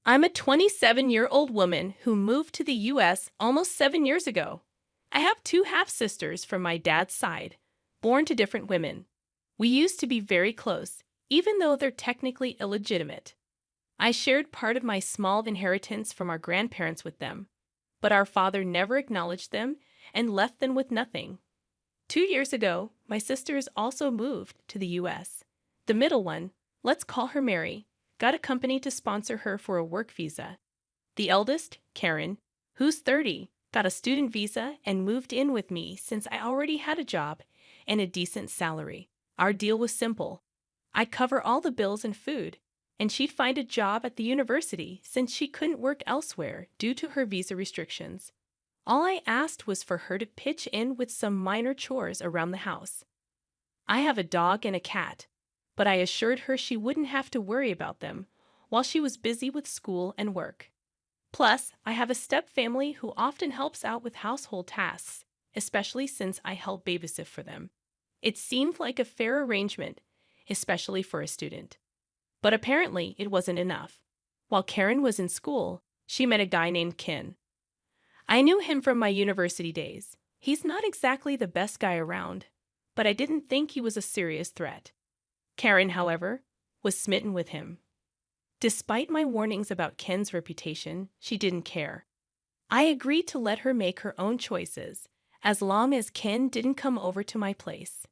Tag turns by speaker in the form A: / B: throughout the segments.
A: I'm a 27-year-old woman who moved to the US almost 7 years ago. I have two half-sisters from my dad's side, born to different women. We used to be very close, even though they're technically illegitimate. I shared part of my small inheritance from our grandparents with them, but our father never acknowledged them and left them with nothing. 2 years ago, my sisters also moved to the US. The middle one, let's call her Mary, got a company to sponsor her for a work visa. The eldest, Karen, who's 30, got a student visa and moved in with me since I already had a job and a decent salary. Our deal was simple. I'd cover all the bills and food, and she'd find a job at the university since she couldn't work elsewhere due to her visa restrictions. All I asked was for her to pitch in with some minor chores around the house. I have a dog and a cat, but I assured her she wouldn't have to worry about them while she was busy with school and work. Plus, I have a step-family who often helps out with household tasks, especially since I help babysit for them. It seemed like a fair arrangement, especially for a student. But apparently, it wasn't enough. While Karen was in school, she met a guy named Ken. I knew him from my university days. He's not exactly the best guy around, but I didn't think he was a serious threat. Karen, however, was smitten with him. Despite my warnings about Ken's reputation, she didn't care. I agreed to let her make her own choices, as long as Ken didn't come over to my place.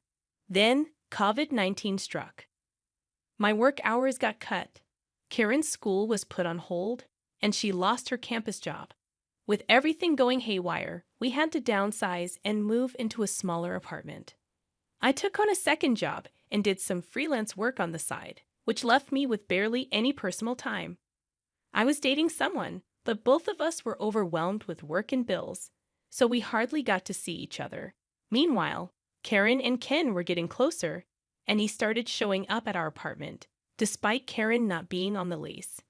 A: Then, COVID-19 struck. My work hours got cut, Karen's school was put on hold, and she lost her campus job. With everything going haywire, we had to downsize and move into a smaller apartment. I took on a second job and did some freelance work on the side, which left me with barely any personal time. I was dating someone, but both of us were overwhelmed with work and bills, so we hardly got to see each other. Meanwhile, Karen and Ken were getting closer, and he started showing up at our apartment, despite Karen not being on the lease.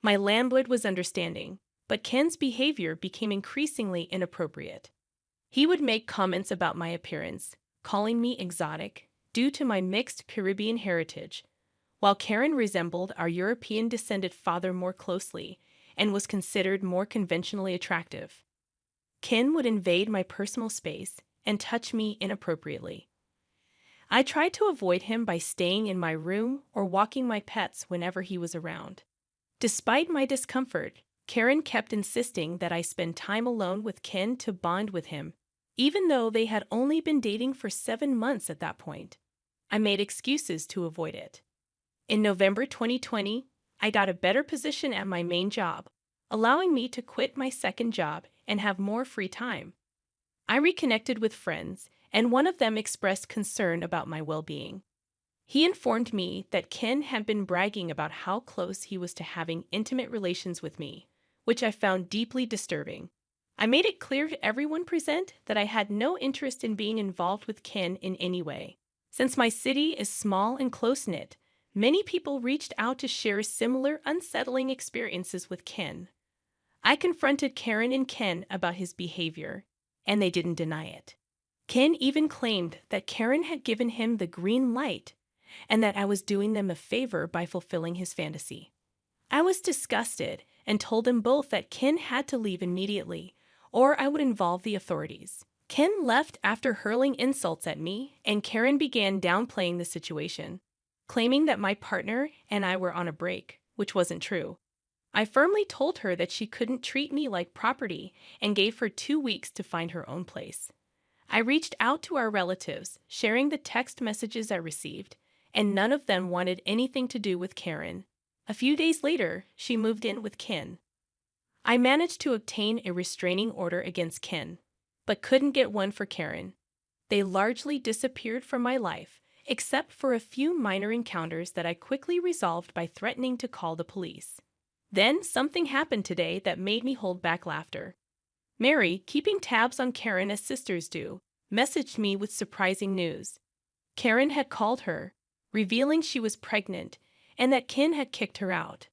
A: My landlord was understanding, but Ken's behavior became increasingly inappropriate. He would make comments about my appearance, calling me exotic due to my mixed Caribbean heritage, while Karen resembled our European-descended father more closely and was considered more conventionally attractive. Ken would invade my personal space and touch me inappropriately. I tried to avoid him by staying in my room or walking my pets whenever he was around. Despite my discomfort, Karen kept insisting that I spend time alone with Ken to bond with him, even though they had only been dating for 7 months at that point. I made excuses to avoid it. In November 2020, I got a better position at my main job, allowing me to quit my second job and have more free time. I reconnected with friends, and one of them expressed concern about my well-being. He informed me that Ken had been bragging about how close he was to having intimate relations with me, which I found deeply disturbing. I made it clear to everyone present that I had no interest in being involved with Ken in any way. Since my city is small and close-knit, many people reached out to share similar unsettling experiences with Ken. I confronted Karen and Ken about his behavior, and they didn't deny it. Ken even claimed that Karen had given him the green light and that I was doing them a favor by fulfilling his fantasy. I was disgusted and told them both that Ken had to leave immediately, or I would involve the authorities. Ken left after hurling insults at me, and Karen began downplaying the situation, claiming that my partner and I were on a break, which wasn't true. I firmly told her that she couldn't treat me like property and gave her 2 weeks to find her own place. I reached out to our relatives, sharing the text messages I received, and none of them wanted anything to do with Karen. A few days later, she moved in with Ken. I managed to obtain a restraining order against Ken, but couldn't get one for Karen. They largely disappeared from my life, except for a few minor encounters that I quickly resolved by threatening to call the police. Then something happened today that made me hold back laughter. Mary, keeping tabs on Karen as sisters do, messaged me with surprising news. Karen had called her, revealing she was pregnant and that Ken had kicked her out.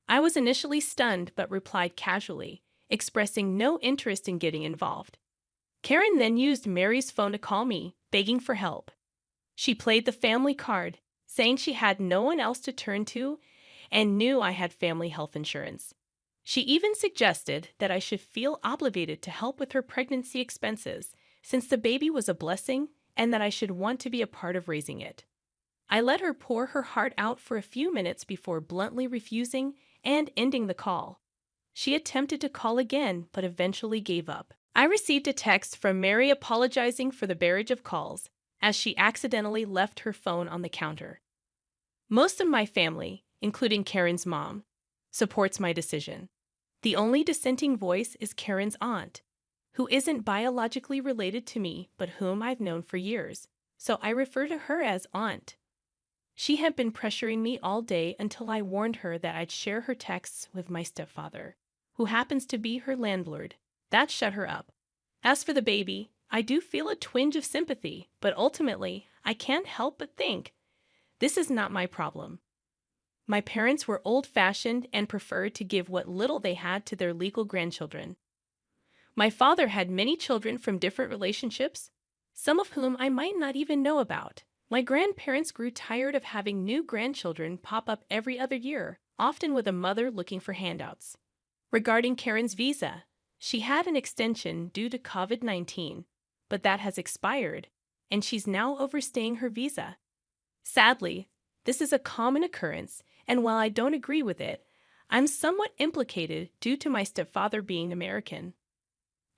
A: I was initially stunned but replied casually, expressing no interest in getting involved. Karen then used Mary's phone to call me, begging for help. She played the family card, saying she had no one else to turn to and knew I had family health insurance. She even suggested that I should feel obligated to help with her pregnancy expenses, since the baby was a blessing and that I should want to be a part of raising it. I let her pour her heart out for a few minutes before bluntly refusing and ending the call. She attempted to call again, but eventually gave up. I received a text from Mary apologizing for the barrage of calls, as she accidentally left her phone on the counter. Most of my family, including Karen's mom, supports my decision. The only dissenting voice is Karen's aunt, who isn't biologically related to me but whom I've known for years, so I refer to her as aunt. She had been pressuring me all day until I warned her that I'd share her texts with my stepfather, who happens to be her landlord. That shut her up. As for the baby, I do feel a twinge of sympathy, but ultimately, I can't help but think, this is not my problem. My parents were old-fashioned and preferred to give what little they had to their legal grandchildren. My father had many children from different relationships, some of whom I might not even know about. My grandparents grew tired of having new grandchildren pop up every other year, often with a mother looking for handouts. Regarding Karen's visa, she had an extension due to COVID-19, but that has expired, and she's now overstaying her visa. Sadly, this is a common occurrence, and while I don't agree with it, I'm somewhat implicated due to my stepfather being American.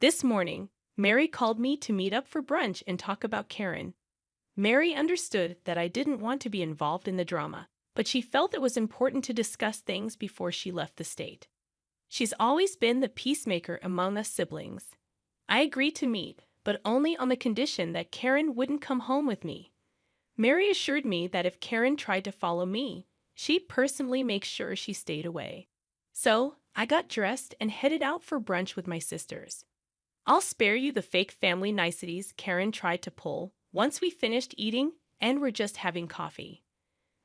A: This morning, Mary called me to meet up for brunch and talk about Karen. Mary understood that I didn't want to be involved in the drama, but she felt it was important to discuss things before she left the state. She's always been the peacemaker among us siblings. I agreed to meet, but only on the condition that Karen wouldn't come home with me. Mary assured me that if Karen tried to follow me, she'd personally make sure she stayed away. So, I got dressed and headed out for brunch with my sisters. I'll spare you the fake family niceties Karen tried to pull once we finished eating and were just having coffee.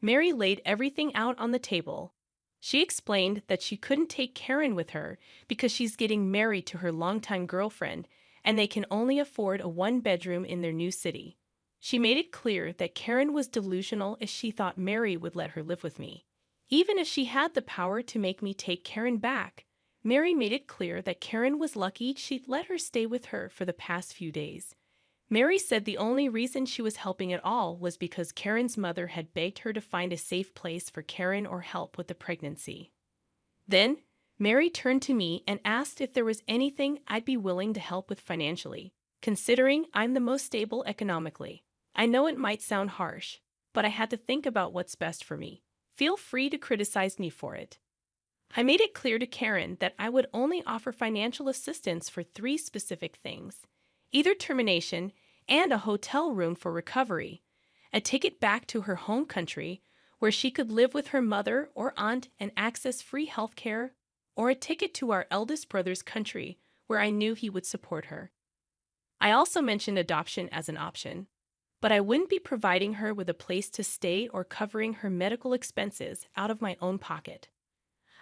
A: Mary laid everything out on the table. She explained that she couldn't take Karen with her because she's getting married to her longtime girlfriend and they can only afford a one-bedroom in their new city. She made it clear that Karen was delusional as she thought Mary would let her live with me. Even if she had the power to make me take Karen back, Mary made it clear that Karen was lucky she'd let her stay with her for the past few days. Mary said the only reason she was helping at all was because Karen's mother had begged her to find a safe place for Karen or help with the pregnancy. Then, Mary turned to me and asked if there was anything I'd be willing to help with financially, considering I'm the most stable economically. I know it might sound harsh, but I had to think about what's best for me. Feel free to criticize me for it. I made it clear to Karen that I would only offer financial assistance for 3 specific things: either termination and a hotel room for recovery, a ticket back to her home country where she could live with her mother or aunt and access free health care, or a ticket to our eldest brother's country where I knew he would support her. I also mentioned adoption as an option, but I wouldn't be providing her with a place to stay or covering her medical expenses out of my own pocket.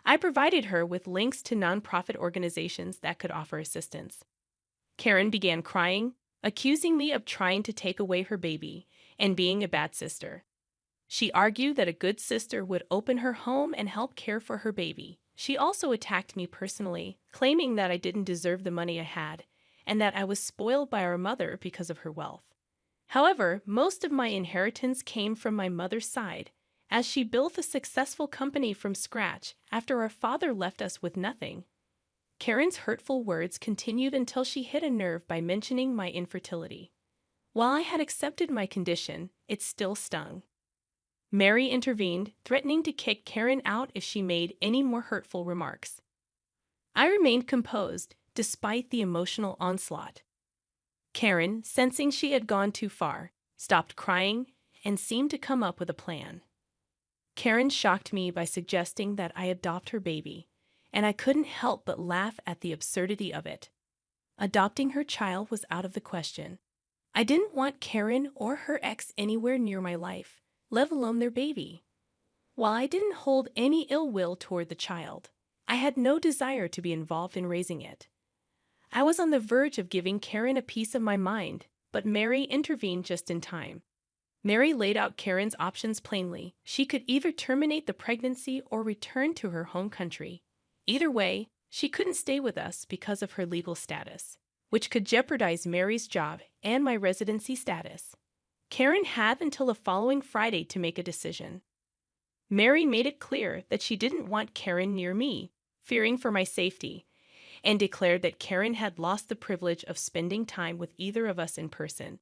A: I provided her with links to nonprofit organizations that could offer assistance. Karen began crying, accusing me of trying to take away her baby and being a bad sister. She argued that a good sister would open her home and help care for her baby. She also attacked me personally, claiming that I didn't deserve the money I had and that I was spoiled by our mother because of her wealth. However, most of my inheritance came from my mother's side, as she built a successful company from scratch after our father left us with nothing. Karen's hurtful words continued until she hit a nerve by mentioning my infertility. While I had accepted my condition, it still stung. Mary intervened, threatening to kick Karen out if she made any more hurtful remarks. I remained composed, despite the emotional onslaught. Karen, sensing she had gone too far, stopped crying and seemed to come up with a plan. Karen shocked me by suggesting that I adopt her baby, and I couldn't help but laugh at the absurdity of it. Adopting her child was out of the question. I didn't want Karen or her ex anywhere near my life, let alone their baby. While I didn't hold any ill will toward the child, I had no desire to be involved in raising it. I was on the verge of giving Karen a piece of my mind, but Mary intervened just in time. Mary laid out Karen's options plainly. She could either terminate the pregnancy or return to her home country. Either way, she couldn't stay with us because of her legal status, which could jeopardize Mary's job and my residency status. Karen had until the following Friday to make a decision. Mary made it clear that she didn't want Karen near me, fearing for my safety, and declared that Karen had lost the privilege of spending time with either of us in person.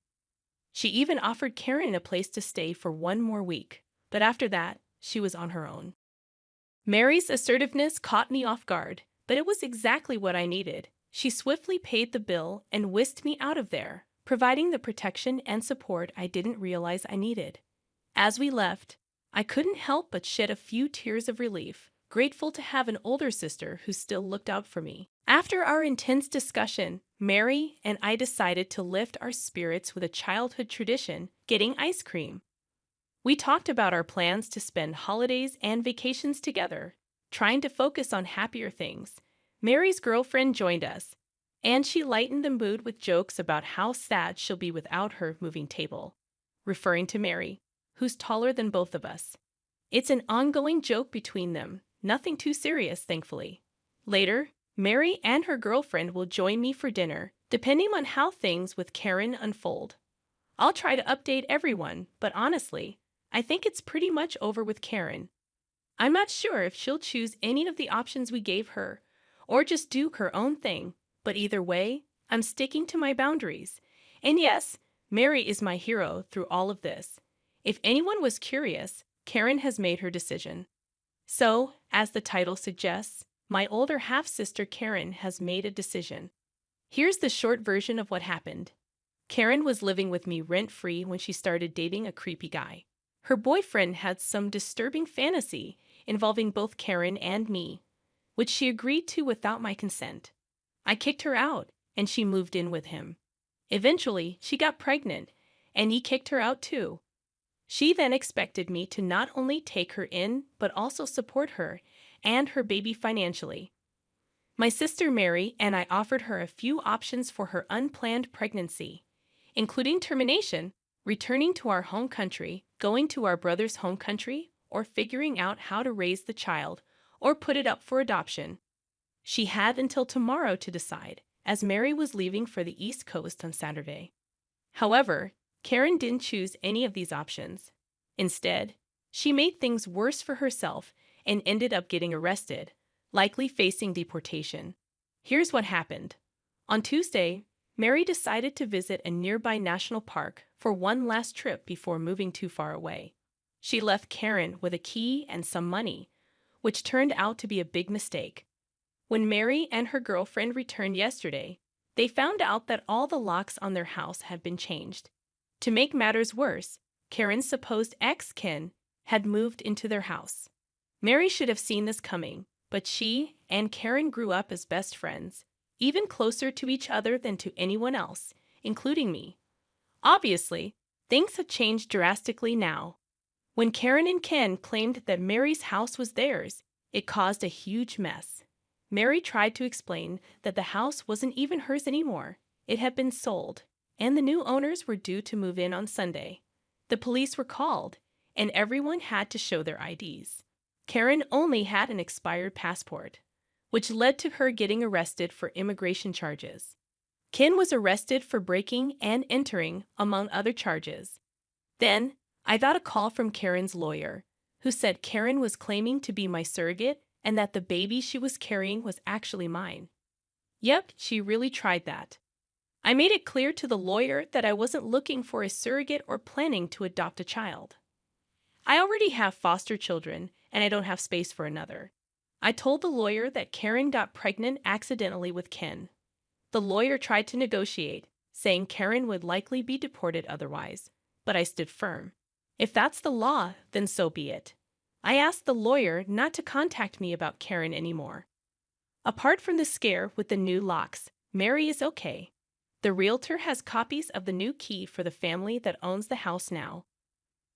A: She even offered Karen a place to stay for one more week, but after that, she was on her own. Mary's assertiveness caught me off guard, but it was exactly what I needed. She swiftly paid the bill and whisked me out of there, providing the protection and support I didn't realize I needed. As we left, I couldn't help but shed a few tears of relief, grateful to have an older sister who still looked out for me. After our intense discussion, Mary and I decided to lift our spirits with a childhood tradition, getting ice cream. We talked about our plans to spend holidays and vacations together, trying to focus on happier things. Mary's girlfriend joined us, and she lightened the mood with jokes about how sad she'll be without her moving table, referring to Mary, who's taller than both of us. It's an ongoing joke between them, nothing too serious, thankfully. Later, Mary and her girlfriend will join me for dinner, depending on how things with Karen unfold. I'll try to update everyone, but honestly, I think it's pretty much over with Karen. I'm not sure if she'll choose any of the options we gave her, or just do her own thing, but either way, I'm sticking to my boundaries. And yes, Mary is my hero through all of this. If anyone was curious, Karen has made her decision. So, as the title suggests, my older half-sister Karen has made a decision. Here's the short version of what happened. Karen was living with me rent-free when she started dating a creepy guy. Her boyfriend had some disturbing fantasy involving both Karen and me, which she agreed to without my consent. I kicked her out, and she moved in with him. Eventually, she got pregnant, and he kicked her out too. She then expected me to not only take her in, but also support her and her baby financially. My sister Mary and I offered her a few options for her unplanned pregnancy, including termination, returning to our home country, going to our brother's home country, or figuring out how to raise the child or put it up for adoption. She had until tomorrow to decide, as Mary was leaving for the East Coast on Saturday. However, Karen didn't choose any of these options. Instead, she made things worse for herself and ended up getting arrested, likely facing deportation. Here's what happened. On Tuesday, Mary decided to visit a nearby national park for one last trip before moving too far away. She left Karen with a key and some money, which turned out to be a big mistake. When Mary and her girlfriend returned yesterday, they found out that all the locks on their house had been changed. To make matters worse, Karen's supposed ex, Ken, had moved into their house. Mary should have seen this coming, but she and Karen grew up as best friends, even closer to each other than to anyone else, including me. Obviously, things have changed drastically now. When Karen and Ken claimed that Mary's house was theirs, it caused a huge mess. Mary tried to explain that the house wasn't even hers anymore. It had been sold, and the new owners were due to move in on Sunday. The police were called, and everyone had to show their IDs. Karen only had an expired passport, which led to her getting arrested for immigration charges. Ken was arrested for breaking and entering, among other charges. Then, I got a call from Karen's lawyer, who said Karen was claiming to be my surrogate and that the baby she was carrying was actually mine. Yep, she really tried that. I made it clear to the lawyer that I wasn't looking for a surrogate or planning to adopt a child. I already have foster children, and I don't have space for another. I told the lawyer that Karen got pregnant accidentally with Ken. The lawyer tried to negotiate, saying Karen would likely be deported otherwise, but I stood firm. If that's the law, then so be it. I asked the lawyer not to contact me about Karen anymore. Apart from the scare with the new locks, Mary is okay. The realtor has copies of the new key for the family that owns the house now.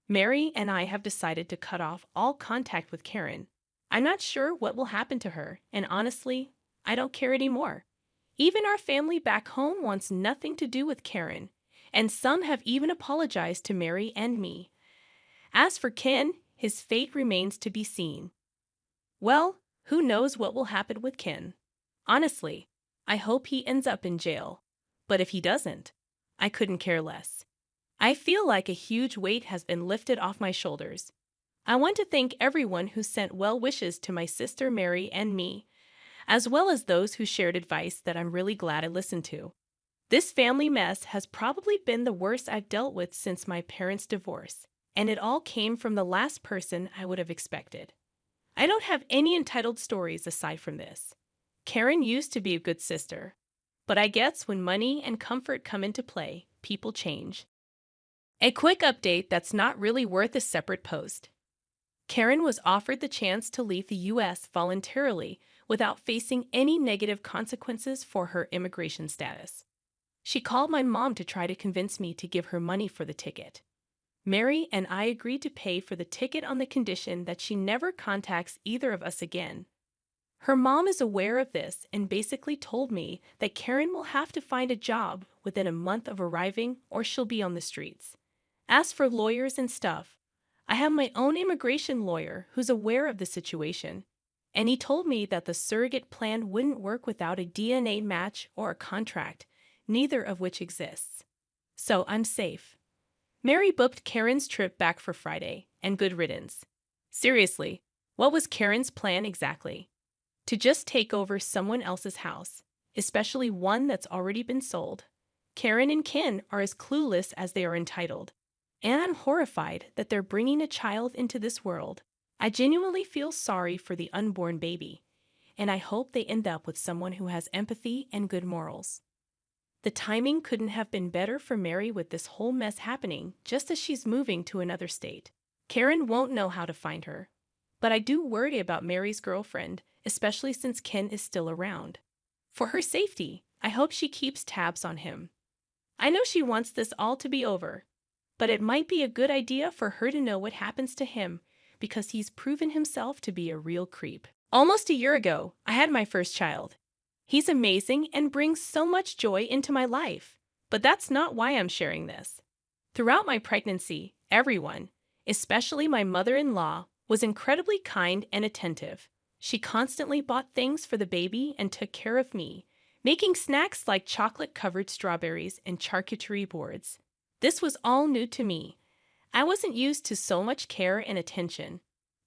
A: Mary and I have decided to cut off all contact with Karen. I'm not sure what will happen to her, and honestly, I don't care anymore. Even our family back home wants nothing to do with Karen, and some have even apologized to Mary and me. As for Ken, his fate remains to be seen. Well, Who knows what will happen with Ken? Honestly, I hope he ends up in jail. But if he doesn't, I couldn't care less. I feel like a huge weight has been lifted off my shoulders. I want to thank everyone who sent well wishes to my sister Mary and me, as well as those who shared advice that I'm really glad I listened to. This family mess has probably been the worst I've dealt with since my parents' divorce, and it all came from the last person I would have expected. I don't have any entitled stories aside from this. Karen used to be a good sister, but I guess when money and comfort come into play, people change. A quick update that's not really worth a separate post. Karen was offered the chance to leave the U.S. voluntarily without facing any negative consequences for her immigration status. She called my mom to try to convince me to give her money for the ticket. Mary and I agreed to pay for the ticket on the condition that she never contacts either of us again. Her mom is aware of this and basically told me that Karen will have to find a job within a month of arriving or she'll be on the streets. As for lawyers and stuff, I have my own immigration lawyer who's aware of the situation, and he told me that the surrogate plan wouldn't work without a DNA match or a contract, neither of which exists. So I'm safe. Mary booked Karen's trip back for Friday, and good riddance. Seriously, what was Karen's plan exactly? To just take over someone else's house, especially one that's already been sold. Karen and Ken are as clueless as they are entitled. And I'm horrified that they're bringing a child into this world. I genuinely feel sorry for the unborn baby, and I hope they end up with someone who has empathy and good morals. The timing couldn't have been better for Mary with this whole mess happening just as she's moving to another state. Karen won't know how to find her. But I do worry about Mary's girlfriend, especially since Ken is still around. For her safety, I hope she keeps tabs on him. I know she wants this all to be over, but it might be a good idea for her to know what happens to him because he's proven himself to be a real creep. Almost a year ago, I had my first child. He's amazing and brings so much joy into my life, but that's not why I'm sharing this. Throughout my pregnancy, everyone, especially my mother-in-law, was incredibly kind and attentive. She constantly bought things for the baby and took care of me, making snacks like chocolate-covered strawberries and charcuterie boards. This was all new to me. I wasn't used to so much care and attention.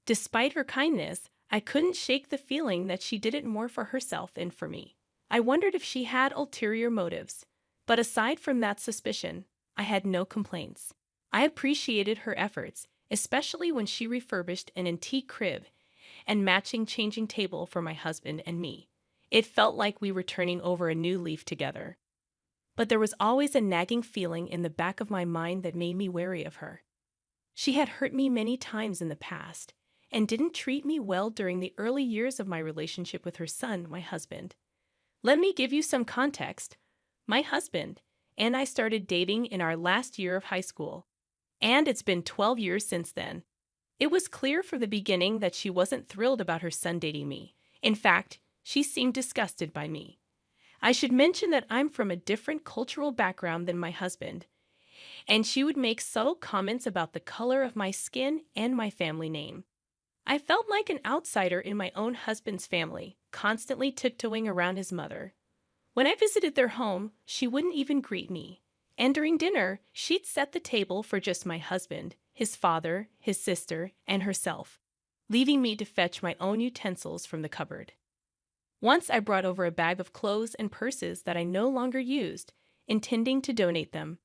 A: Despite her kindness, I couldn't shake the feeling that she did it more for herself than for me. I wondered if she had ulterior motives, but aside from that suspicion, I had no complaints. I appreciated her efforts, especially when she refurbished an antique crib and matching changing table for my husband and me. It felt like we were turning over a new leaf together. But there was always a nagging feeling in the back of my mind that made me wary of her. She had hurt me many times in the past and didn't treat me well during the early years of my relationship with her son, my husband. Let me give you some context. My husband and I started dating in our last year of high school, and it's been 12 years since then. It was clear from the beginning that she wasn't thrilled about her son dating me. In fact, she seemed disgusted by me. I should mention that I'm from a different cultural background than my husband, and she would make subtle comments about the color of my skin and my family name. I felt like an outsider in my own husband's family, constantly tiptoeing around his mother. When I visited their home, she wouldn't even greet me, and during dinner, she'd set the table for just my husband, his father, his sister, and herself, leaving me to fetch my own utensils from the cupboard. Once I brought over a bag of clothes and purses that I no longer used, intending to donate them.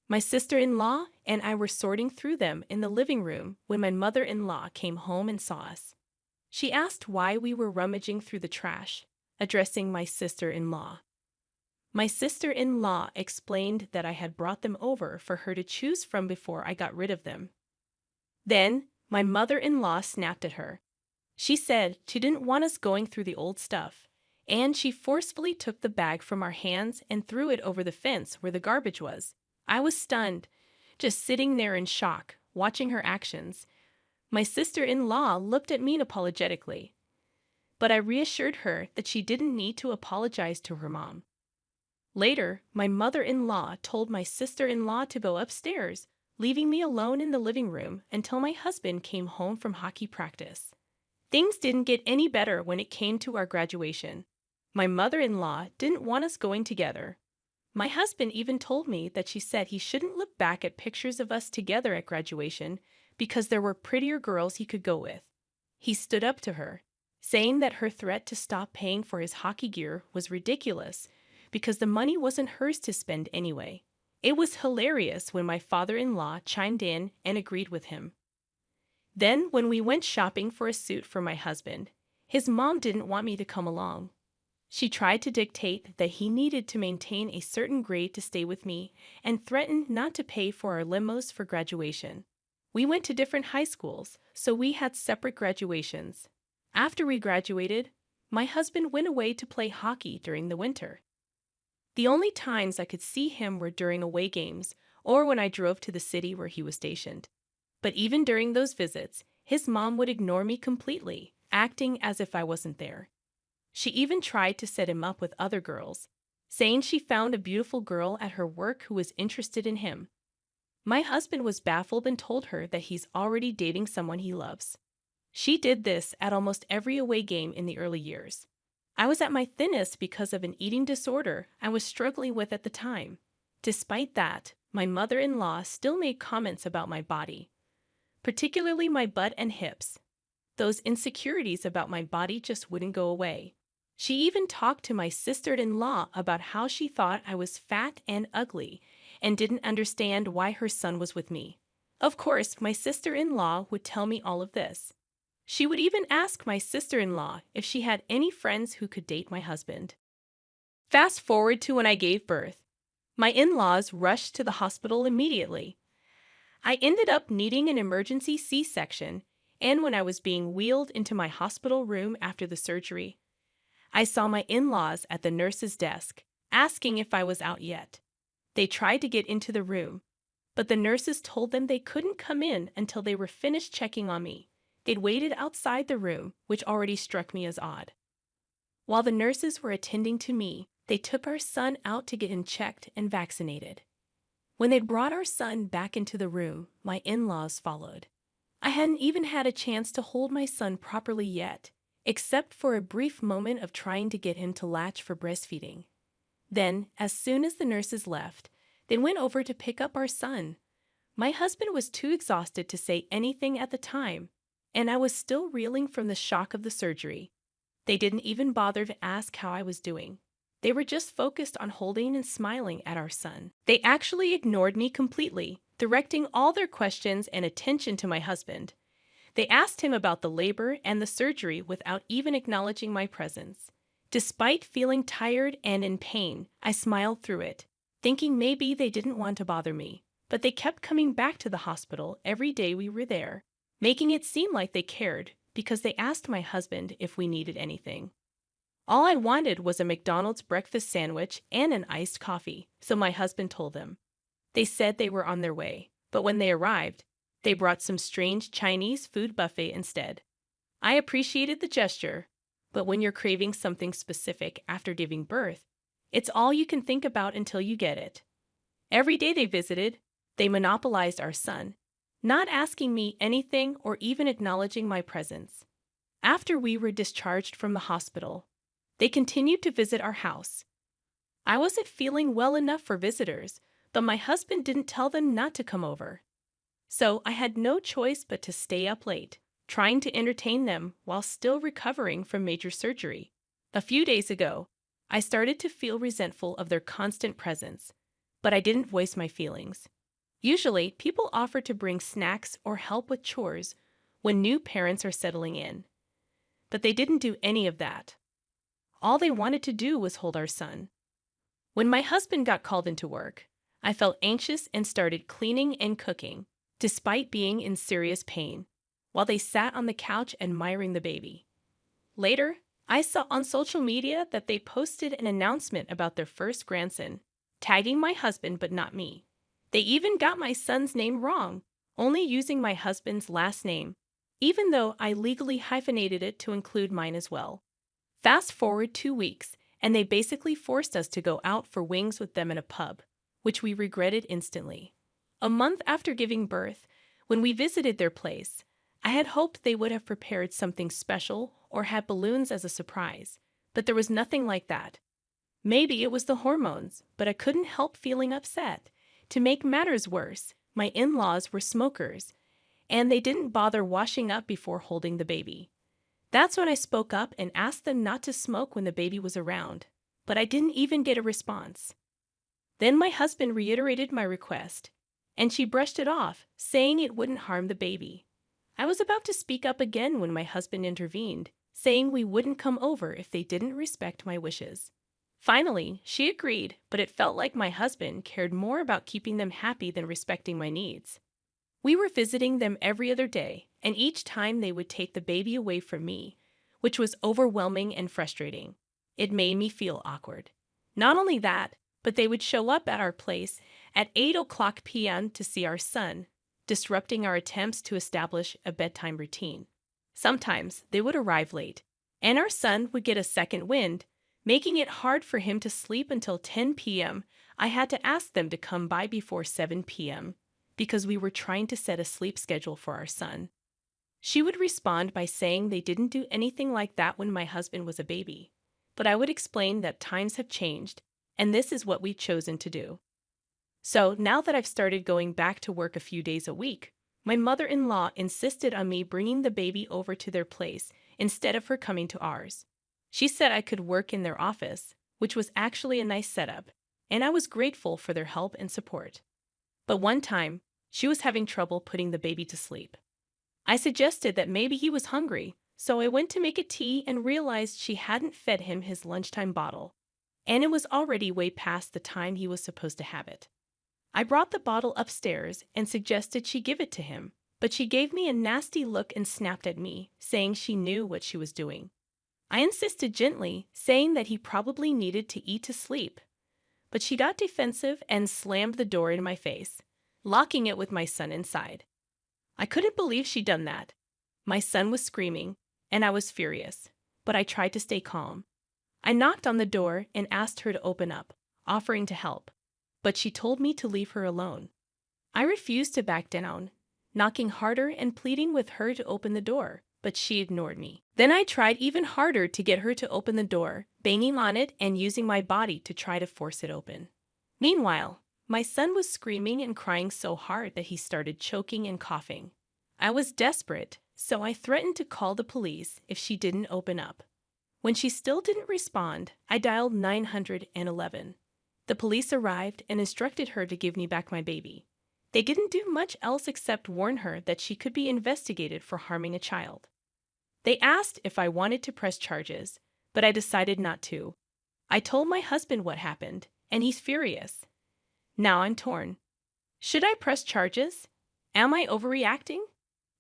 A: My sister-in-law and I were sorting through them in the living room when my mother-in-law came home and saw us. She asked why we were rummaging through the trash, addressing my sister-in-law. My sister-in-law explained that I had brought them over for her to choose from before I got rid of them. Then, my mother-in-law snapped at her. She said she didn't want us going through the old stuff, and she forcefully took the bag from our hands and threw it over the fence where the garbage was. I was stunned, just sitting there in shock, watching her actions. My sister-in-law looked at me apologetically, but I reassured her that she didn't need to apologize to her mom. Later, my mother-in-law told my sister-in-law to go upstairs, leaving me alone in the living room until my husband came home from hockey practice. Things didn't get any better when it came to our graduation. My mother-in-law didn't want us going together. My husband even told me that she said he shouldn't look back at pictures of us together at graduation because there were prettier girls he could go with. He stood up to her, saying that her threat to stop paying for his hockey gear was ridiculous because the money wasn't hers to spend anyway. It was hilarious when my father-in-law chimed in and agreed with him. Then, when we went shopping for a suit for my husband, his mom didn't want me to come along. She tried to dictate that he needed to maintain a certain grade to stay with me and threatened not to pay for our limos for graduation. We went to different high schools, so we had separate graduations. After we graduated, my husband went away to play hockey during the winter. The only times I could see him were during away games or when I drove to the city where he was stationed. But even during those visits, his mom would ignore me completely, acting as if I wasn't there. She even tried to set him up with other girls, saying she found a beautiful girl at her work who was interested in him. My husband was baffled and told her that he's already dating someone he loves. She did this at almost every away game in the early years. I was at my thinnest because of an eating disorder I was struggling with at the time. Despite that, my mother-in-law still made comments about my body, particularly my butt and hips. Those insecurities about my body just wouldn't go away. She even talked to my sister-in-law about how she thought I was fat and ugly and didn't understand why her son was with me. Of course, my sister-in-law would tell me all of this. She would even ask my sister-in-law if she had any friends who could date my husband. Fast forward to when I gave birth. My in-laws rushed to the hospital immediately. I ended up needing an emergency C-section, and when I was being wheeled into my hospital room after the surgery, I saw my in-laws at the nurse's desk, asking if I was out yet. They tried to get into the room, but the nurses told them they couldn't come in until they were finished checking on me. They'd waited outside the room, which already struck me as odd. While the nurses were attending to me, they took our son out to get him checked and vaccinated. When they'd brought our son back into the room, my in-laws followed. I hadn't even had a chance to hold my son properly yet, except for a brief moment of trying to get him to latch for breastfeeding. Then, as soon as the nurses left, they went over to pick up our son. My husband was too exhausted to say anything at the time, and I was still reeling from the shock of the surgery. They didn't even bother to ask how I was doing. They were just focused on holding and smiling at our son. They actually ignored me completely, directing all their questions and attention to my husband. They asked him about the labor and the surgery without even acknowledging my presence. Despite feeling tired and in pain, I smiled through it, thinking maybe they didn't want to bother me. But they kept coming back to the hospital every day we were there, making it seem like they cared because they asked my husband if we needed anything. All I wanted was a McDonald's breakfast sandwich and an iced coffee, so my husband told them. They said they were on their way, but when they arrived, they brought some strange Chinese food buffet instead. I appreciated the gesture, but when you're craving something specific after giving birth, it's all you can think about until you get it. Every day they visited, they monopolized our son, not asking me anything or even acknowledging my presence. After we were discharged from the hospital, they continued to visit our house. I wasn't feeling well enough for visitors, but my husband didn't tell them not to come over. So I had no choice but to stay up late, trying to entertain them while still recovering from major surgery. A few days ago, I started to feel resentful of their constant presence, but I didn't voice my feelings. Usually, people offer to bring snacks or help with chores when new parents are settling in. But they didn't do any of that. All they wanted to do was hold our son. When my husband got called into work, I felt anxious and started cleaning and cooking, despite being in serious pain, while they sat on the couch admiring the baby. Later, I saw on social media that they posted an announcement about their first grandson, tagging my husband but not me. They even got my son's name wrong, only using my husband's last name, even though I legally hyphenated it to include mine as well. Fast forward 2 weeks, and they basically forced us to go out for wings with them in a pub, which we regretted instantly. A month after giving birth, when we visited their place, I had hoped they would have prepared something special or had balloons as a surprise, but there was nothing like that. Maybe it was the hormones, but I couldn't help feeling upset. To make matters worse, my in-laws were smokers, and they didn't bother washing up before holding the baby. That's when I spoke up and asked them not to smoke when the baby was around, but I didn't even get a response. Then my husband reiterated my request, and she brushed it off, saying it wouldn't harm the baby. I was about to speak up again when my husband intervened, saying we wouldn't come over if they didn't respect my wishes. Finally, she agreed, but it felt like my husband cared more about keeping them happy than respecting my needs. We were visiting them every other day, and each time they would take the baby away from me, which was overwhelming and frustrating. It made me feel awkward. Not only that, but they would show up at our place at 8 p.m. to see our son, disrupting our attempts to establish a bedtime routine. Sometimes they would arrive late, and our son would get a second wind, making it hard for him to sleep until 10 p.m. I had to ask them to come by before 7 p.m. because we were trying to set a sleep schedule for our son. She would respond by saying they didn't do anything like that when my husband was a baby, but I would explain that times have changed, and this is what we've chosen to do. So now that I've started going back to work a few days a week, my mother-in-law insisted on me bringing the baby over to their place instead of her coming to ours. She said I could work in their office, which was actually a nice setup, and I was grateful for their help and support. But one time, she was having trouble putting the baby to sleep. I suggested that maybe he was hungry, so I went to make a tea and realized she hadn't fed him his lunchtime bottle, and it was already way past the time he was supposed to have it. I brought the bottle upstairs and suggested she give it to him, but she gave me a nasty look and snapped at me, saying she knew what she was doing. I insisted gently, saying that he probably needed to eat to sleep, but she got defensive and slammed the door in my face, locking it with my son inside. I couldn't believe she'd done that. My son was screaming, and I was furious, but I tried to stay calm. I knocked on the door and asked her to open up, offering to help, but she told me to leave her alone. I refused to back down, knocking harder and pleading with her to open the door, but she ignored me. Then I tried even harder to get her to open the door, banging on it and using my body to try to force it open. Meanwhile, my son was screaming and crying so hard that he started choking and coughing. I was desperate, so I threatened to call the police if she didn't open up. When she still didn't respond, I dialed 911. The police arrived and instructed her to give me back my baby. They didn't do much else except warn her that she could be investigated for harming a child. They asked if I wanted to press charges, but I decided not to. I told my husband what happened, and he's furious. Now I'm torn. Should I press charges? Am I overreacting?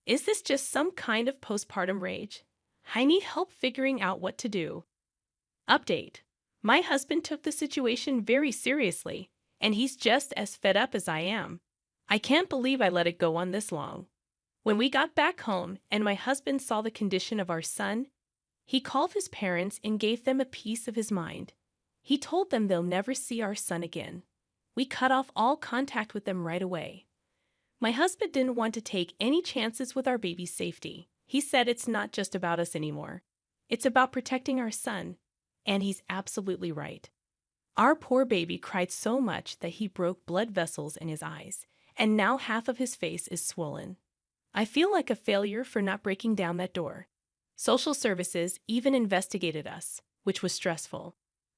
A: Is this just some kind of postpartum rage? I need help figuring out what to do. Update. My husband took the situation very seriously, and he's just as fed up as I am. I can't believe I let it go on this long. When we got back home and my husband saw the condition of our son, he called his parents and gave them a piece of his mind. He told them they'll never see our son again. We cut off all contact with them right away. My husband didn't want to take any chances with our baby's safety. He said it's not just about us anymore. It's about protecting our son, and he's absolutely right. Our poor baby cried so much that he broke blood vessels in his eyes, and now half of his face is swollen. I feel like a failure for not breaking down that door. Social services even investigated us, which was stressful.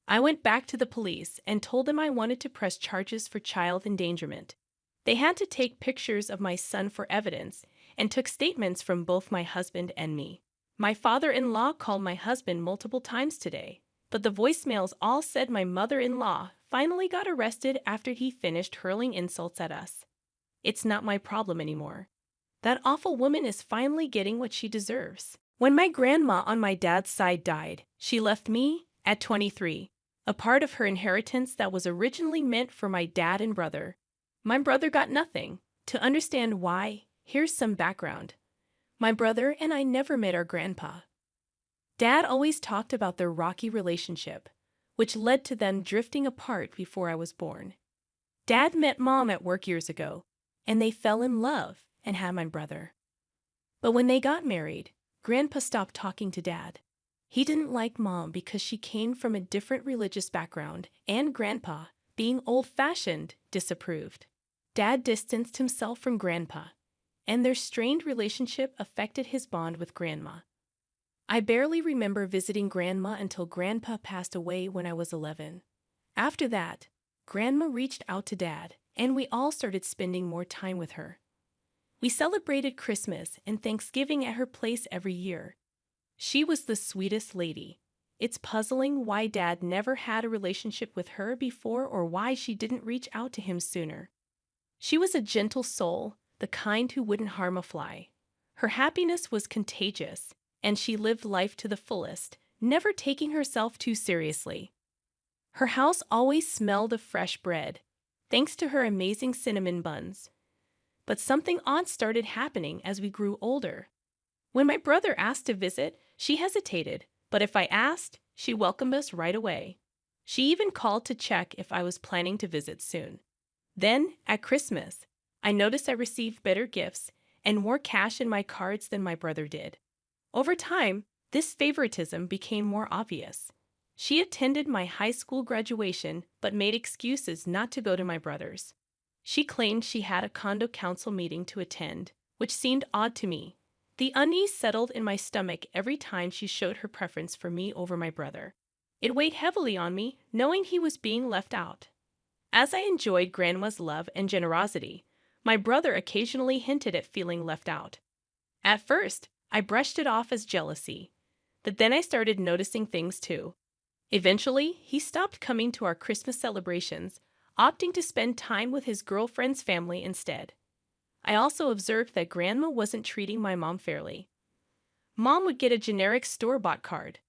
A: I went back to the police and told them I wanted to press charges for child endangerment. They had to take pictures of my son for evidence and took statements from both my husband and me. My father-in-law called my husband multiple times today, but the voicemails all said my mother-in-law finally got arrested after he finished hurling insults at us. It's not my problem anymore. That awful woman is finally getting what she deserves. When my grandma on my dad's side died, she left me, at 23, a part of her inheritance that was originally meant for my dad and brother. My brother got nothing. To understand why, here's some background. My brother and I never met our grandpa. Dad always talked about their rocky relationship, which led to them drifting apart before I was born. Dad met Mom at work years ago, and they fell in love and had my brother. But when they got married, Grandpa stopped talking to Dad. He didn't like Mom because she came from a different religious background, and Grandpa, being old-fashioned, disapproved. Dad distanced himself from Grandpa, and their strained relationship affected his bond with Grandma. I barely remember visiting Grandma until Grandpa passed away when I was 11. After that, Grandma reached out to Dad, and we all started spending more time with her. We celebrated Christmas and Thanksgiving at her place every year. She was the sweetest lady. It's puzzling why Dad never had a relationship with her before or why she didn't reach out to him sooner. She was a gentle soul, the kind who wouldn't harm a fly. Her happiness was contagious, and she lived life to the fullest, never taking herself too seriously. Her house always smelled of fresh bread, thanks to her amazing cinnamon buns. But something odd started happening as we grew older. When my brother asked to visit, she hesitated, but if I asked, she welcomed us right away. She even called to check if I was planning to visit soon. Then, at Christmas, I noticed I received better gifts and more cash in my cards than my brother did. Over time, this favoritism became more obvious. She attended my high school graduation but made excuses not to go to my brother's. She claimed she had a condo council meeting to attend, which seemed odd to me. The unease settled in my stomach every time she showed her preference for me over my brother. It weighed heavily on me, knowing he was being left out. As I enjoyed Grandma's love and generosity, my brother occasionally hinted at feeling left out. At first, I brushed it off as jealousy, but then I started noticing things too. Eventually, he stopped coming to our Christmas celebrations, opting to spend time with his girlfriend's family instead. I also observed that Grandma wasn't treating my mom fairly. Mom would get a generic store-bought card,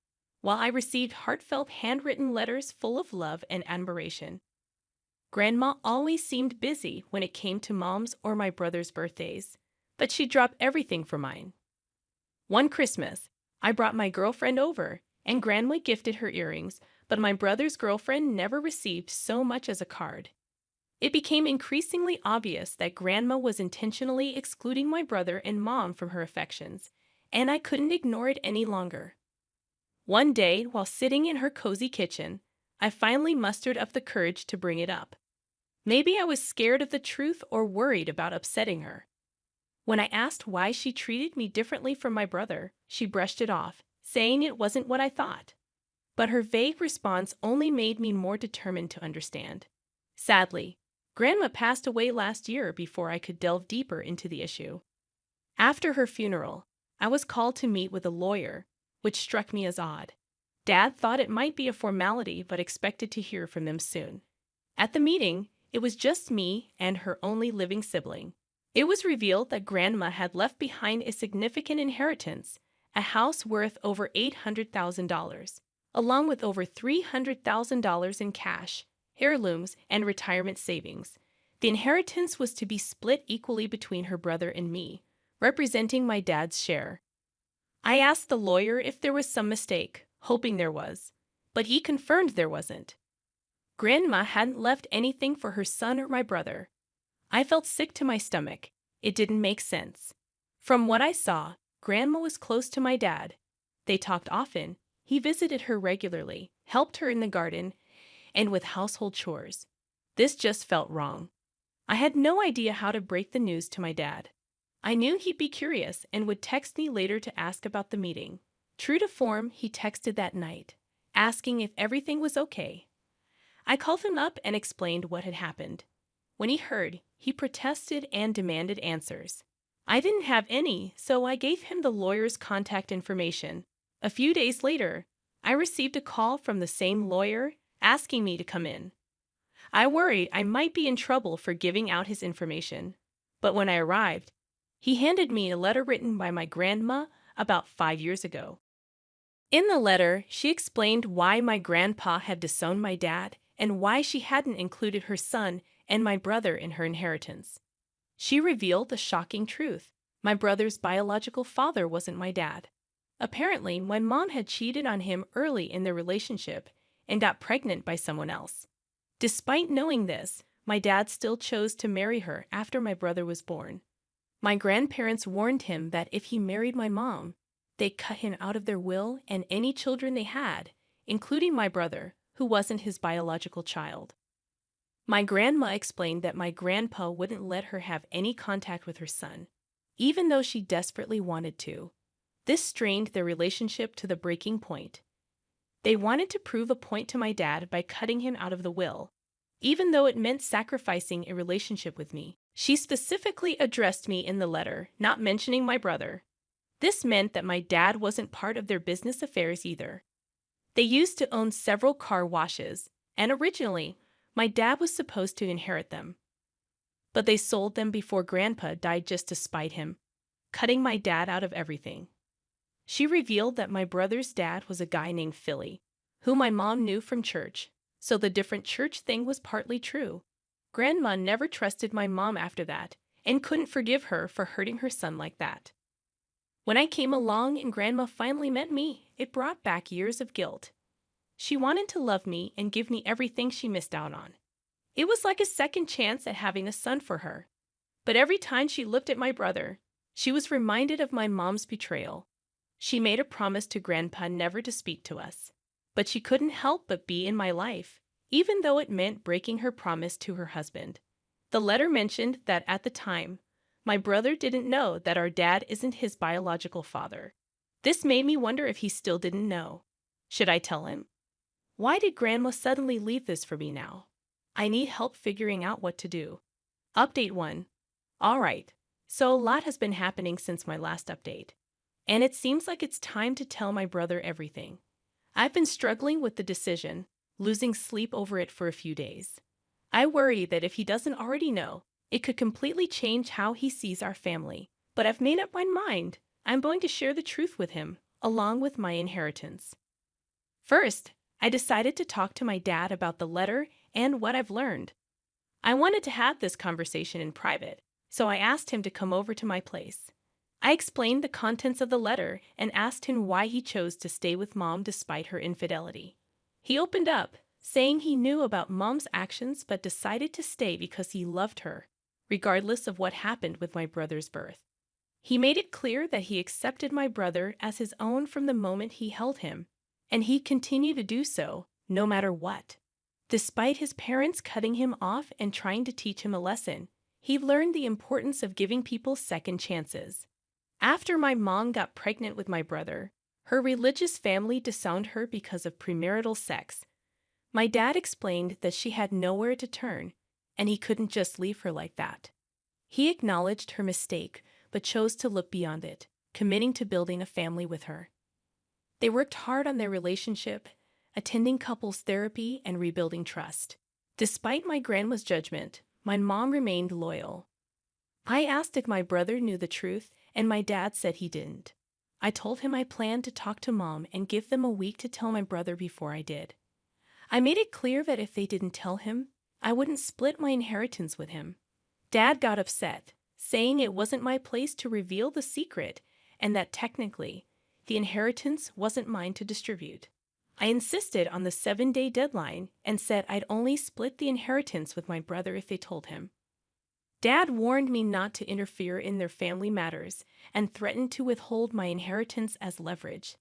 A: while I received heartfelt handwritten letters full of love and admiration. Grandma always seemed busy when it came to Mom's or my brother's birthdays, but she'd drop everything for mine. One Christmas, I brought my girlfriend over, and Grandma gifted her earrings, but my brother's girlfriend never received so much as a card. It became increasingly obvious that Grandma was intentionally excluding my brother and Mom from her affections, and I couldn't ignore it any longer. One day, while sitting in her cozy kitchen, I finally mustered up the courage to bring it up. Maybe I was scared of the truth or worried about upsetting her. When I asked why she treated me differently from my brother, she brushed it off, saying it wasn't what I thought. But her vague response only made me more determined to understand. Sadly, Grandma passed away last year before I could delve deeper into the issue. After her funeral, I was called to meet with a lawyer, which struck me as odd. Dad thought it might be a formality but expected to hear from them soon. At the meeting, it was just me and her only living sibling. It was revealed that Grandma had left behind a significant inheritance, a house worth over $800,000, along with over $300,000 in cash, heirlooms, and retirement savings. The inheritance was to be split equally between her brother and me, representing my dad's share. I asked the lawyer if there was some mistake, hoping there was, but he confirmed there wasn't. Grandma hadn't left anything for her son or my brother. I felt sick to my stomach. It didn't make sense. From what I saw, Grandma was close to my dad. They talked often. He visited her regularly, helped her in the garden, and with household chores. This just felt wrong. I had no idea how to break the news to my dad. I knew he'd be curious and would text me later to ask about the meeting. True to form, he texted that night, asking if everything was okay. I called him up and explained what had happened. When he heard, he protested and demanded answers. I didn't have any, so I gave him the lawyer's contact information. A few days later, I received a call from the same lawyer asking me to come in. I worried I might be in trouble for giving out his information, but when I arrived, he handed me a letter written by my grandma about 5 years ago. In the letter, she explained why my grandpa had disowned my dad and why she hadn't included her son and my brother in her inheritance. She revealed the shocking truth. My brother's biological father wasn't my dad. Apparently, my mom had cheated on him early in their relationship and got pregnant by someone else. Despite knowing this, my dad still chose to marry her after my brother was born. My grandparents warned him that if he married my mom, they'd cut him out of their will and any children they had, including my brother, who wasn't his biological child. My grandma explained that my grandpa wouldn't let her have any contact with her son, even though she desperately wanted to. This strained their relationship to the breaking point. They wanted to prove a point to my dad by cutting him out of the will, even though it meant sacrificing a relationship with me. She specifically addressed me in the letter, not mentioning my brother. This meant that my dad wasn't part of their business affairs either. They used to own several car washes, and originally, my dad was supposed to inherit them. But they sold them before Grandpa died just to spite him, cutting my dad out of everything. She revealed that my brother's dad was a guy named Philly, who my mom knew from church, so the different church thing was partly true. Grandma never trusted my mom after that, and couldn't forgive her for hurting her son like that. When I came along and Grandma finally met me, it brought back years of guilt. She wanted to love me and give me everything she missed out on. It was like a second chance at having a son for her. But every time she looked at my brother, she was reminded of my mom's betrayal. She made a promise to Grandpa never to speak to us. But she couldn't help but be in my life, even though it meant breaking her promise to her husband. The letter mentioned that at the time, my brother didn't know that our dad isn't his biological father. This made me wonder if he still didn't know. Should I tell him? Why did Grandma suddenly leave this for me now? I need help figuring out what to do. Update 1. Alright, so a lot has been happening since my last update. And it seems like it's time to tell my brother everything. I've been struggling with the decision, losing sleep over it for a few days. I worry that if he doesn't already know, it could completely change how he sees our family. But I've made up my mind. I'm going to share the truth with him, along with my inheritance. First, I decided to talk to my dad about the letter and what I've learned. I wanted to have this conversation in private, so I asked him to come over to my place. I explained the contents of the letter and asked him why he chose to stay with Mom despite her infidelity. He opened up, saying he knew about Mom's actions but decided to stay because he loved her, regardless of what happened with my brother's birth. He made it clear that he accepted my brother as his own from the moment he held him, and he'd continue to do so, no matter what. Despite his parents cutting him off and trying to teach him a lesson, he learned the importance of giving people second chances. After my mom got pregnant with my brother, her religious family disowned her because of premarital sex. My dad explained that she had nowhere to turn, and he couldn't just leave her like that. He acknowledged her mistake, but chose to look beyond it, committing to building a family with her. They worked hard on their relationship, attending couples therapy and rebuilding trust. Despite my grandma's judgment, my mom remained loyal. I asked if my brother knew the truth, and my dad said he didn't. I told him I planned to talk to Mom and give them a week to tell my brother before I did. I made it clear that if they didn't tell him, I wouldn't split my inheritance with him. Dad got upset, saying it wasn't my place to reveal the secret and that technically, the inheritance wasn't mine to distribute. I insisted on the 7-day deadline and said I'd only split the inheritance with my brother if they told him. Dad warned me not to interfere in their family matters and threatened to withhold my inheritance as leverage.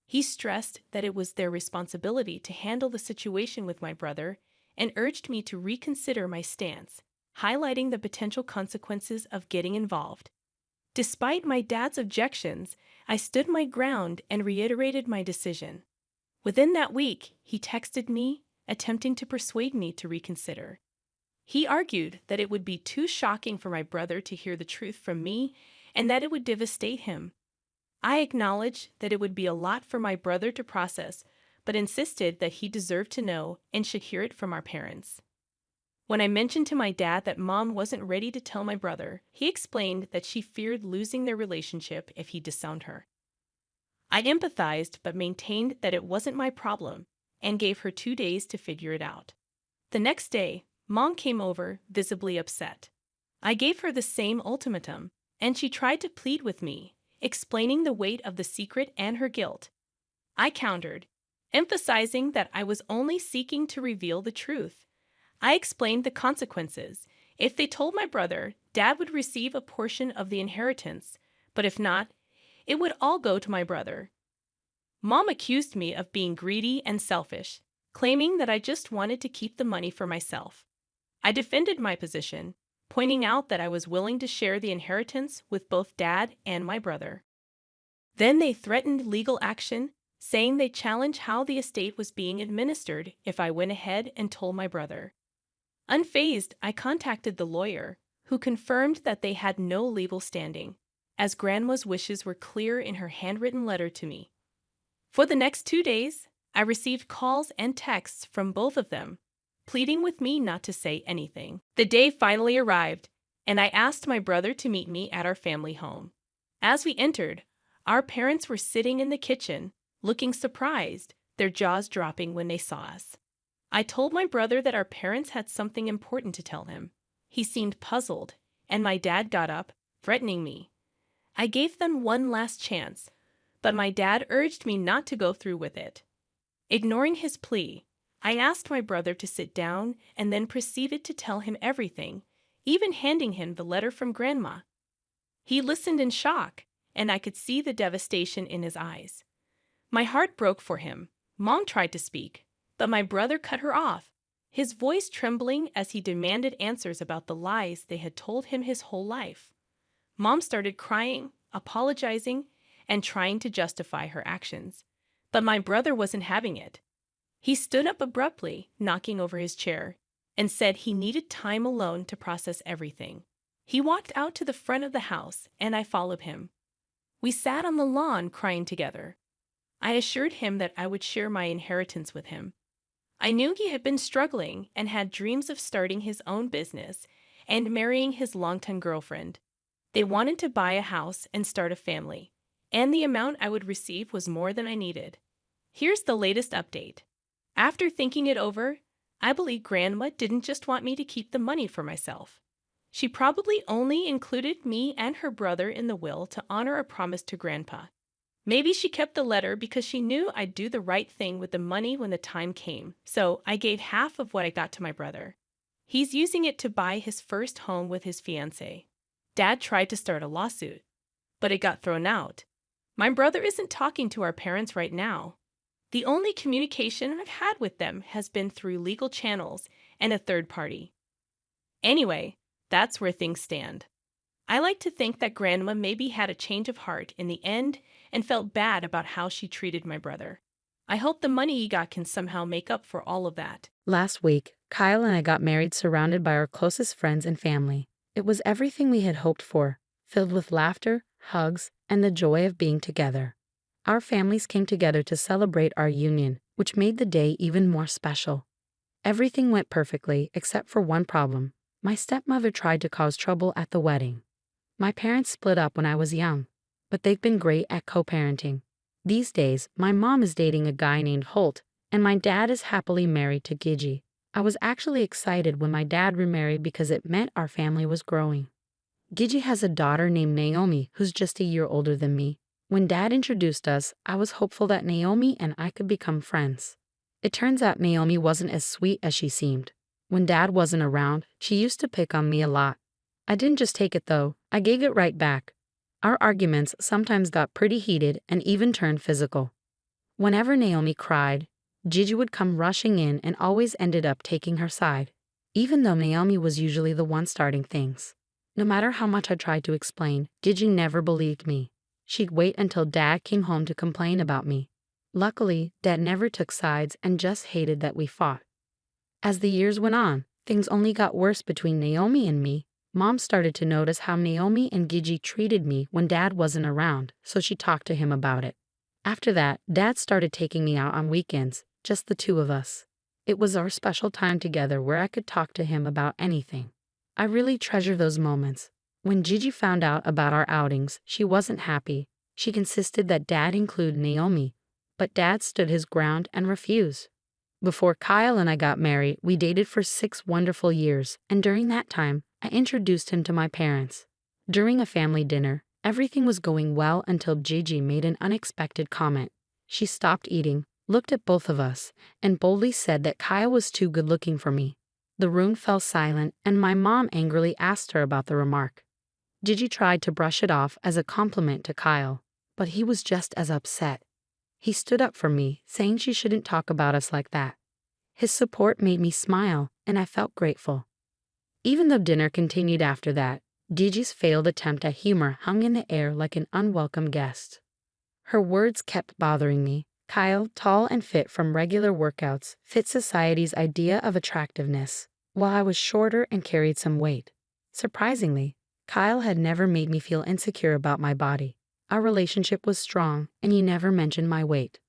A: He stressed that it was their responsibility to handle the situation with my brother and urged me to reconsider my stance, highlighting the potential consequences of getting involved. Despite my dad's objections, I stood my ground and reiterated my decision. Within that week, he texted me, attempting to persuade me to reconsider. He argued that it would be too shocking for my brother to hear the truth from me and that it would devastate him. I acknowledged that it would be a lot for my brother to process, but insisted that he deserved to know and should hear it from our parents. When I mentioned to my dad that Mom wasn't ready to tell my brother, he explained that she feared losing their relationship if he disowned her. I empathized but maintained that it wasn't my problem and gave her 2 days to figure it out. The next day, Mom came over, visibly upset. I gave her the same ultimatum, and she tried to plead with me, explaining the weight of the secret and her guilt. I countered, emphasizing that I was only seeking to reveal the truth. I explained the consequences, If they told my brother, Dad would receive a portion of the inheritance, but if not, it would all go to my brother. Mom accused me of being greedy and selfish, claiming that I just wanted to keep the money for myself. I defended my position, pointing out that I was willing to share the inheritance with both Dad and my brother. Then they threatened legal action, saying they'd challenge how the estate was being administered if I went ahead and told my brother. Unfazed, I contacted the lawyer, who confirmed that they had no legal standing, as Grandma's wishes were clear in her handwritten letter to me. For the next 2 days, I received calls and texts from both of them, pleading with me not to say anything. The day finally arrived, and I asked my brother to meet me at our family home. As we entered, our parents were sitting in the kitchen, looking surprised, their jaws dropping when they saw us. I told my brother that our parents had something important to tell him. He seemed puzzled, and my dad got up, threatening me. I gave them one last chance, but my dad urged me not to go through with it. Ignoring his plea, I asked my brother to sit down and then proceeded to tell him everything, even handing him the letter from Grandma. He listened in shock, and I could see the devastation in his eyes. My heart broke for him. Mom tried to speak, but my brother cut her off, his voice trembling as he demanded answers about the lies they had told him his whole life. Mom started crying, apologizing, and trying to justify her actions, but my brother wasn't having it. He stood up abruptly, knocking over his chair, and said he needed time alone to process everything. He walked out to the front of the house, and I followed him. We sat on the lawn crying together. I assured him that I would share my inheritance with him. I knew he had been struggling and had dreams of starting his own business and marrying his longtime girlfriend. They wanted to buy a house and start a family, and the amount I would receive was more than I needed. Here's the latest update. After thinking it over, I believe Grandma didn't just want me to keep the money for myself. She probably only included me and her brother in the will to honor a promise to Grandpa. Maybe she kept the letter because she knew I'd do the right thing with the money when the time came, so I gave half of what I got to my brother. He's using it to buy his first home with his fiancée. Dad tried to start a lawsuit, but it got thrown out. My brother isn't talking to our parents right now. The only communication I've had with them has been through legal channels and a third party. Anyway, that's where things stand. I like to think that Grandma maybe had a change of heart in the end and felt bad about how she treated my brother. I hope the money he got can somehow make up for all of that.
B: Last week, Kyle and I got married surrounded by our closest friends and family. It was everything we had hoped for, filled with laughter, hugs, and the joy of being together. Our families came together to celebrate our union, which made the day even more special. Everything went perfectly except for one problem. My stepmother tried to cause trouble at the wedding. My parents split up when I was young, but they've been great at co-parenting. These days, my mom is dating a guy named Holt, and my dad is happily married to Gigi. I was actually excited when my dad remarried because it meant our family was growing. Gigi has a daughter named Naomi who's just a year older than me. When Dad introduced us, I was hopeful that Naomi and I could become friends. It turns out Naomi wasn't as sweet as she seemed. When Dad wasn't around, she used to pick on me a lot. I didn't just take it though, I gave it right back. Our arguments sometimes got pretty heated and even turned physical. Whenever Naomi cried, Gigi would come rushing in and always ended up taking her side, even though Naomi was usually the one starting things. No matter how much I tried to explain, Gigi never believed me. She'd wait until Dad came home to complain about me. Luckily, Dad never took sides and just hated that we fought. As the years went on, things only got worse between Naomi and me. Mom started to notice how Naomi and Gigi treated me when Dad wasn't around, so she talked to him about it. After that, Dad started taking me out on weekends, just the two of us. It was our special time together where I could talk to him about anything. I really treasure those moments. When Gigi found out about our outings, she wasn't happy. She insisted that Dad include Naomi, but Dad stood his ground and refused. Before Kyle and I got married, we dated for 6 wonderful years, and during that time, I introduced him to my parents. During a family dinner, everything was going well until Gigi made an unexpected comment. She stopped eating, looked at both of us, and boldly said that Kyle was too good-looking for me. The room fell silent, and my mom angrily asked her about the remark. Gigi tried to brush it off as a compliment to Kyle, but he was just as upset. He stood up for me, saying she shouldn't talk about us like that. His support made me smile, and I felt grateful. Even though dinner continued after that, Gigi's failed attempt at humor hung in the air like an unwelcome guest. Her words kept bothering me. Kyle, tall and fit from regular workouts, fit society's idea of attractiveness, while I was shorter and carried some weight. Surprisingly, Kyle had never made me feel insecure about my body. Our relationship was strong, and he never mentioned my weight.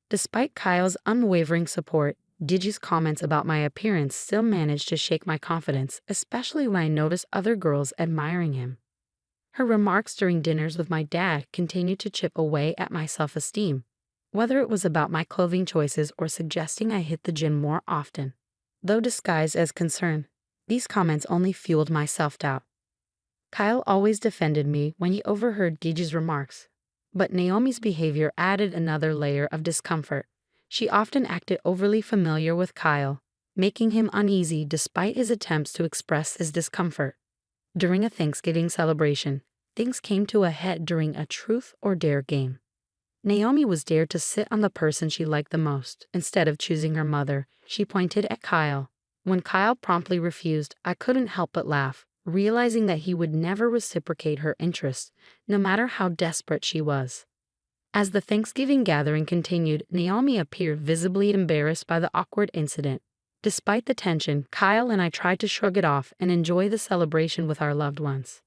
B: Despite Kyle's unwavering support, Gigi's comments about my appearance still managed to shake my confidence, especially when I noticed other girls admiring him. Her remarks during dinners with my dad continued to chip away at my self-esteem, whether it was about my clothing choices or suggesting I hit the gym more often. Though disguised as concern, these comments only fueled my self-doubt. Kyle always defended me when he overheard Gigi's remarks, but Naomi's behavior added another layer of discomfort. She often acted overly familiar with Kyle, making him uneasy despite his attempts to express his discomfort. During a Thanksgiving celebration, things came to a head during a truth or dare game. Naomi was dared to sit on the person she liked the most. Instead of choosing her mother, she pointed at Kyle. When Kyle promptly refused, I couldn't help but laugh, realizing that he would never reciprocate her interest, no matter how desperate she was. As the Thanksgiving gathering continued, Naomi appeared visibly embarrassed by the awkward incident. Despite the tension, Kyle and I tried to shrug it off and enjoy the celebration with our loved ones.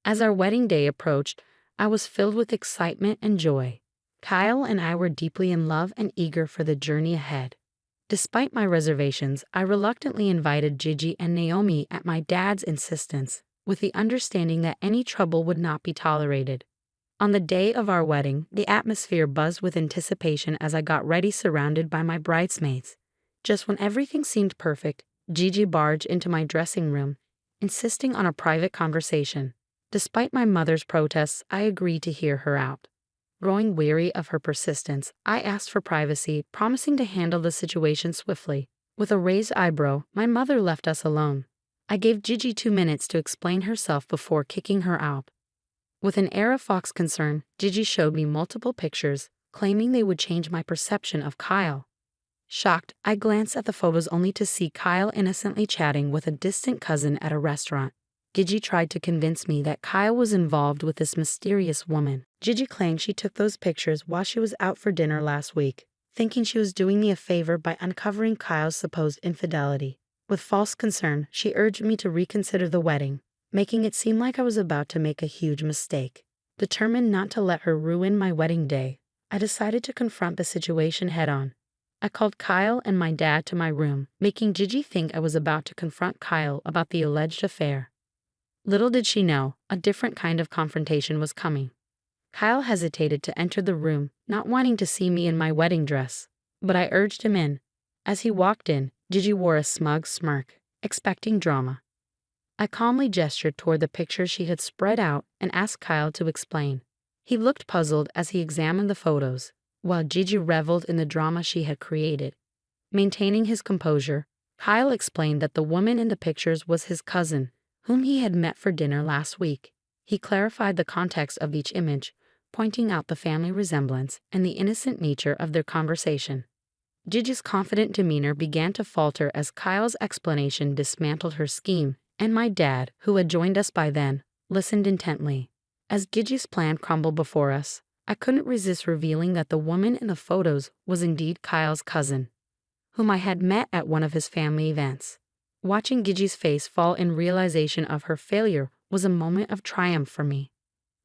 B: As our wedding day approached, I was filled with excitement and joy. Kyle and I were deeply in love and eager for the journey ahead. Despite my reservations, I reluctantly invited Gigi and Naomi at my dad's insistence, with the understanding that any trouble would not be tolerated. On the day of our wedding, the atmosphere buzzed with anticipation as I got ready surrounded by my bridesmaids. Just when everything seemed perfect, Gigi barged into my dressing room, insisting on a private conversation. Despite my mother's protests, I agreed to hear her out. Growing weary of her persistence, I asked for privacy, promising to handle the situation swiftly. With a raised eyebrow, my mother left us alone. I gave Gigi 2 minutes to explain herself before kicking her out. With an air of fox concern, Gigi showed me multiple pictures, claiming they would change my perception of Kyle. Shocked, I glanced at the photos only to see Kyle innocently chatting with a distant cousin at a restaurant. Gigi tried to convince me that Kyle was involved with this mysterious woman. Gigi claimed she took those pictures while she was out for dinner last week, thinking she was doing me a favor by uncovering Kyle's supposed infidelity. With false concern, she urged me to reconsider the wedding, making it seem like I was about to make a huge mistake. Determined not to let her ruin my wedding day, I decided to confront the situation head-on. I called Kyle and my dad to my room, making Gigi think I was about to confront Kyle about the alleged affair. Little did she know, a different kind of confrontation was coming. Kyle hesitated to enter the room, not wanting to see me in my wedding dress, but I urged him in. As he walked in, Gigi wore a smug smirk, expecting drama. I calmly gestured toward the pictures she had spread out and asked Kyle to explain. He looked puzzled as he examined the photos, while Gigi reveled in the drama she had created. Maintaining his composure, Kyle explained that the woman in the pictures was his cousin, whom he had met for dinner last week. He clarified the context of each image, pointing out the family resemblance and the innocent nature of their conversation. Gigi's confident demeanor began to falter as Kyle's explanation dismantled her scheme, and my dad, who had joined us by then, listened intently. As Gigi's plan crumbled before us, I couldn't resist revealing that the woman in the photos was indeed Kyle's cousin, whom I had met at one of his family events. Watching Gigi's face fall in realization of her failure was a moment of triumph for me.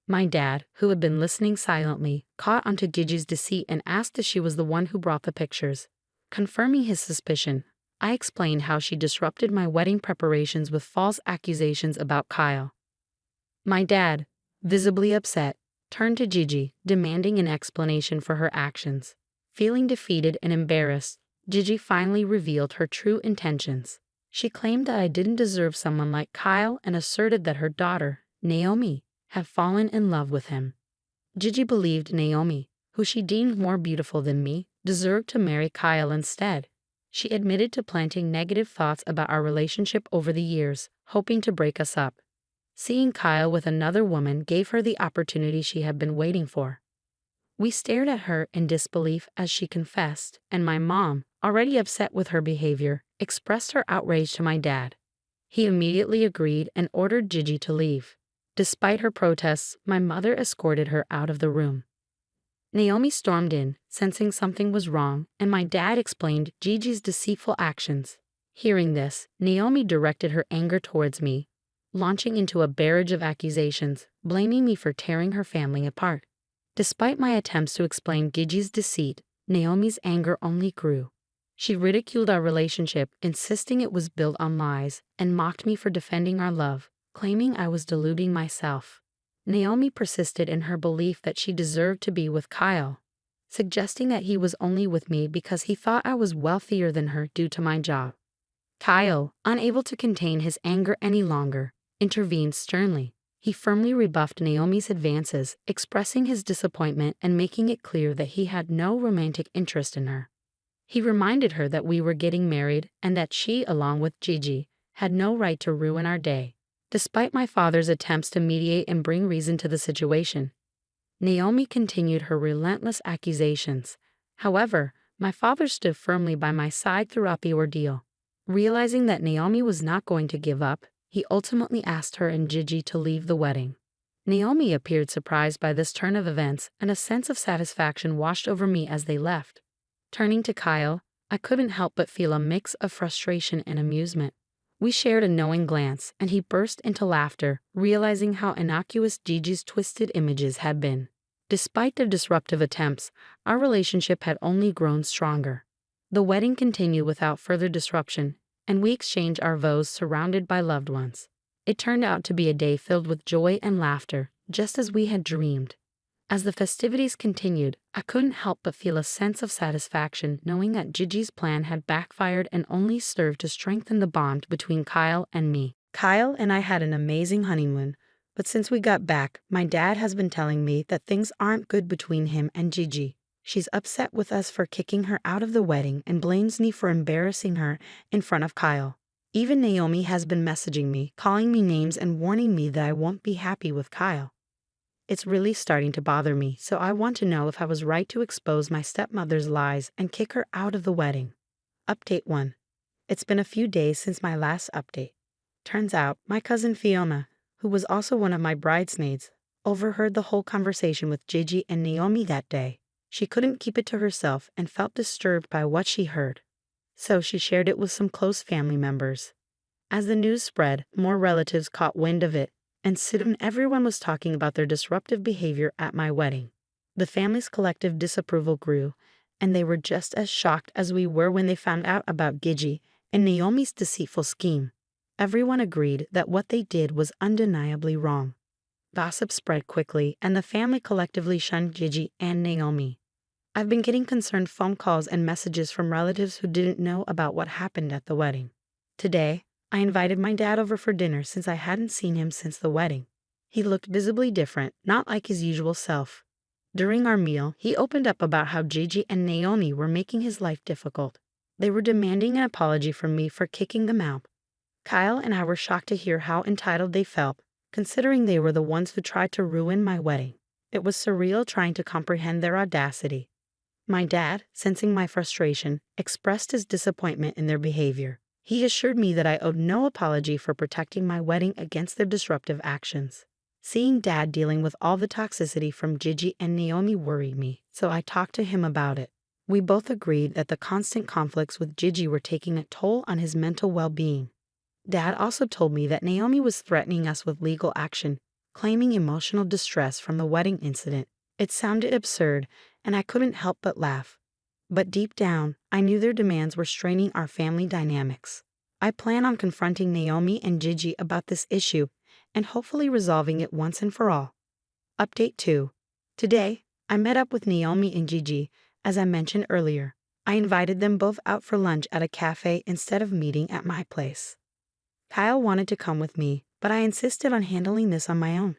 B: My dad, who had been listening silently, caught onto Gigi's deceit and asked if she was the one who brought the pictures. Confirming his suspicion, I explained how she disrupted my wedding preparations with false accusations about Kyle. My dad, visibly upset, turned to Gigi, demanding an explanation for her actions. Feeling defeated and embarrassed, Gigi finally revealed her true intentions. She claimed that I didn't deserve someone like Kyle and asserted that her daughter, Naomi, had fallen in love with him. Gigi believed Naomi, who she deemed more beautiful than me, deserved to marry Kyle instead. She admitted to planting negative thoughts about our relationship over the years, hoping to break us up. Seeing Kyle with another woman gave her the opportunity she had been waiting for. We stared at her in disbelief as she confessed, and my mom, already upset with her behavior, expressed her outrage to my dad. He immediately agreed and ordered Gigi to leave. Despite her protests, my mother escorted her out of the room. Naomi stormed in, sensing something was wrong, and my dad explained Gigi's deceitful actions. Hearing this, Naomi directed her anger towards me, launching into a barrage of accusations, blaming me for tearing her family apart. Despite my attempts to explain Gigi's deceit, Naomi's anger only grew. She ridiculed our relationship, insisting it was built on lies, and mocked me for defending our love, claiming I was deluding myself. Naomi persisted in her belief that she deserved to be with Kyle, suggesting that he was only with me because he thought I was wealthier than her due to my job. Kyle, unable to contain his anger any longer, intervened sternly. He firmly rebuffed Naomi's advances, expressing his disappointment and making it clear that he had no romantic interest in her. He reminded her that we were getting married and that she, along with Gigi, had no right to ruin our day. Despite my father's attempts to mediate and bring reason to the situation, Naomi continued her relentless accusations. However, my father stood firmly by my side throughout the ordeal. Realizing that Naomi was not going to give up, he ultimately asked her and Gigi to leave the wedding. Naomi appeared surprised by this turn of events, and a sense of satisfaction washed over me as they left. Turning to Kyle, I couldn't help but feel a mix of frustration and amusement. We shared a knowing glance, and he burst into laughter, realizing how innocuous Gigi's twisted images had been. Despite their disruptive attempts, our relationship had only grown stronger. The wedding continued without further disruption, and we exchanged our vows surrounded by loved ones. It turned out to be a day filled with joy and laughter, just as we had dreamed. As the festivities continued, I couldn't help but feel a sense of satisfaction knowing that Gigi's plan had backfired and only served to strengthen the bond between Kyle and me. Kyle and I had an amazing honeymoon, but since we got back, my dad has been telling me that things aren't good between him and Gigi. She's upset with us for kicking her out of the wedding and blames me for embarrassing her in front of Kyle. Even Naomi has been messaging me, calling me names and warning me that I won't be happy with Kyle. It's really starting to bother me, so I want to know if I was right to expose my stepmother's lies and kick her out of the wedding. Update 1. It's been a few days since my last update. Turns out, my cousin Fiona, who was also one of my bridesmaids, overheard the whole conversation with Gigi and Naomi that day. She couldn't keep it to herself and felt disturbed by what she heard. So she shared it with some close family members. As the news spread, more relatives caught wind of it, and soon everyone was talking about their disruptive behavior at my wedding. The family's collective disapproval grew, and they were just as shocked as we were when they found out about Gigi and Naomi's deceitful scheme. Everyone agreed that what they did was undeniably wrong. Gossip spread quickly, and the family collectively shunned Gigi and Naomi. I've been getting concerned phone calls and messages from relatives who didn't know about what happened at the wedding. Today, I invited my dad over for dinner since I hadn't seen him since the wedding. He looked visibly different, not like his usual self. During our meal, he opened up about how Gigi and Naomi were making his life difficult. They were demanding an apology from me for kicking them out. Kyle and I were shocked to hear how entitled they felt, considering they were the ones who tried to ruin my wedding. It was surreal trying to comprehend their audacity. My dad, sensing my frustration, expressed his disappointment in their behavior. He assured me that I owed no apology for protecting my wedding against their disruptive actions. Seeing Dad dealing with all the toxicity from Gigi and Naomi worried me, so I talked to him about it. We both agreed that the constant conflicts with Gigi were taking a toll on his mental well-being. Dad also told me that Naomi was threatening us with legal action, claiming emotional distress from the wedding incident. It sounded absurd, and I couldn't help but laugh. But deep down, I knew their demands were straining our family dynamics. I plan on confronting Naomi and Gigi about this issue and hopefully resolving it once and for all. Update 2. Today, I met up with Naomi and Gigi, as I mentioned earlier. I invited them both out for lunch at a cafe instead of meeting at my place. Kyle wanted to come with me, but I insisted on handling this on my own.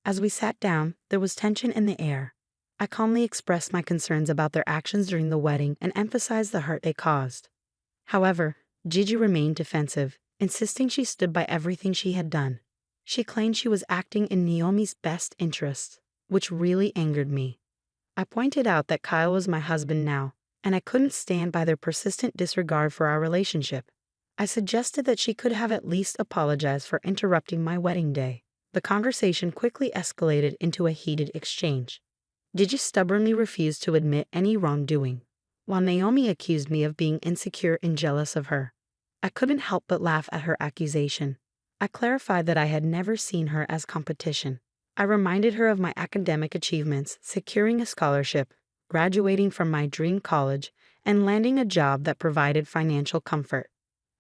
B: As we sat down, there was tension in the air. I calmly expressed my concerns about their actions during the wedding and emphasized the hurt they caused. However, Gigi remained defensive, insisting she stood by everything she had done. She claimed she was acting in Naomi's best interests, which really angered me. I pointed out that Kyle was my husband now, and I couldn't stand by their persistent disregard for our relationship. I suggested that she could have at least apologized for interrupting my wedding day. The conversation quickly escalated into a heated exchange. Gigi stubbornly refused to admit any wrongdoing, while Naomi accused me of being insecure and jealous of her. I couldn't help but laugh at her accusation. I clarified that I had never seen her as competition. I reminded her of my academic achievements, securing a scholarship, graduating from my dream college, and landing a job that provided financial comfort.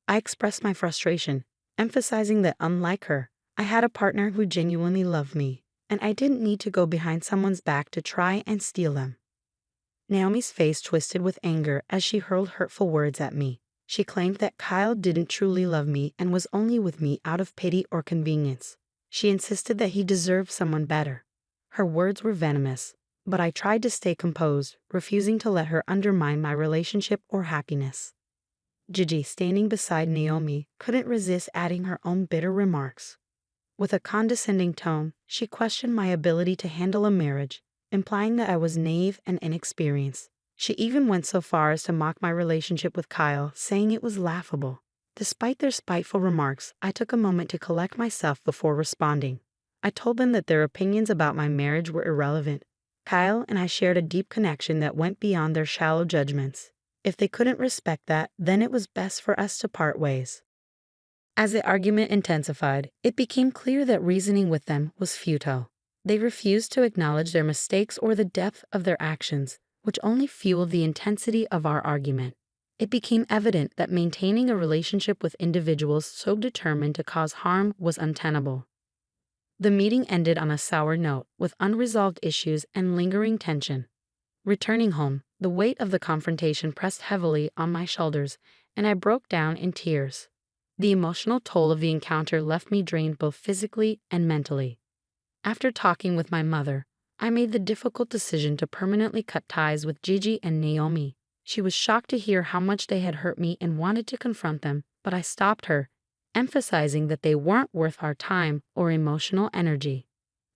B: I expressed my frustration, emphasizing that unlike her, I had a partner who genuinely loved me, and I didn't need to go behind someone's back to try and steal them. Naomi's face twisted with anger as she hurled hurtful words at me. She claimed that Kyle didn't truly love me and was only with me out of pity or convenience. She insisted that he deserved someone better. Her words were venomous, but I tried to stay composed, refusing to let her undermine my relationship or happiness. Gigi, standing beside Naomi, couldn't resist adding her own bitter remarks. With a condescending tone, she questioned my ability to handle a marriage, implying that I was naive and inexperienced. She even went so far as to mock my relationship with Kyle, saying it was laughable. Despite their spiteful remarks, I took a moment to collect myself before responding. I told them that their opinions about my marriage were irrelevant. Kyle and I shared a deep connection that went beyond their shallow judgments. If they couldn't respect that, then it was best for us to part ways. As the argument intensified, it became clear that reasoning with them was futile. They refused to acknowledge their mistakes or the depth of their actions, which only fueled the intensity of our argument. It became evident that maintaining a relationship with individuals so determined to cause harm was untenable. The meeting ended on a sour note, with unresolved issues and lingering tension. Returning home, the weight of the confrontation pressed heavily on my shoulders, and I broke down in tears. The emotional toll of the encounter left me drained both physically and mentally. After talking with my mother, I made the difficult decision to permanently cut ties with Gigi and Naomi. She was shocked to hear how much they had hurt me and wanted to confront them, but I stopped her, emphasizing that they weren't worth our time or emotional energy.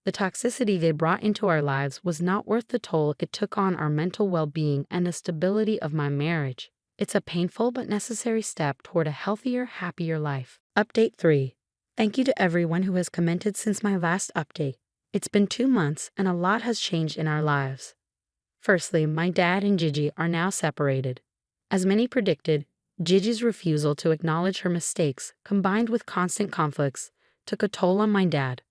B: The toxicity they brought into our lives was not worth the toll it took on our mental well-being and the stability of my marriage. It's a painful but necessary step toward a healthier, happier life. Update 3. Thank you to everyone who has commented since my last update. It's been 2 months and a lot has changed in our lives. Firstly, my dad and Gigi are now separated. As many predicted, Gigi's refusal to acknowledge her mistakes, combined with constant conflicts, took a toll on my dad.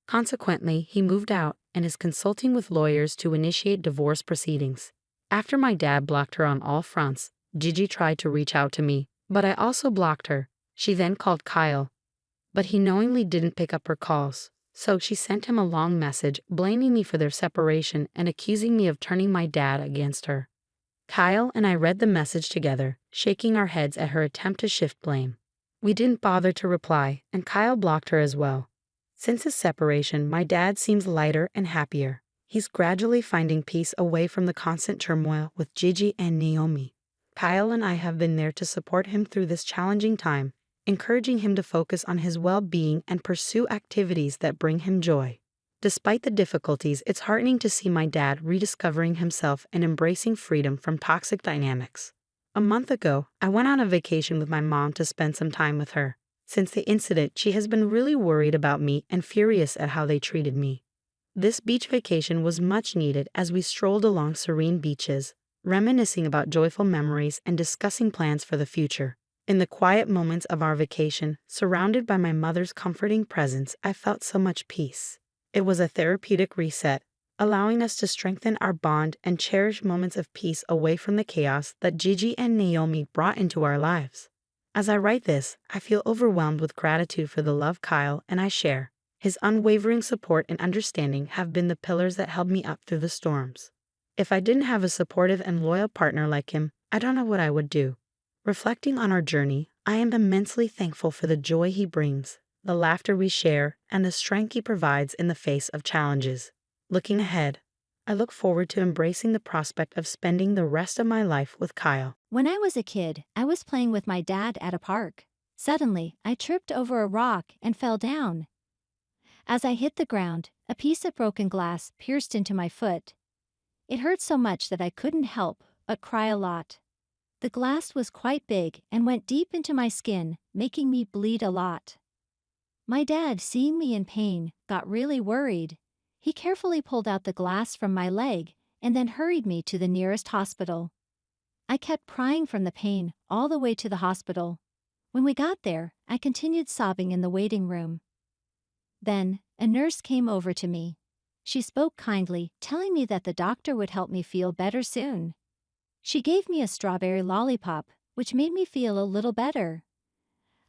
B: Consequently, he moved out and is consulting with lawyers to initiate divorce proceedings. After my dad blocked her on all fronts, Gigi tried to reach out to me, but I also blocked her. She then called Kyle, but he knowingly didn't pick up her calls. So she sent him a long message blaming me for their separation and accusing me of turning my dad against her. Kyle and I read the message together, shaking our heads at her attempt to shift blame. We didn't bother to reply, and Kyle blocked her as well. Since his separation, my dad seems lighter and happier. He's gradually finding peace away from the constant turmoil with Gigi and Naomi. Kyle and I have been there to support him through this challenging time, encouraging him to focus on his well-being and pursue activities that bring him joy. Despite the difficulties, it's heartening to see my dad rediscovering himself and embracing freedom from toxic dynamics. A month ago, I went on a vacation with my mom to spend some time with her. Since the incident, she has been really worried about me and furious at how they treated me. This beach vacation was much needed as we strolled along serene beaches, reminiscing about joyful memories and discussing plans for the future. In the quiet moments of our vacation, surrounded by my mother's comforting presence, I felt so much peace. It was a therapeutic reset, allowing us to strengthen our bond and cherish moments of peace away from the chaos that Gigi and Naomi brought into our lives. As I write this, I feel overwhelmed with gratitude for the love Kyle and I share. His unwavering support and understanding have been the pillars that held me up through the storms. If I didn't have a supportive and loyal partner like him, I don't know what I would do. Reflecting on our journey, I am immensely thankful for the joy he brings, the laughter we share, and the strength he provides in the face of challenges. Looking ahead, I look forward to embracing the prospect of spending the rest of my life with Kyle.
C: When I was a kid, I was playing with my dad at a park. Suddenly, I tripped over a rock and fell down. As I hit the ground, a piece of broken glass pierced into my foot. It hurt so much that I couldn't help but cry a lot. The glass was quite big and went deep into my skin, making me bleed a lot. My dad, seeing me in pain, got really worried. He carefully pulled out the glass from my leg and then hurried me to the nearest hospital. I kept crying from the pain all the way to the hospital. When we got there, I continued sobbing in the waiting room. Then, a nurse came over to me. She spoke kindly, telling me that the doctor would help me feel better soon. She gave me a strawberry lollipop, which made me feel a little better.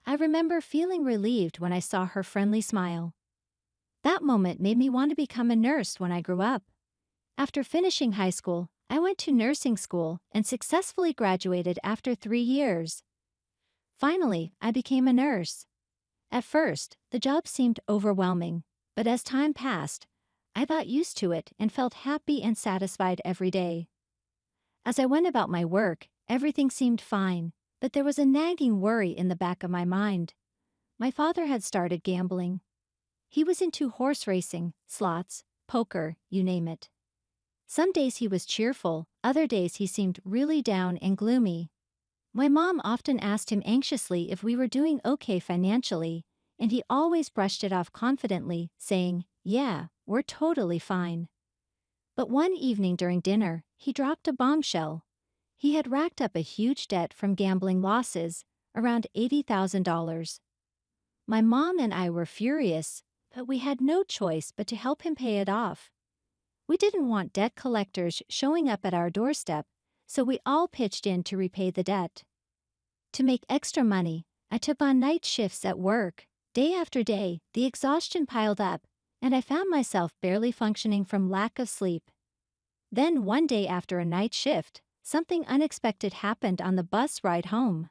C: I remember feeling relieved when I saw her friendly smile. That moment made me want to become a nurse when I grew up. After finishing high school, I went to nursing school and successfully graduated after 3 years. Finally, I became a nurse. At first, the job seemed overwhelming, but as time passed, I got used to it and felt happy and satisfied every day. As I went about my work, everything seemed fine, but there was a nagging worry in the back of my mind. My father had started gambling. He was into horse racing, slots, poker, you name it. Some days he was cheerful, other days he seemed really down and gloomy. My mom often asked him anxiously if we were doing okay financially, and he always brushed it off confidently, saying, "Yeah, we're totally fine." But one evening during dinner, he dropped a bombshell. He had racked up a huge debt from gambling losses, around $80,000. My mom and I were furious, but we had no choice but to help him pay it off. We didn't want debt collectors showing up at our doorstep, so we all pitched in to repay the debt. To make extra money, I took on night shifts at work. Day after day, the exhaustion piled up, and I found myself barely functioning from lack of sleep. Then one day after a night shift, something unexpected happened on the bus ride home.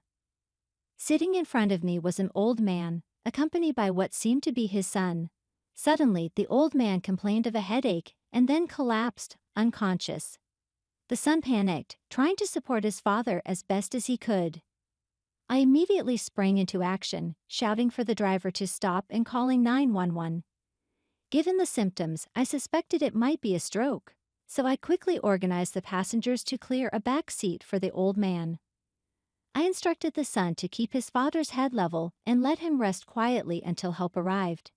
C: Sitting in front of me was an old man, accompanied by what seemed to be his son. Suddenly, the old man complained of a headache and then collapsed, unconscious. The son panicked, trying to support his father as best as he could. I immediately sprang into action, shouting for the driver to stop and calling 911. Given the symptoms, I suspected it might be a stroke, so I quickly organized the passengers to clear a back seat for the old man. I instructed the son to keep his father's head level and let him rest quietly until help arrived.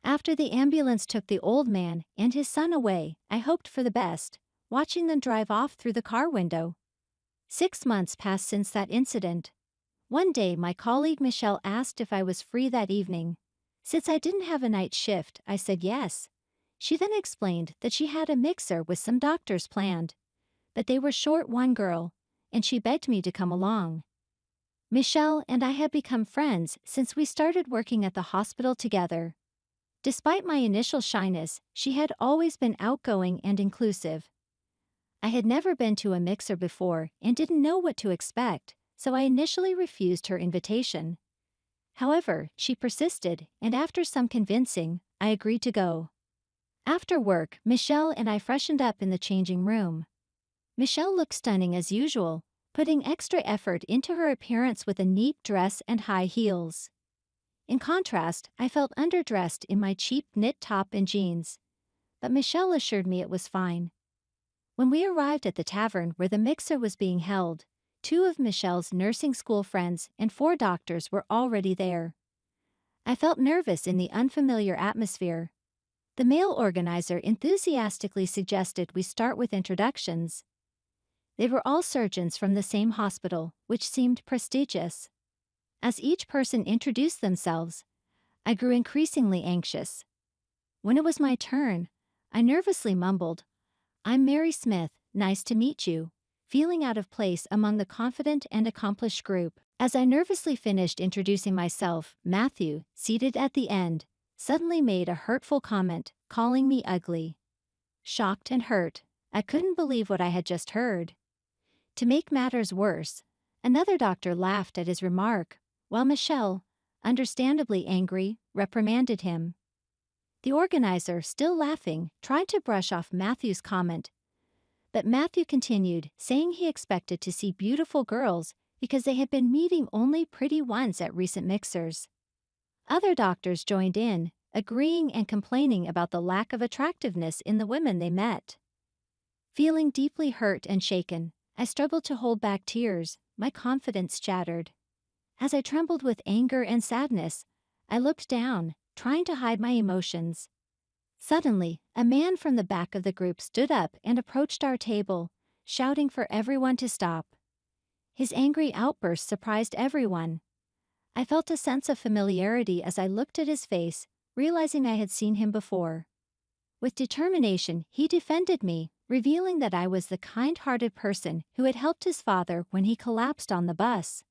C: After the ambulance took the old man and his son away, I hoped for the best, watching them drive off through the car window. 6 months passed since that incident. One day, my colleague Michelle asked if I was free that evening. Since I didn't have a night shift, I said yes. She then explained that she had a mixer with some doctors planned, but they were short one girl, and she begged me to come along. Michelle and I had become friends since we started working at the hospital together. Despite my initial shyness, she had always been outgoing and inclusive. I had never been to a mixer before and didn't know what to expect, so I initially refused her invitation. However, she persisted, and after some convincing, I agreed to go. After work, Michelle and I freshened up in the changing room. Michelle looked stunning as usual, putting extra effort into her appearance with a neat dress and high heels. In contrast, I felt underdressed in my cheap knit top and jeans, but Michelle assured me it was fine. When we arrived at the tavern where the mixer was being held, 2 of Michelle's nursing school friends and 4 doctors were already there. I felt nervous in the unfamiliar atmosphere. The male organizer enthusiastically suggested we start with introductions. They were all surgeons from the same hospital, which seemed prestigious. As each person introduced themselves, I grew increasingly anxious. When it was my turn, I nervously mumbled, "I'm Mary Smith, nice to meet you," feeling out of place among the confident and accomplished group. As I nervously finished introducing myself, Matthew, seated at the end, suddenly made a hurtful comment, calling me ugly. Shocked and hurt, I couldn't believe what I had just heard. To make matters worse, another doctor laughed at his remark, while Michelle, understandably angry, reprimanded him. The organizer, still laughing, tried to brush off Matthew's comment, but Matthew continued, saying he expected to see beautiful girls because they had been meeting only pretty ones at recent mixers. Other doctors joined in, agreeing and complaining about the lack of attractiveness in the women they met. Feeling deeply hurt and shaken, I struggled to hold back tears, my confidence shattered. As I trembled with anger and sadness, I looked down, trying to hide my emotions. Suddenly, a man from the back of the group stood up and approached our table, shouting for everyone to stop. His angry outburst surprised everyone. I felt a sense of familiarity as I looked at his face, realizing I had seen him before. With determination, he defended me, revealing that I was the kind-hearted person who had helped his father when he collapsed on the bus.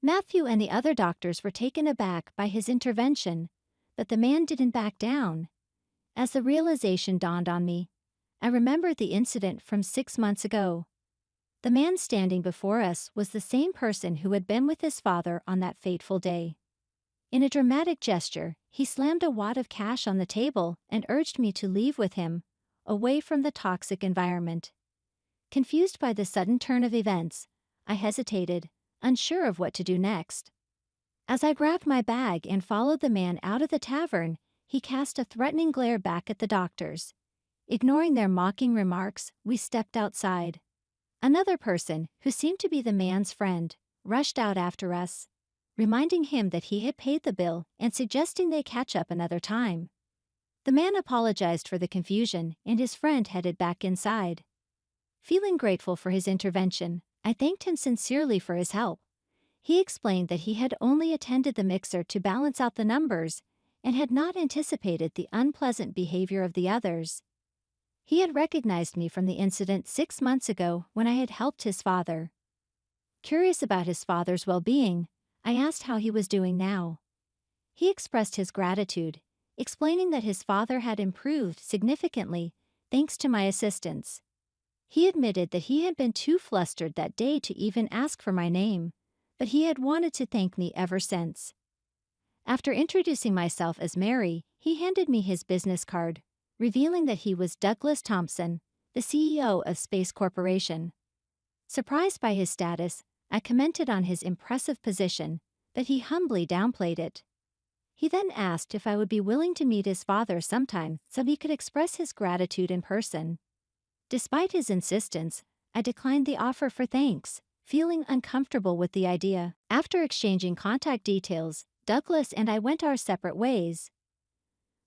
C: Matthew and the other doctors were taken aback by his intervention, but the man didn't back down. As the realization dawned on me, I remembered the incident from 6 months ago. The man standing before us was the same person who had been with his father on that fateful day. In a dramatic gesture, he slammed a wad of cash on the table and urged me to leave with him, away from the toxic environment. Confused by the sudden turn of events, I hesitated, unsure of what to do next. As I grabbed my bag and followed the man out of the tavern, he cast a threatening glare back at the doctors. Ignoring their mocking remarks, we stepped outside. Another person, who seemed to be the man's friend, rushed out after us, reminding him that he had paid the bill and suggesting they catch up another time. The man apologized for the confusion, and his friend headed back inside. Feeling grateful for his intervention, I thanked him sincerely for his help. He explained that he had only attended the mixer to balance out the numbers and had not anticipated the unpleasant behavior of the others. He had recognized me from the incident 6 months ago when I had helped his father. Curious about his father's well-being, I asked how he was doing now. He expressed his gratitude, explaining that his father had improved significantly thanks to my assistance. He admitted that he had been too flustered that day to even ask for my name, but he had wanted to thank me ever since. After introducing myself as Mary, he handed me his business card, revealing that he was Douglas Thompson, the CEO of Space Corporation. Surprised by his status, I commented on his impressive position, but he humbly downplayed it. He then asked if I would be willing to meet his father sometime so he could express his gratitude in person. Despite his insistence, I declined the offer for thanks, feeling uncomfortable with the idea. After exchanging contact details, Douglas and I went our separate ways.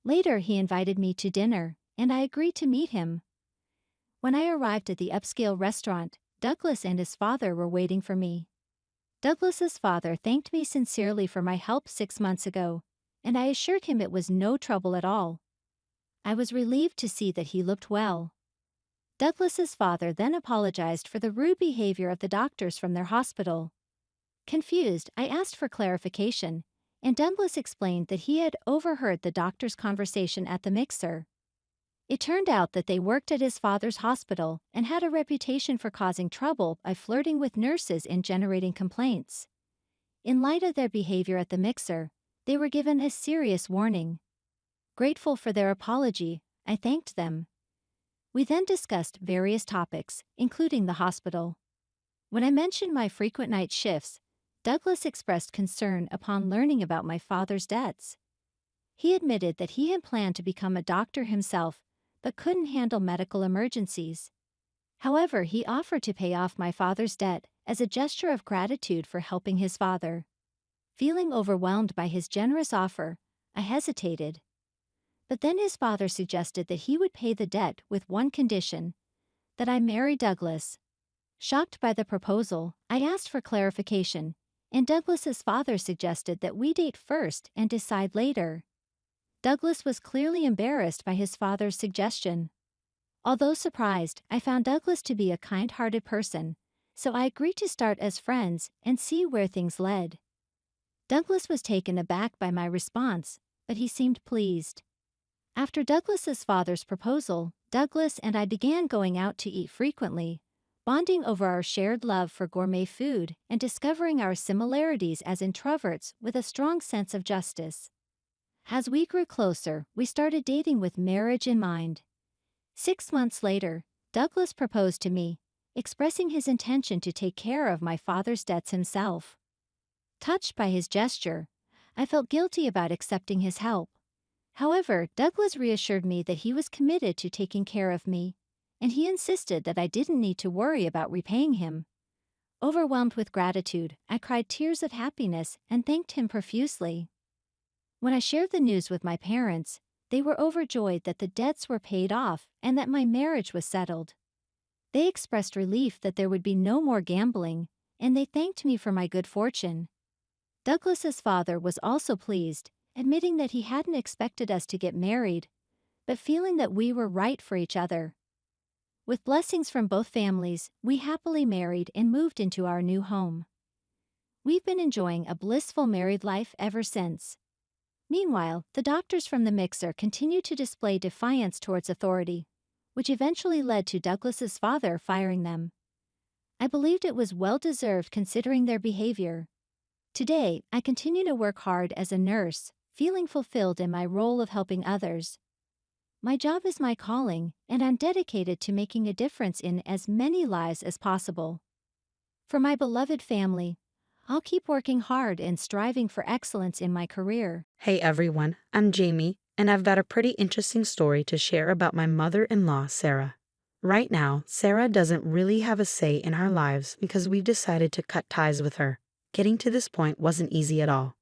C: Later, he invited me to dinner, and I agreed to meet him. When I arrived at the upscale restaurant, Douglas and his father were waiting for me. Douglas's father thanked me sincerely for my help 6 months ago, and I assured him it was no trouble at all. I was relieved to see that he looked well. Douglas's father then apologized for the rude behavior of the doctors from their hospital. Confused, I asked for clarification, and Douglas explained that he had overheard the doctor's conversation at the mixer. It turned out that they worked at his father's hospital and had a reputation for causing trouble by flirting with nurses and generating complaints. In light of their behavior at the mixer, they were given a serious warning. Grateful for their apology, I thanked them. We then discussed various topics, including the hospital. When I mentioned my frequent night shifts, Douglas expressed concern upon learning about my father's debts. He admitted that he had planned to become a doctor himself, but couldn't handle medical emergencies. However, he offered to pay off my father's debt as a gesture of gratitude for helping his father. Feeling overwhelmed by his generous offer, I hesitated. But then his father suggested that he would pay the debt with one condition: that I marry Douglas. Shocked by the proposal, I asked for clarification, and Douglas's father suggested that we date first and decide later. Douglas was clearly embarrassed by his father's suggestion. Although surprised, I found Douglas to be a kind-hearted person, so I agreed to start as friends and see where things led. Douglas was taken aback by my response, but he seemed pleased. After Douglas's father's proposal, Douglas and I began going out to eat frequently, bonding over our shared love for gourmet food and discovering our similarities as introverts with a strong sense of justice. As we grew closer, we started dating with marriage in mind. 6 months later, Douglas proposed to me, expressing his intention to take care of my father's debts himself. Touched by his gesture, I felt guilty about accepting his help. However, Douglas reassured me that he was committed to taking care of me, and he insisted that I didn't need to worry about repaying him. Overwhelmed with gratitude, I cried tears of happiness and thanked him profusely. When I shared the news with my parents, they were overjoyed that the debts were paid off and that my marriage was settled. They expressed relief that there would be no more gambling, and they thanked me for my good fortune. Douglas's father was also pleased, admitting that he hadn't expected us to get married, but feeling that we were right for each other. With blessings from both families, we happily married and moved into our new home. We've been enjoying a blissful married life ever since. Meanwhile, the doctors from the mixer continued to display defiance towards authority, which eventually led to Douglas's father firing them. I believed it was well-deserved considering their behavior. Today, I continue to work hard as a nurse, feeling fulfilled in my role of helping others. My job is my calling, and I'm dedicated to making a difference in as many lives as possible. For my beloved family, I'll keep working hard and striving for excellence in my career.
B: Hey everyone, I'm Jamie, and I've got a pretty interesting story to share about my mother-in-law, Sarah. Right now, Sarah doesn't really have a say in our lives because we've decided to cut ties with her. Getting to this point wasn't easy at all.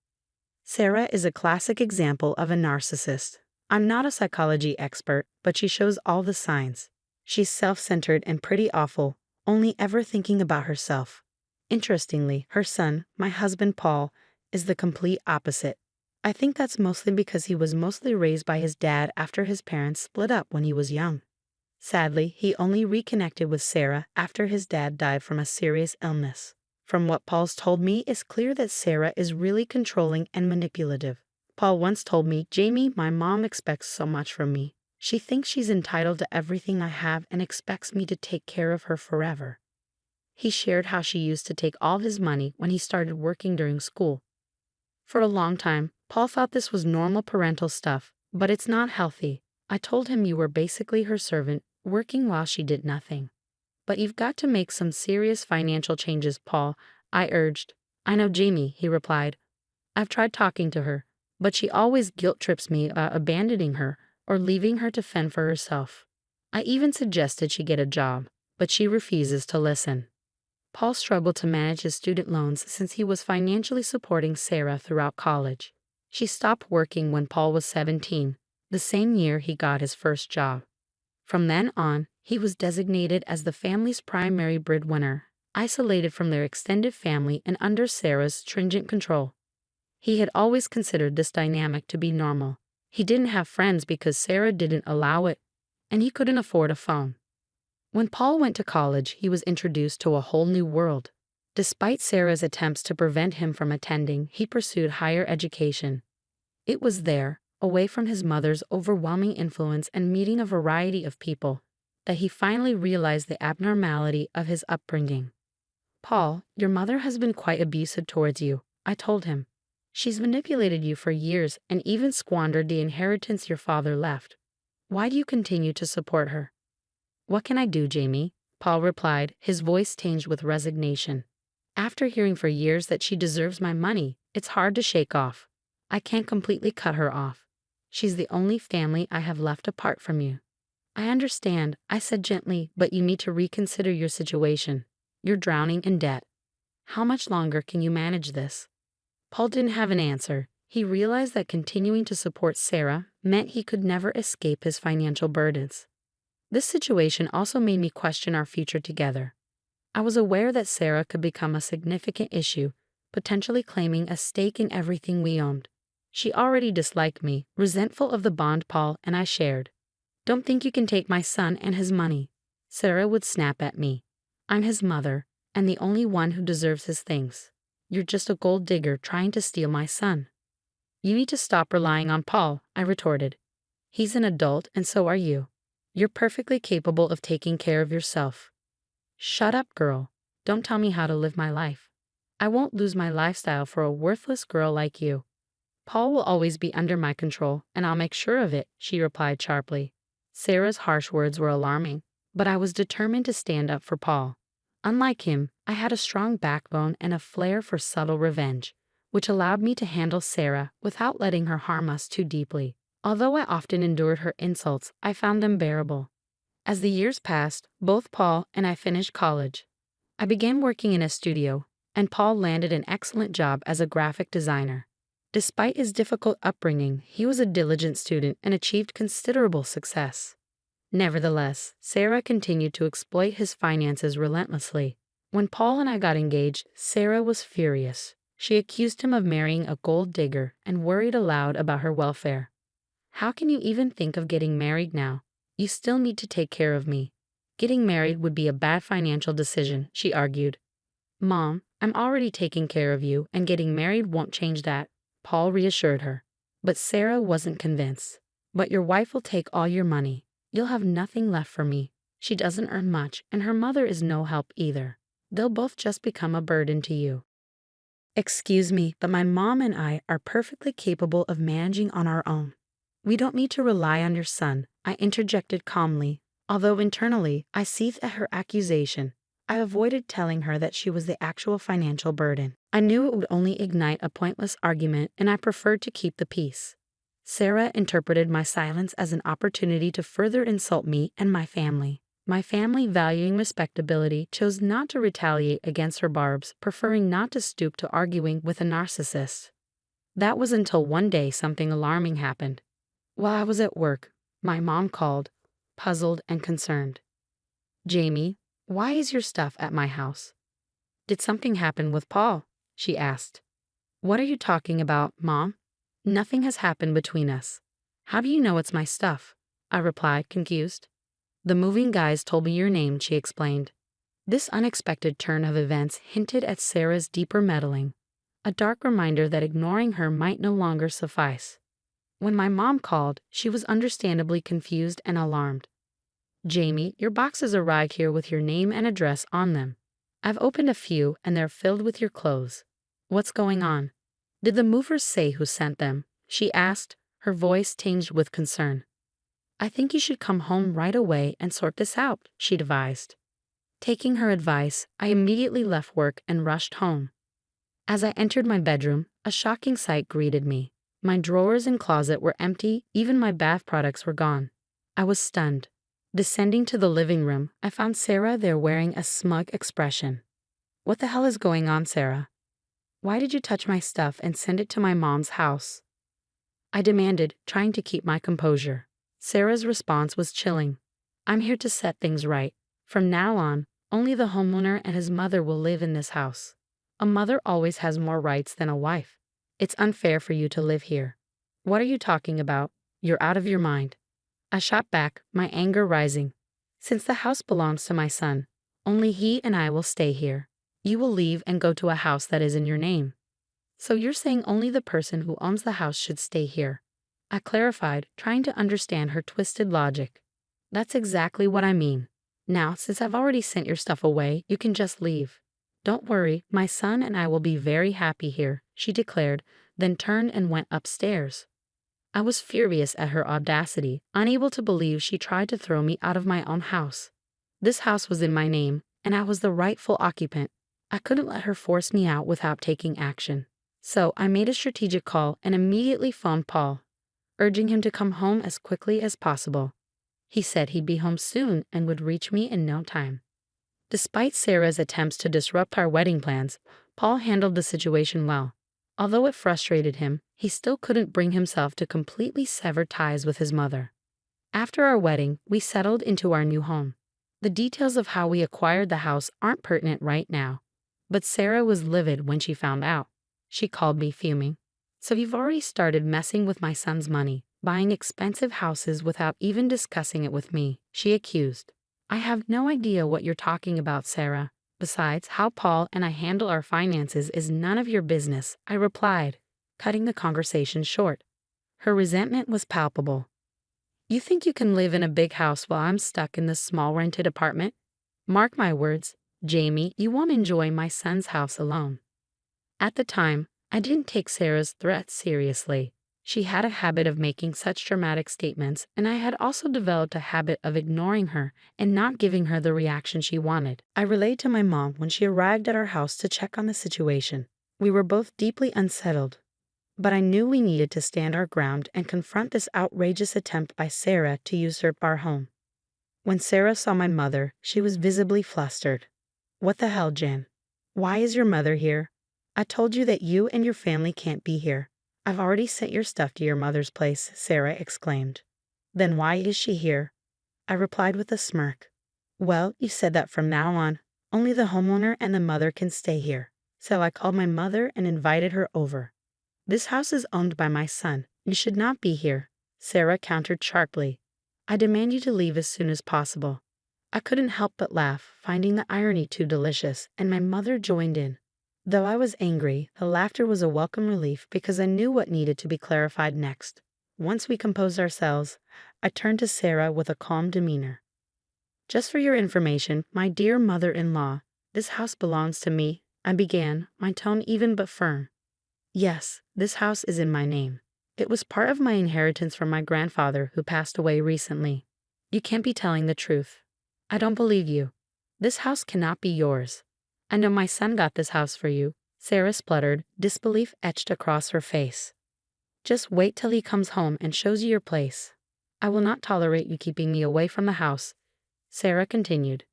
B: Sarah is a classic example of a narcissist. I'm not a psychology expert, but she shows all the signs. She's self-centered and pretty awful, only ever thinking about herself. Interestingly, her son, my husband Paul, is the complete opposite. I think that's mostly because he was mostly raised by his dad after his parents split up when he was young. Sadly, he only reconnected with Sarah after his dad died from a serious illness. From what Paul's told me, it's clear that Sarah is really controlling and manipulative. Paul once told me, "Jamie, my mom expects so much from me. She thinks she's entitled to everything I have and expects me to take care of her forever." He shared how she used to take all his money when he started working during school. For a long time, Paul thought this was normal parental stuff, but it's not healthy. I told him you were basically her servant, working while she did nothing. But you've got to make some serious financial changes, Paul, I urged. I know, Jamie, he replied. I've tried talking to her, but she always guilt trips me about abandoning her or leaving her to fend for herself. I even suggested she get a job, but she refuses to listen. Paul struggled to manage his student loans since he was financially supporting Sarah throughout college. She stopped working when Paul was 17, the same year he got his first job. From then on, he was designated as the family's primary breadwinner, isolated from their extended family and under Sarah's stringent control. He had always considered this dynamic to be normal. He didn't have friends because Sarah didn't allow it, and he couldn't afford a phone. When Paul went to college, he was introduced to a whole new world. Despite Sarah's attempts to prevent him from attending, he pursued higher education. It was there, away from his mother's overwhelming influence and meeting a variety of people, that he finally realized the abnormality of his upbringing. Paul, your mother has been quite abusive towards you, I told him. She's manipulated you for years and even squandered the inheritance your father left. Why do you continue to support her? What can I do, Jamie? Paul replied, his voice tinged with resignation. After hearing for years that she deserves my money, it's hard to shake off. I can't completely cut her off. She's the only family I have left apart from you. I understand, I said gently, but you need to reconsider your situation. You're drowning in debt. How much longer can you manage this? Paul didn't have an answer. He realized that continuing to support Sarah meant he could never escape his financial burdens. This situation also made me question our future together. I was aware that Sarah could become a significant issue, potentially claiming a stake in everything we owned. She already disliked me, resentful of the bond Paul and I shared. Don't think you can take my son and his money. Sarah would snap at me. I'm his mother, and the only one who deserves his things. You're just a gold digger trying to steal my son. You need to stop relying on Paul, I retorted. He's an adult, and so are you. You're perfectly capable of taking care of yourself. Shut up, girl. Don't tell me how to live my life. I won't lose my lifestyle for a worthless girl like you. Paul will always be under my control, and I'll make sure of it, she replied sharply. Sarah's harsh words were alarming, but I was determined to stand up for Paul. Unlike him, I had a strong backbone and a flair for subtle revenge, which allowed me to handle Sarah without letting her harm us too deeply. Although I often endured her insults, I found them bearable. As the years passed, both Paul and I finished college. I began working in a studio, and Paul landed an excellent job as a graphic designer. Despite his difficult upbringing, he was a diligent student and achieved considerable success. Nevertheless, Sarah continued to exploit his finances relentlessly. When Paul and I got engaged, Sarah was furious. She accused him of marrying a gold digger and worried aloud about her welfare. "How can you even think of getting married now? You still need to take care of me. Getting married would be a bad financial decision," she argued. "Mom, I'm already taking care of you, and getting married won't change that," Paul reassured her. But Sarah wasn't convinced. "But your wife will take all your money. You'll have nothing left for me. She doesn't earn much, and her mother is no help either. They'll both just become a burden to you." "Excuse me, but my mom and I are perfectly capable of managing on our own. We don't need to rely on your son," I interjected calmly, although internally I seethed at her accusation. I avoided telling her that she was the actual financial burden. I knew it would only ignite a pointless argument, and I preferred to keep the peace. Sarah interpreted my silence as an opportunity to further insult me and my family. My family, valuing respectability, chose not to retaliate against her barbs, preferring not to stoop to arguing with a narcissist. That was until one day something alarming happened. While I was at work, my mom called, puzzled and concerned. "Jamie, why is your stuff at my house?" "Did something happen with Paul?" she asked. "What are you talking about, Mom? Nothing has happened between us." "How do you know it's my stuff?" I replied, confused. "The moving guys told me your name," she explained. This unexpected turn of events hinted at Sarah's deeper meddling, a dark reminder that ignoring her might no longer suffice. When my mom called, she was understandably confused and alarmed. "Jamie, your boxes arrived here with your name and address on them. I've opened a few and they're filled with your clothes. What's going on? Did the movers say who sent them?" she asked, her voice tinged with concern. "I think you should come home right away and sort this out," she advised. Taking her advice, I immediately left work and rushed home. As I entered my bedroom, a shocking sight greeted me. My drawers and closet were empty, even my bath products were gone. I was stunned. Descending to the living room, I found Sarah there wearing a smug expression. "What the hell is going on, Sarah? Why did you touch my stuff and send it to my mom's house?" I demanded, trying to keep my composure. Sarah's response was chilling. "I'm here to set things right. From now on, only the homeowner and his mother will live in this house. A mother always has more rights than a wife. It's unfair for you to live here." "What are you talking about? You're out of your mind." I shot back, my anger rising. "Since the house belongs to my son, only he and I will stay here. You will leave and go to a house that is in your name." "So you're saying only the person who owns the house should stay here?" I clarified, trying to understand her twisted logic. "That's exactly what I mean. Now, since I've already sent your stuff away, you can just leave." "Don't worry, my son and I will be very happy here," she declared, then turned and went upstairs. I was furious at her audacity, unable to believe she tried to throw me out of my own house. This house was in my name, and I was the rightful occupant. I couldn't let her force me out without taking action. So I made a strategic call and immediately phoned Paul, urging him to come home as quickly as possible. He said he'd be home soon and would reach me in no time. Despite Sarah's attempts to disrupt our wedding plans, Paul handled the situation well. Although it frustrated him, he still couldn't bring himself to completely sever ties with his mother. After our wedding, we settled into our new home. The details of how we acquired the house aren't pertinent right now, but Sarah was livid when she found out. She called me fuming. "So you've already started messing with my son's money, buying expensive houses without even discussing it with me," she accused. "I have no idea what you're talking about, Sarah. Besides, how Paul and I handle our finances is none of your business," I replied, cutting the conversation short. Her resentment was palpable. "You think you can live in a big house while I'm stuck in this small rented apartment? Mark my words, Jamie, you won't enjoy my son's house alone." At the time, I didn't take Sarah's threats seriously. She had a habit of making such dramatic statements, and I had also developed a habit of ignoring her and not giving her the reaction she wanted. I relayed to my mom when she arrived at our house to check on the situation. We were both deeply unsettled, but I knew we needed to stand our ground and confront this outrageous attempt by Sarah to usurp our home. When Sarah saw my mother, she was visibly flustered. "What the hell, Jan? Why is your mother here? I told you that you and your family can't be here. I've already sent your stuff to your mother's place," Sarah exclaimed. "Then why is she here?" I replied with a smirk. "Well, you said that from now on, only the homeowner and the mother can stay here. So I called my mother and invited her over. This house is owned by my son. You should not be here," Sarah countered sharply. "I demand you to leave as soon as possible." I couldn't help but laugh, finding the irony too delicious, and my mother joined in. Though I was angry, the laughter was a welcome relief because I knew what needed to be clarified next. Once we composed ourselves, I turned to Sarah with a calm demeanor. "Just for your information, my dear mother-in-law, this house belongs to me," I began, my tone even but firm. "Yes, this house is in my name. It was part of my inheritance from my grandfather who passed away recently." "You can't be telling the truth. I don't believe you. This house cannot be yours." "I know my son got this house for you," Sarah spluttered, disbelief etched across her face. "Just wait till he comes home and shows you your place. I will not tolerate you keeping me away from the house," Sarah continued.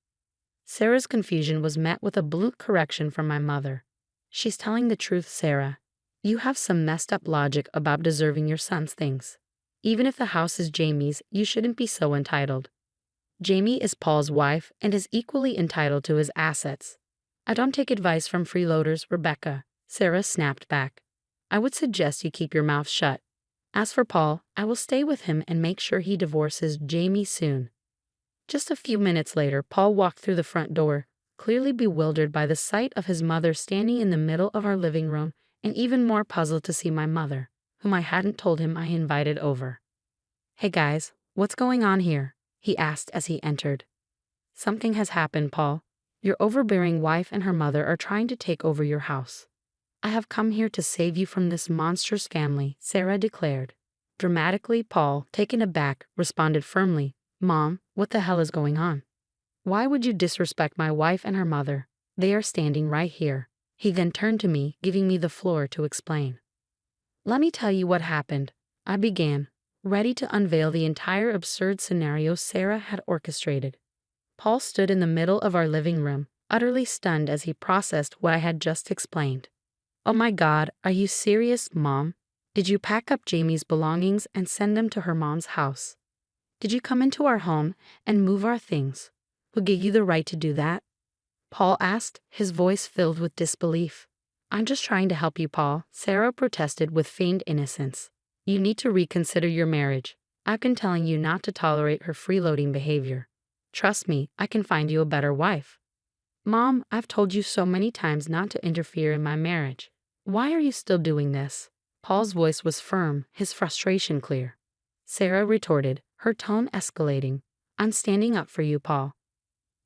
B: Sarah's confusion was met with a blunt correction from my mother. "She's telling the truth, Sarah. You have some messed up logic about deserving your son's things. Even if the house is Jamie's, you shouldn't be so entitled. Jamie is Paul's wife and is equally entitled to his assets." "I don't take advice from freeloaders, Rebecca," Sarah snapped back. "I would suggest you keep your mouth shut. As for Paul, I will stay with him and make sure he divorces Jamie soon." Just a few minutes later, Paul walked through the front door, clearly bewildered by the sight of his mother standing in the middle of our living room and even more puzzled to see my mother, whom I hadn't told him I invited over. "Hey guys, what's going on here?" he asked as he entered. "Something has happened, Paul. Your overbearing wife and her mother are trying to take over your house. I have come here to save you from this monstrous family," Sarah declared. Dramatically, Paul, taken aback, responded firmly, "Mom, what the hell is going on? Why would you disrespect my wife and her mother? They are standing right here." He then turned to me, giving me the floor to explain. "Let me tell you what happened," I began, ready to unveil the entire absurd scenario Sarah had orchestrated. Paul stood in the middle of our living room, utterly stunned as he processed what I had just explained. "Oh my God, are you serious, Mom? Did you pack up Jamie's belongings and send them to her mom's house? Did you come into our home and move our things? Who gave you the right to do that?" Paul asked, his voice filled with disbelief. "I'm just trying to help you, Paul," Sarah protested with feigned innocence. "You need to reconsider your marriage. I've been telling you not to tolerate her freeloading behavior. Trust me, I can find you a better wife." "Mom, I've told you so many times not to interfere in my marriage. Why are you still doing this?" Paul's voice was firm, his frustration clear. Sarah retorted, her tone escalating. "I'm standing up for you, Paul.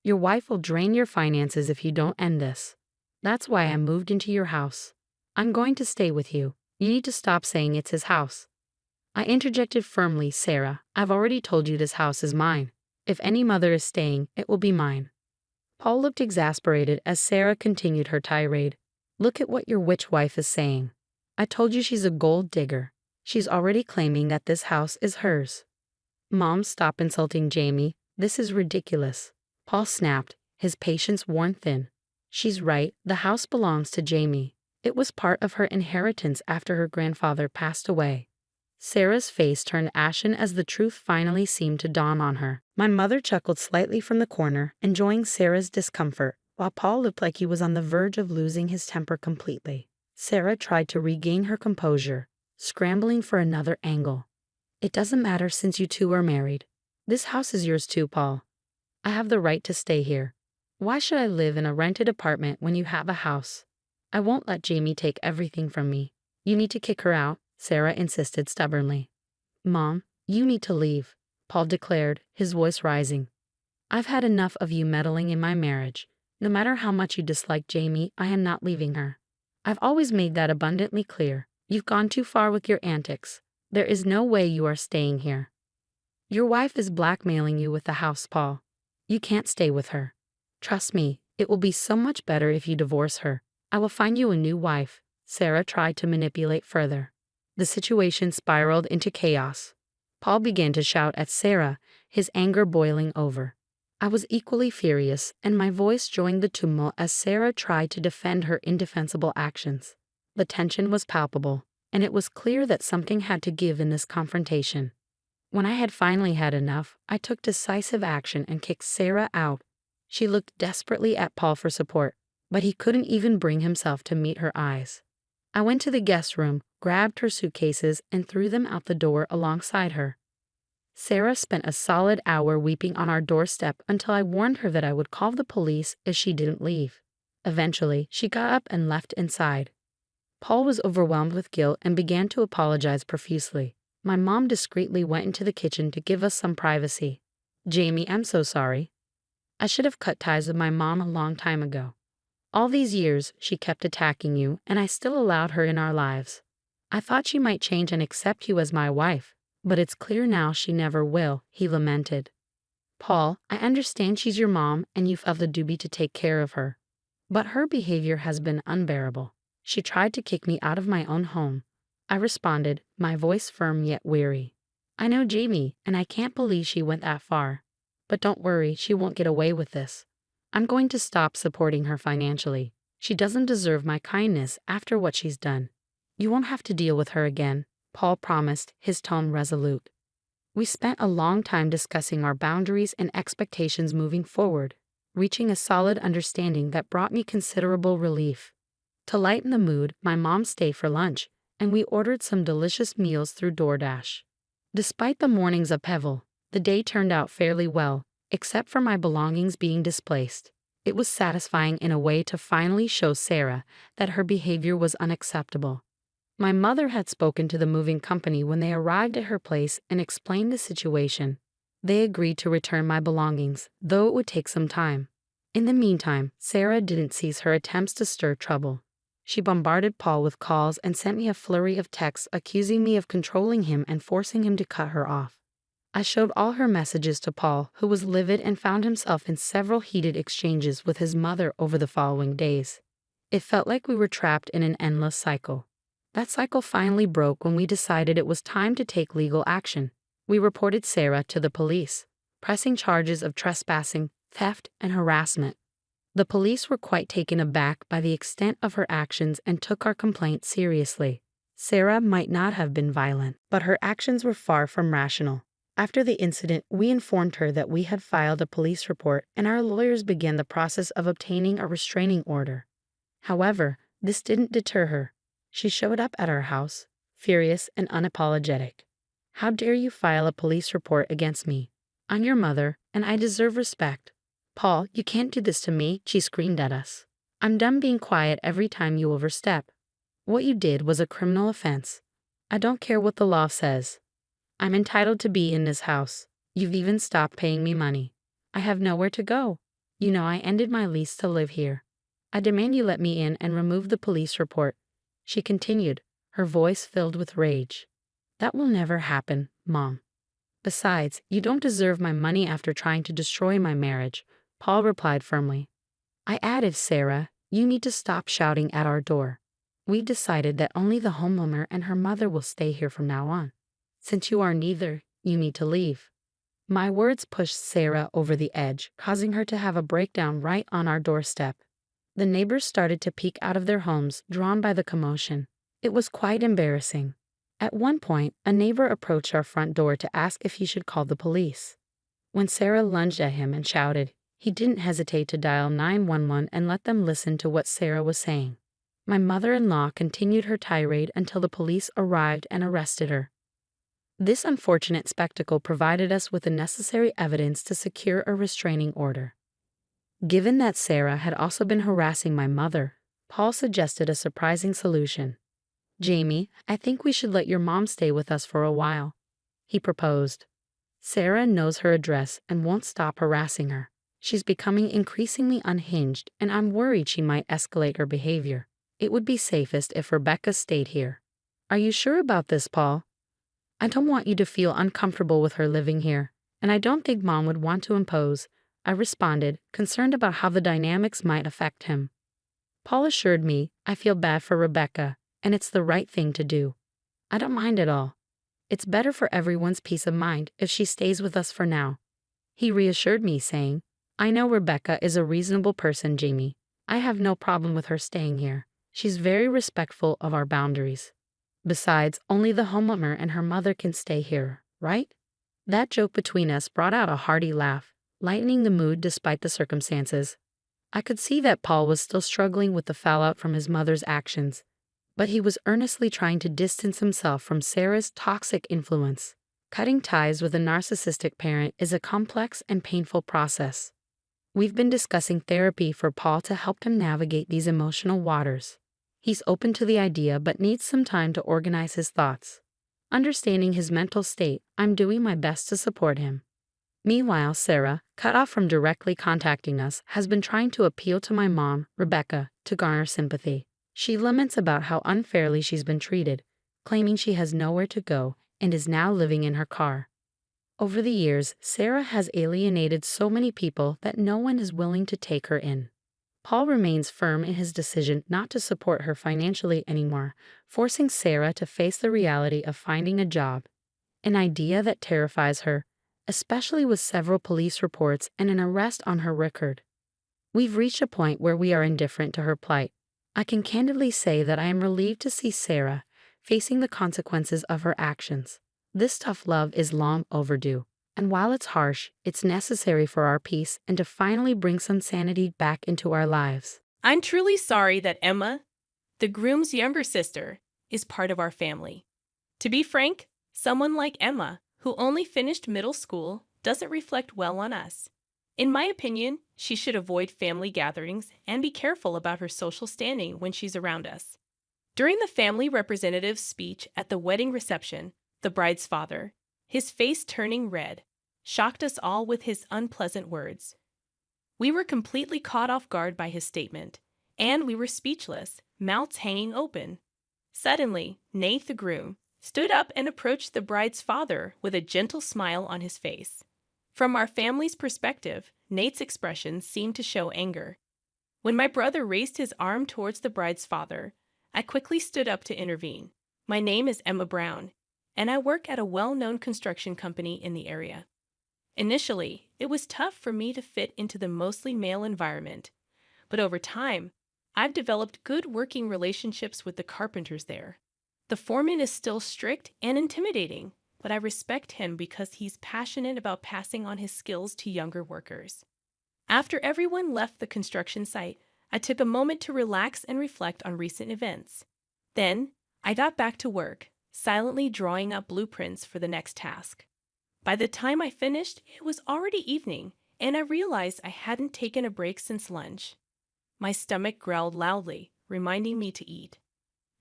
B: Your wife will drain your finances if you don't end this. That's why I moved into your house. I'm going to stay with you. You need to stop saying it's his house." I interjected firmly, "Sarah, I've already told you this house is mine. If any mother is staying, it will be mine." Paul looked exasperated as Sarah continued her tirade. "Look at what your witch wife is saying. I told you she's a gold digger. She's already claiming that this house is hers." "Mom, stop insulting Jamie. This is ridiculous," Paul snapped, his patience worn thin. "She's right, the house belongs to Jamie. It was part of her inheritance after her grandfather passed away." Sarah's face turned ashen as the truth finally seemed to dawn on her. My mother chuckled slightly from the corner, enjoying Sarah's discomfort, while Paul looked like he was on the verge of losing his temper completely. Sarah tried to regain her composure, scrambling for another angle. "It doesn't matter since you two are married. This house is yours too, Paul. I have the right to stay here. Why should I live in a rented apartment when you have a house? I won't let Jamie take everything from me. You need to kick her out," Sarah insisted stubbornly. "Mom, you need to leave," Paul declared, his voice rising. "I've had enough of you meddling in my marriage. No matter how much you dislike Jamie, I am not leaving her. I've always made that abundantly clear. You've gone too far with your antics. There is no way you are staying here. Your wife is blackmailing you with the house, Paul. You can't stay with her. Trust me, it will be so much better if you divorce her. I will find you a new wife. Sarah tried to manipulate further. The situation spiraled into chaos. Paul began to shout at Sarah, his anger boiling over. I was equally furious, and my voice joined the tumult as Sarah tried to defend her indefensible actions. The tension was palpable, and it was clear that something had to give in this confrontation. When I had finally had enough, I took decisive action and kicked Sarah out. She looked desperately at Paul for support, but he couldn't even bring himself to meet her eyes. I went to the guest room, grabbed her suitcases, and threw them out the door alongside her. Sarah spent a solid hour weeping on our doorstep until I warned her that I would call the police if she didn't leave. Eventually, she got up and left inside. Paul was overwhelmed with guilt and began to apologize profusely. My mom discreetly went into the kitchen to give us some privacy. Jamie, I'm so sorry. I should have cut ties with my mom a long time ago. All these years, she kept attacking you, and I still allowed her in our lives. I thought she might change and accept you as my wife, but it's clear now she never will, he lamented. Paul, I understand she's your mom and you felt the duty to take care of her. But her behavior has been unbearable. She tried to kick me out of my own home. I responded, my voice firm yet weary. I know Jamie, and I can't believe she went that far. But don't worry, she won't get away with this. I'm going to stop supporting her financially. She doesn't deserve my kindness after what she's done. You won't have to deal with her again, Paul promised, his tone resolute. We spent a long time discussing our boundaries and expectations moving forward, reaching a solid understanding that brought me considerable relief. To lighten the mood, my mom stayed for lunch, and we ordered some delicious meals through DoorDash. Despite the morning's upheaval, the day turned out fairly well, except for my belongings being displaced. It was satisfying in a way to finally show Sarah that her behavior was unacceptable. My mother had spoken to the moving company when they arrived at her place and explained the situation. They agreed to return my belongings, though it would take some time. In the meantime, Sarah didn't cease her attempts to stir trouble. She bombarded Paul with calls and sent me a flurry of texts accusing me of controlling him and forcing him to cut her off. I showed all her messages to Paul, who was livid and found himself in several heated exchanges with his mother over the following days. It felt like we were trapped in an endless cycle. That cycle finally broke when we decided it was time to take legal action. We reported Sarah to the police, pressing charges of trespassing, theft, and harassment. The police were quite taken aback by the extent of her actions and took our complaint seriously. Sarah might not have been violent, but her actions were far from rational. After the incident, we informed her that we had filed a police report and our lawyers began the process of obtaining a restraining order. However, this didn't deter her. She showed up at our house, furious and unapologetic. How dare you file a police report against me? I'm your mother, and I deserve respect. Paul, you can't do this to me, she screamed at us. I'm done being quiet every time you overstep. What you did was a criminal offense. I don't care what the law says. I'm entitled to be in this house. You've even stopped paying me money. I have nowhere to go. You know I ended my lease to live here. I demand you let me in and remove the police report. She continued, her voice filled with rage. That will never happen, Mom. Besides, you don't deserve my money after trying to destroy my marriage, Paul replied firmly. I added, Sarah, you need to stop shouting at our door. We've decided that only the homeowner and her mother will stay here from now on. Since you are neither, you need to leave. My words pushed Sarah over the edge, causing her to have a breakdown right on our doorstep. The neighbors started to peek out of their homes, drawn by the commotion. It was quite embarrassing. At one point, a neighbor approached our front door to ask if he should call the police. When Sarah lunged at him and shouted, he didn't hesitate to dial 911 and let them listen to what Sarah was saying. My mother-in-law continued her tirade until the police arrived and arrested her. This unfortunate spectacle provided us with the necessary evidence to secure a restraining order. Given that Sarah had also been harassing my mother, Paul suggested a surprising solution. Jamie, I think we should let your mom stay with us for a while, he proposed. Sarah knows her address and won't stop harassing her. She's becoming increasingly unhinged, and I'm worried she might escalate her behavior. It would be safest if Rebecca stayed here. Are you sure about this, Paul? I don't want you to feel uncomfortable with her living here, and I don't think Mom would want to impose, I responded, concerned about how the dynamics might affect him. Paul assured me, I feel bad for Rebecca, and it's the right thing to do. I don't mind at all. It's better for everyone's peace of mind if she stays with us for now. He reassured me, saying, I know Rebecca is a reasonable person, Jamie. I have no problem with her staying here. She's very respectful of our boundaries. Besides, only the homeowner and her mother can stay here, right? That joke between us brought out a hearty laugh, lightening the mood despite the circumstances. I could see that Paul was still struggling with the fallout from his mother's actions, but he was earnestly trying to distance himself from Sarah's toxic influence. Cutting ties with a narcissistic parent is a complex and painful process. We've been discussing therapy for Paul to help him navigate these emotional waters. He's open to the idea but needs some time to organize his thoughts. Understanding his mental state, I'm doing my best to support him. Meanwhile, Sarah, cut off from directly contacting us, has been trying to appeal to my mom, Rebecca, to garner sympathy. She laments about how unfairly she's been treated, claiming she has nowhere to go and is now living in her car. Over the years, Sarah has alienated so many people that no one is willing to take her in. Paul remains firm in his decision not to support her financially anymore, forcing Sarah to face the reality of finding a job, an idea that terrifies her, especially with several police reports and an arrest on her record. We've reached a point where we are indifferent to her plight. I can candidly say that I am relieved to see Sarah facing the consequences of her actions. This tough love is long overdue, and while it's harsh, it's necessary for our peace and to finally bring some sanity back into our lives.
A: I'm truly sorry that Emma, the groom's younger sister, is part of our family. To be frank, someone like Emma, who only finished middle school, doesn't reflect well on us. In my opinion, she should avoid family gatherings and be careful about her social standing when she's around us. During the family representative's speech at the wedding reception, the bride's father, his face turning red, shocked us all with his unpleasant words. We were completely caught off guard by his statement, and we were speechless, mouths hanging open. Suddenly, Nate the groom stood up and approached the bride's father with a gentle smile on his face. From our family's perspective, Nate's expression seemed to show anger. When my brother raised his arm towards the bride's father, I quickly stood up to intervene. My name is Emma Brown, and I work at a well-known construction company in the area. Initially, it was tough for me to fit into the mostly male environment, but over time, I've developed good working relationships with the carpenters there. The foreman is still strict and intimidating, but I respect him because he's passionate about passing on his skills to younger workers. After everyone left the construction site, I took a moment to relax and reflect on recent events. Then, I got back to work, silently drawing up blueprints for the next task. By the time I finished, it was already evening, and I realized I hadn't taken a break since lunch. My stomach growled loudly, reminding me to eat.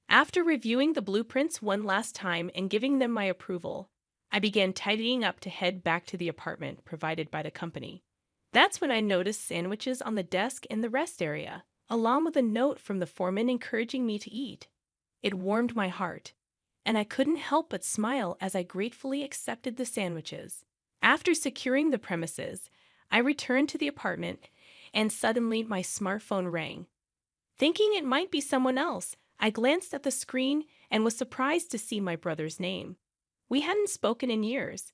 A: After reviewing the blueprints one last time and giving them my approval, I began tidying up to head back to the apartment provided by the company. That's when I noticed sandwiches on the desk in the rest area, along with a note from the foreman encouraging me to eat. It warmed my heart, and I couldn't help but smile as I gratefully accepted the sandwiches. After securing the premises, I returned to the apartment, and suddenly my smartphone rang. Thinking it might be someone else, I glanced at the screen and was surprised to see my brother's name. We hadn't spoken in years.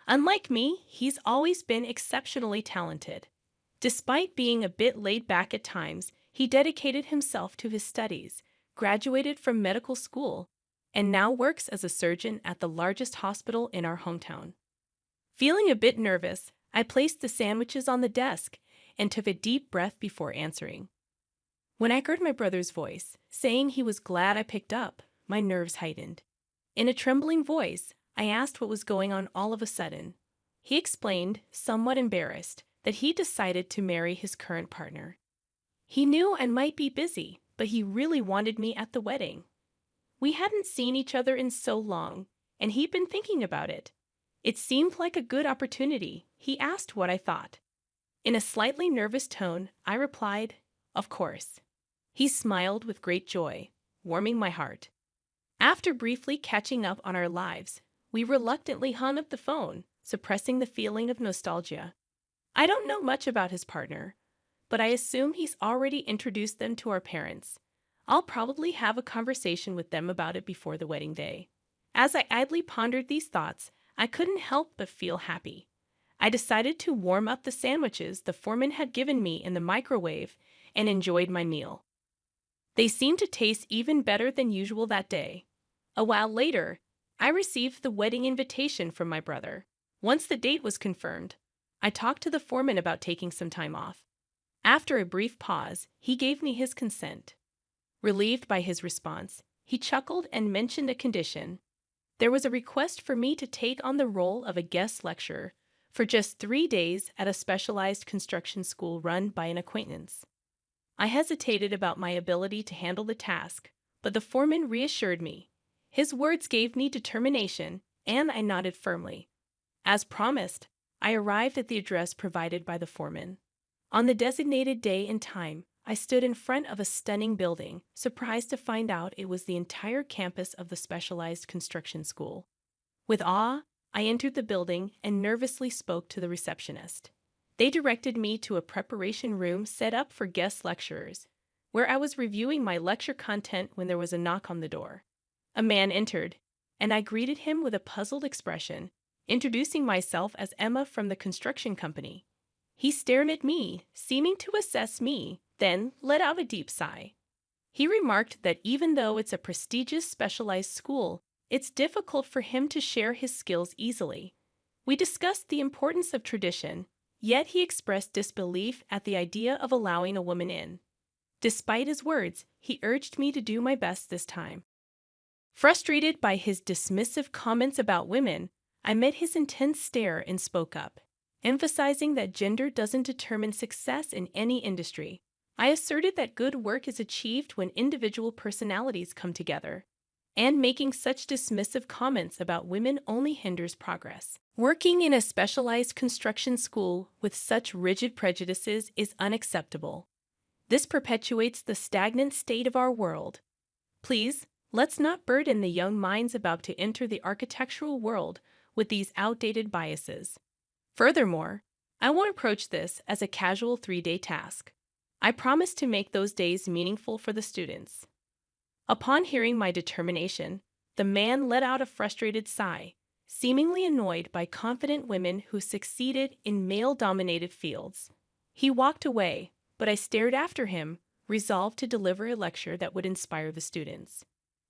A: Unlike me, he's always been exceptionally talented. Despite being a bit laid back at times, he dedicated himself to his studies, graduated from medical school, and now works as a surgeon at the largest hospital in our hometown. Feeling a bit nervous, I placed the sandwiches on the desk and took a deep breath before answering. When I heard my brother's voice, saying he was glad I picked up, my nerves heightened. In a trembling voice, I asked what was going on all of a sudden. He explained, somewhat embarrassed, that he decided to marry his current partner. He knew I might be busy, but he really wanted me at the wedding. We hadn't seen each other in so long, and he'd been thinking about it. It seemed like a good opportunity. He asked what I thought. In a slightly nervous tone, I replied, "Of course." He smiled with great joy, warming my heart. After briefly catching up on our lives, we reluctantly hung up the phone, suppressing the feeling of nostalgia. I don't know much about his partner, but I assume he's already introduced them to our parents. I'll probably have a conversation with them about it before the wedding day. As I idly pondered these thoughts, I couldn't help but feel happy. I decided to warm up the sandwiches the foreman had given me in the microwave and enjoyed my meal. They seemed to taste even better than usual that day. A while later, I received the wedding invitation from my brother. Once the date was confirmed, I talked to the foreman about taking some time off. After a brief pause, he gave me his consent. Relieved by his response, he chuckled and mentioned a condition. There was a request for me to take on the role of a guest lecturer for just 3 days at a specialized construction school run by an acquaintance. I hesitated about my ability to handle the task, but the foreman reassured me. His words gave me determination, and I nodded firmly. As promised, I arrived at the address provided by the foreman. On the designated day and time, I stood in front of a stunning building, surprised to find out it was the entire campus of the specialized construction school. With awe, I entered the building and nervously spoke to the receptionist. They directed me to a preparation room set up for guest lecturers, where I was reviewing my lecture content when there was a knock on the door. A man entered, and I greeted him with a puzzled expression, introducing myself as Emma from the construction company. He stared at me, seeming to assess me, then let out a deep sigh. He remarked that even though it's a prestigious specialized school, it's difficult for him to share his skills easily. We discussed the importance of tradition, yet he expressed disbelief at the idea of allowing a woman in. Despite his words, he urged me to do my best this time. Frustrated by his dismissive comments about women, I met his intense stare and spoke up. Emphasizing that gender doesn't determine success in any industry, I asserted that good work is achieved when individual personalities come together, and making such dismissive comments about women only hinders progress. Working in a specialized construction school with such rigid prejudices is unacceptable. This perpetuates the stagnant state of our world. Please, let's not burden the young minds about to enter the architectural world with these outdated biases. Furthermore, I won't approach this as a casual 3-day task. I promise to make those days meaningful for the students. Upon hearing my determination, the man let out a frustrated sigh, seemingly annoyed by confident women who succeeded in male-dominated fields. He walked away, but I stared after him, resolved to deliver a lecture that would inspire the students.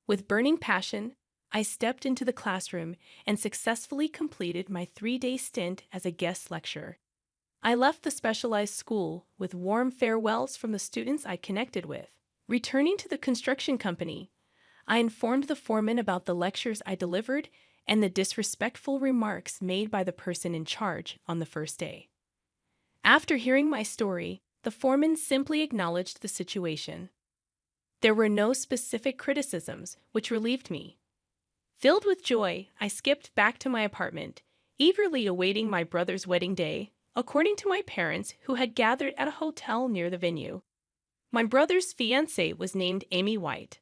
A: With burning passion, I stepped into the classroom and successfully completed my 3-day stint as a guest lecturer. I left the specialized school with warm farewells from the students I connected with. Returning to the construction company, I informed the foreman about the lectures I delivered and the disrespectful remarks made by the person in charge on the first day. After hearing my story, the foreman simply acknowledged the situation. There were no specific criticisms, which relieved me. Filled with joy, I skipped back to my apartment, eagerly awaiting my brother's wedding day, according to my parents who had gathered at a hotel near the venue. My brother's fiancée was named Amy White,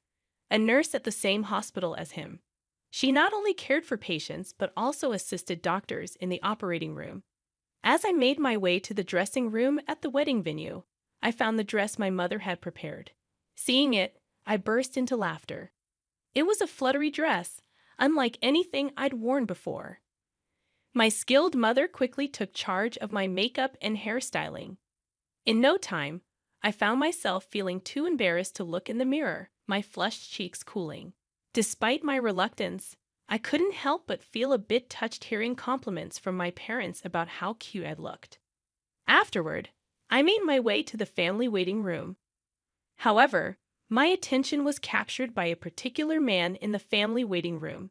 A: a nurse at the same hospital as him. She not only cared for patients but also assisted doctors in the operating room. As I made my way to the dressing room at the wedding venue, I found the dress my mother had prepared. Seeing it, I burst into laughter. It was a fluttery dress, unlike anything I'd worn before. My skilled mother quickly took charge of my makeup and hairstyling. In no time, I found myself feeling too embarrassed to look in the mirror, my flushed cheeks cooling. Despite my reluctance, I couldn't help but feel a bit touched hearing compliments from my parents about how cute I looked. Afterward, I made my way to the family waiting room. However, my attention was captured by a particular man in the family waiting room.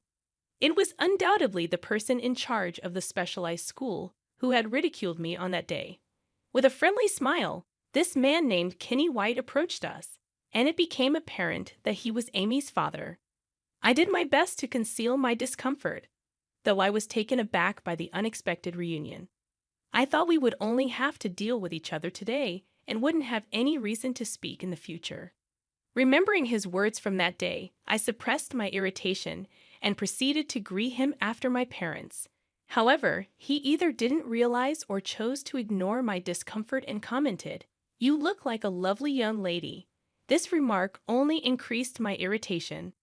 A: It was undoubtedly the person in charge of the specialized school who had ridiculed me on that day. With a friendly smile, this man named Kenny White approached us, and it became apparent that he was Amy's father. I did my best to conceal my discomfort, though I was taken aback by the unexpected reunion. I thought we would only have to deal with each other today and wouldn't have any reason to speak in the future. Remembering his words from that day, I suppressed my irritation and proceeded to greet him after my parents. However, he either didn't realize or chose to ignore my discomfort and commented, "You look like a lovely young lady." This remark only increased my irritation.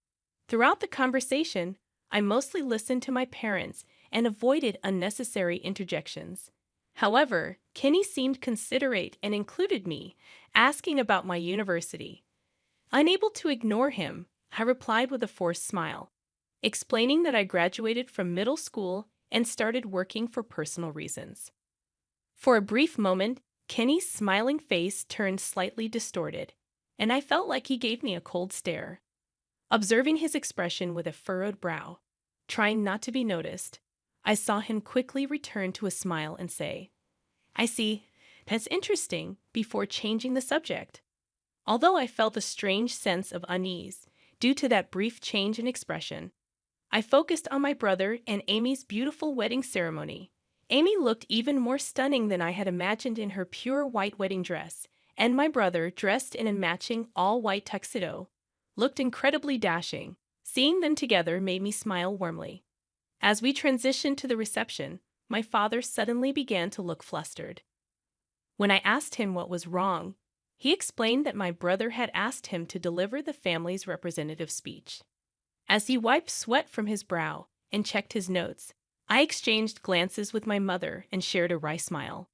A: Throughout the conversation, I mostly listened to my parents and avoided unnecessary interjections. However, Kenny seemed considerate and included me, asking about my university. Unable to ignore him, I replied with a forced smile, explaining that I graduated from middle school and started working for personal reasons. For a brief moment, Kenny's smiling face turned slightly distorted, and I felt like he gave me a cold stare. Observing his expression with a furrowed brow, trying not to be noticed, I saw him quickly return to a smile and say, "I see, that's interesting," before changing the subject. Although I felt a strange sense of unease due to that brief change in expression, I focused on my brother and Amy's beautiful wedding ceremony. Amy looked even more stunning than I had imagined in her pure white wedding dress, and my brother, dressed in a matching all-white tuxedo, looked incredibly dashing. Seeing them together made me smile warmly. As we transitioned to the reception, my father suddenly began to look flustered. When I asked him what was wrong, he explained that my brother had asked him to deliver the family's representative speech. As he wiped sweat from his brow and checked his notes, I exchanged glances with my mother and shared a wry smile.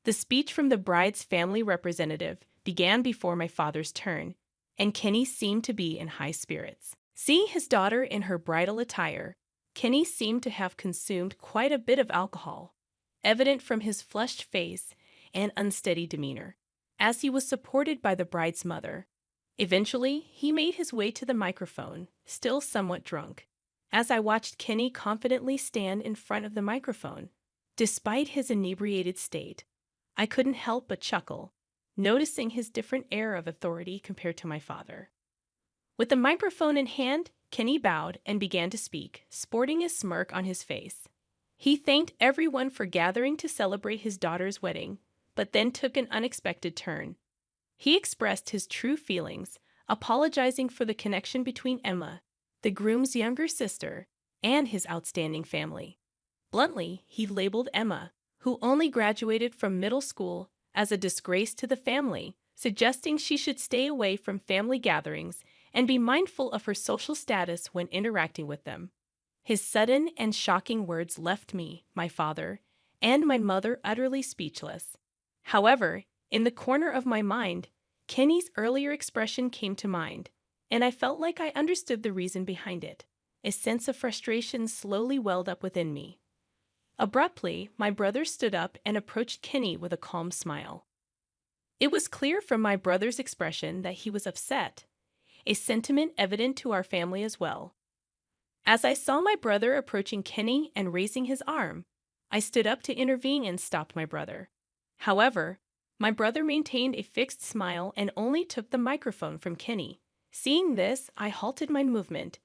A: The speech from the bride's family representative began before my father's turn, and Kenny seemed to be in high spirits. Seeing his daughter in her bridal attire, Kenny seemed to have consumed quite a bit of alcohol, evident from his flushed face and unsteady demeanor, as he was supported by the bride's mother. Eventually, he made his way to the microphone, still somewhat drunk. As I watched Kenny confidently stand in front of the microphone, despite his inebriated state, I couldn't help but chuckle, noticing his different air of authority compared to my father. With the microphone in hand, Kenny bowed and began to speak, sporting a smirk on his face. He thanked everyone for gathering to celebrate his daughter's wedding, but then took an unexpected turn. He expressed his true feelings, apologizing for the connection between Emma, the groom's younger sister, and his outstanding family. Bluntly, he labeled Emma, who only graduated from middle school, as a disgrace to the family, suggesting she should stay away from family gatherings and be mindful of her social status when interacting with them. His sudden and shocking words left me, my father, and my mother utterly speechless. However, in the corner of my mind, Kenny's earlier expression came to mind, and I felt like I understood the reason behind it. A sense of frustration slowly welled up within me. Abruptly, my brother stood up and approached Kenny with a calm smile. It was clear from my brother's expression that he was upset, a sentiment evident to our family as well. As I saw my brother approaching Kenny and raising his arm, I stood up to intervene and stopped my brother. However, my brother maintained a fixed smile and only took the microphone from Kenny. Seeing this, I halted my movement,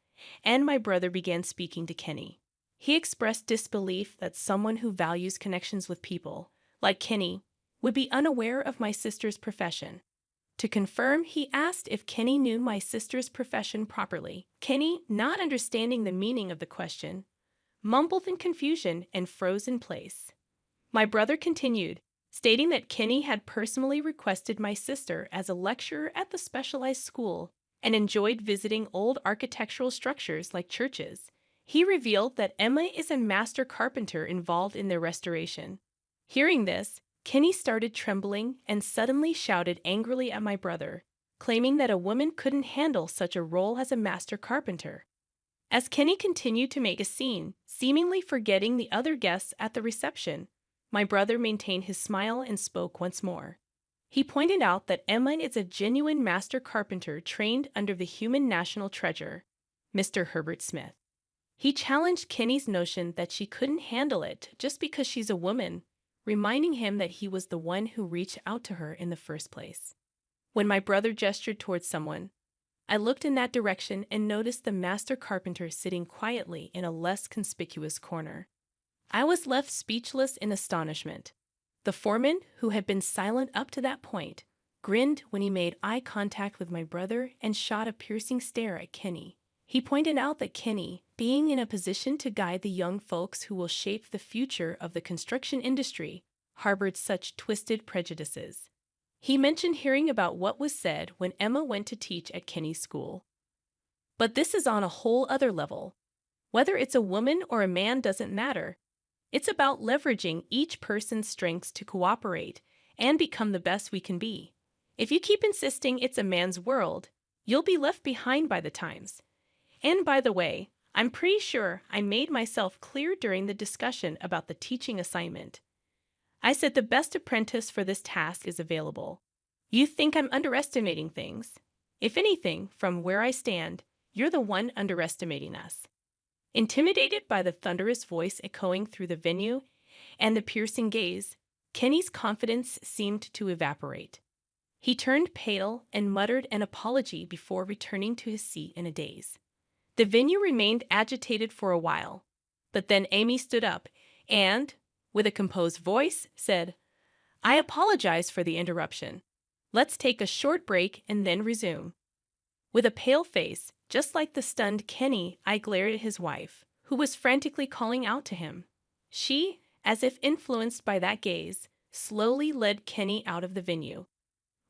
A: and my brother began speaking to Kenny. He expressed disbelief that someone who values connections with people, like Kenny, would be unaware of my sister's profession. To confirm, he asked if Kenny knew my sister's profession properly. Kenny, not understanding the meaning of the question, mumbled in confusion and froze in place. My brother continued, stating that Kenny had personally requested my sister as a lecturer at the specialized school and enjoyed visiting old architectural structures like churches. He revealed that Emma is a master carpenter involved in their restoration. Hearing this, Kenny started trembling and suddenly shouted angrily at my brother, claiming that a woman couldn't handle such a role as a master carpenter. As Kenny continued to make a scene, seemingly forgetting the other guests at the reception, my brother maintained his smile and spoke once more. He pointed out that Emma is a genuine master carpenter trained under the human national treasure, Mr. Herbert Smith. He challenged Kenny's notion that she couldn't handle it just because she's a woman, reminding him that he was the one who reached out to her in the first place. When my brother gestured towards someone, I looked in that direction and noticed the master carpenter sitting quietly in a less conspicuous corner. I was left speechless in astonishment. The foreman, who had been silent up to that point, grinned when he made eye contact with my brother, and shot a piercing stare at Kenny. He pointed out that Kenny, being in a position to guide the young folks who will shape the future of the construction industry, harbored such twisted prejudices. He mentioned hearing about what was said when Emma went to teach at Kenny's school. But this is on a whole other level. Whether it's a woman or a man doesn't matter. It's about leveraging each person's strengths to cooperate and become the best we can be. If you keep insisting it's a man's world, you'll be left behind by the times. And by the way, I'm pretty sure I made myself clear during the discussion about the teaching assignment. I said the best apprentice for this task is available. You think I'm underestimating things? If anything, from where I stand, you're the one underestimating us. Intimidated by the thunderous voice echoing through the venue and the piercing gaze, Kenny's confidence seemed to evaporate. He turned pale and muttered an apology before returning to his seat in a daze. The venue remained agitated for a while, but then Amy stood up and, with a composed voice, said, "I apologize for the interruption. Let's take a short break and then resume." With a pale face, just like the stunned Kenny, I glared at his wife, who was frantically calling out to him. She, as if influenced by that gaze, slowly led Kenny out of the venue.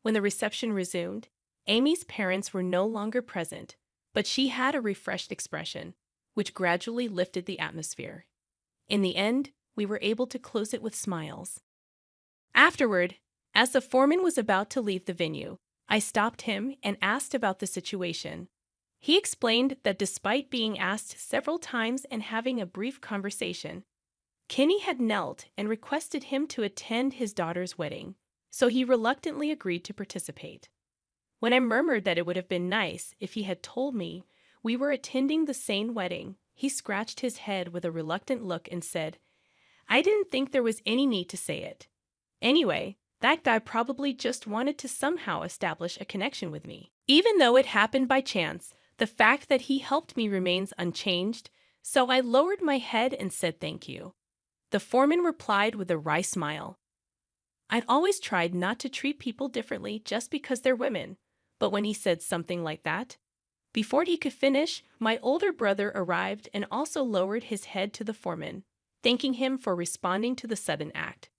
A: When the reception resumed, Amy's parents were no longer present, but she had a refreshed expression, which gradually lifted the atmosphere. In the end, we were able to close it with smiles. Afterward, as the foreman was about to leave the venue, I stopped him and asked about the situation. He explained that despite being asked several times and having a brief conversation, Kenny had knelt and requested him to attend his daughter's wedding, so he reluctantly agreed to participate. When I murmured that it would have been nice if he had told me we were attending the same wedding, he scratched his head with a reluctant look and said, "I didn't think there was any need to say it. Anyway, that guy probably just wanted to somehow establish a connection with me." Even though it happened by chance, the fact that he helped me remains unchanged, so I lowered my head and said thank you. The foreman replied with a wry smile. I'd always tried not to treat people differently just because they're women, but when he said something like that, before he could finish, my older brother arrived and also lowered his head to the foreman, thanking him for responding to the sudden act.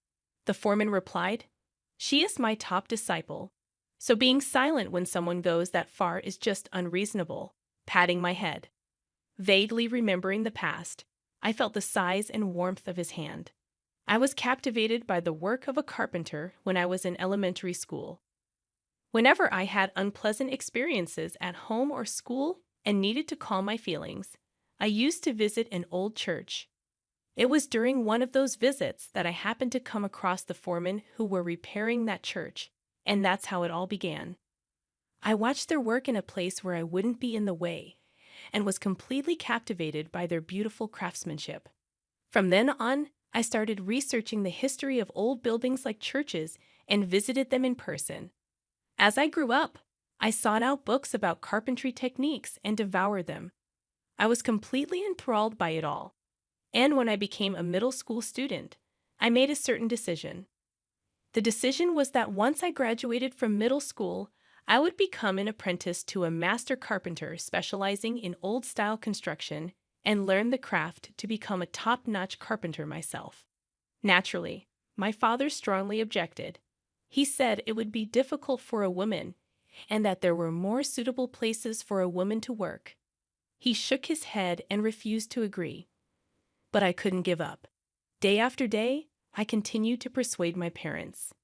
A: The foreman replied, "She is my top disciple, so being silent when someone goes that far is just unreasonable," patting my head. Vaguely remembering the past, I felt the size and warmth of his hand. I was captivated by the work of a carpenter when I was in elementary school. Whenever I had unpleasant experiences at home or school and needed to calm my feelings, I used to visit an old church. It was during one of those visits that I happened to come across the foremen who were repairing that church, and that's how it all began. I watched their work in a place where I wouldn't be in the way, and was completely captivated by their beautiful craftsmanship. From then on, I started researching the history of old buildings like churches and visited them in person. As I grew up, I sought out books about carpentry techniques and devoured them. I was completely enthralled by it all. And when I became a middle school student, I made a certain decision. The decision was that once I graduated from middle school, I would become an apprentice to a master carpenter specializing in old-style construction and learn the craft to become a top-notch carpenter myself. Naturally, my father strongly objected. He said it would be difficult for a woman and that there were more suitable places for a woman to work. He shook his head and refused to agree. But I couldn't give up. Day after day, I continued to persuade my parents.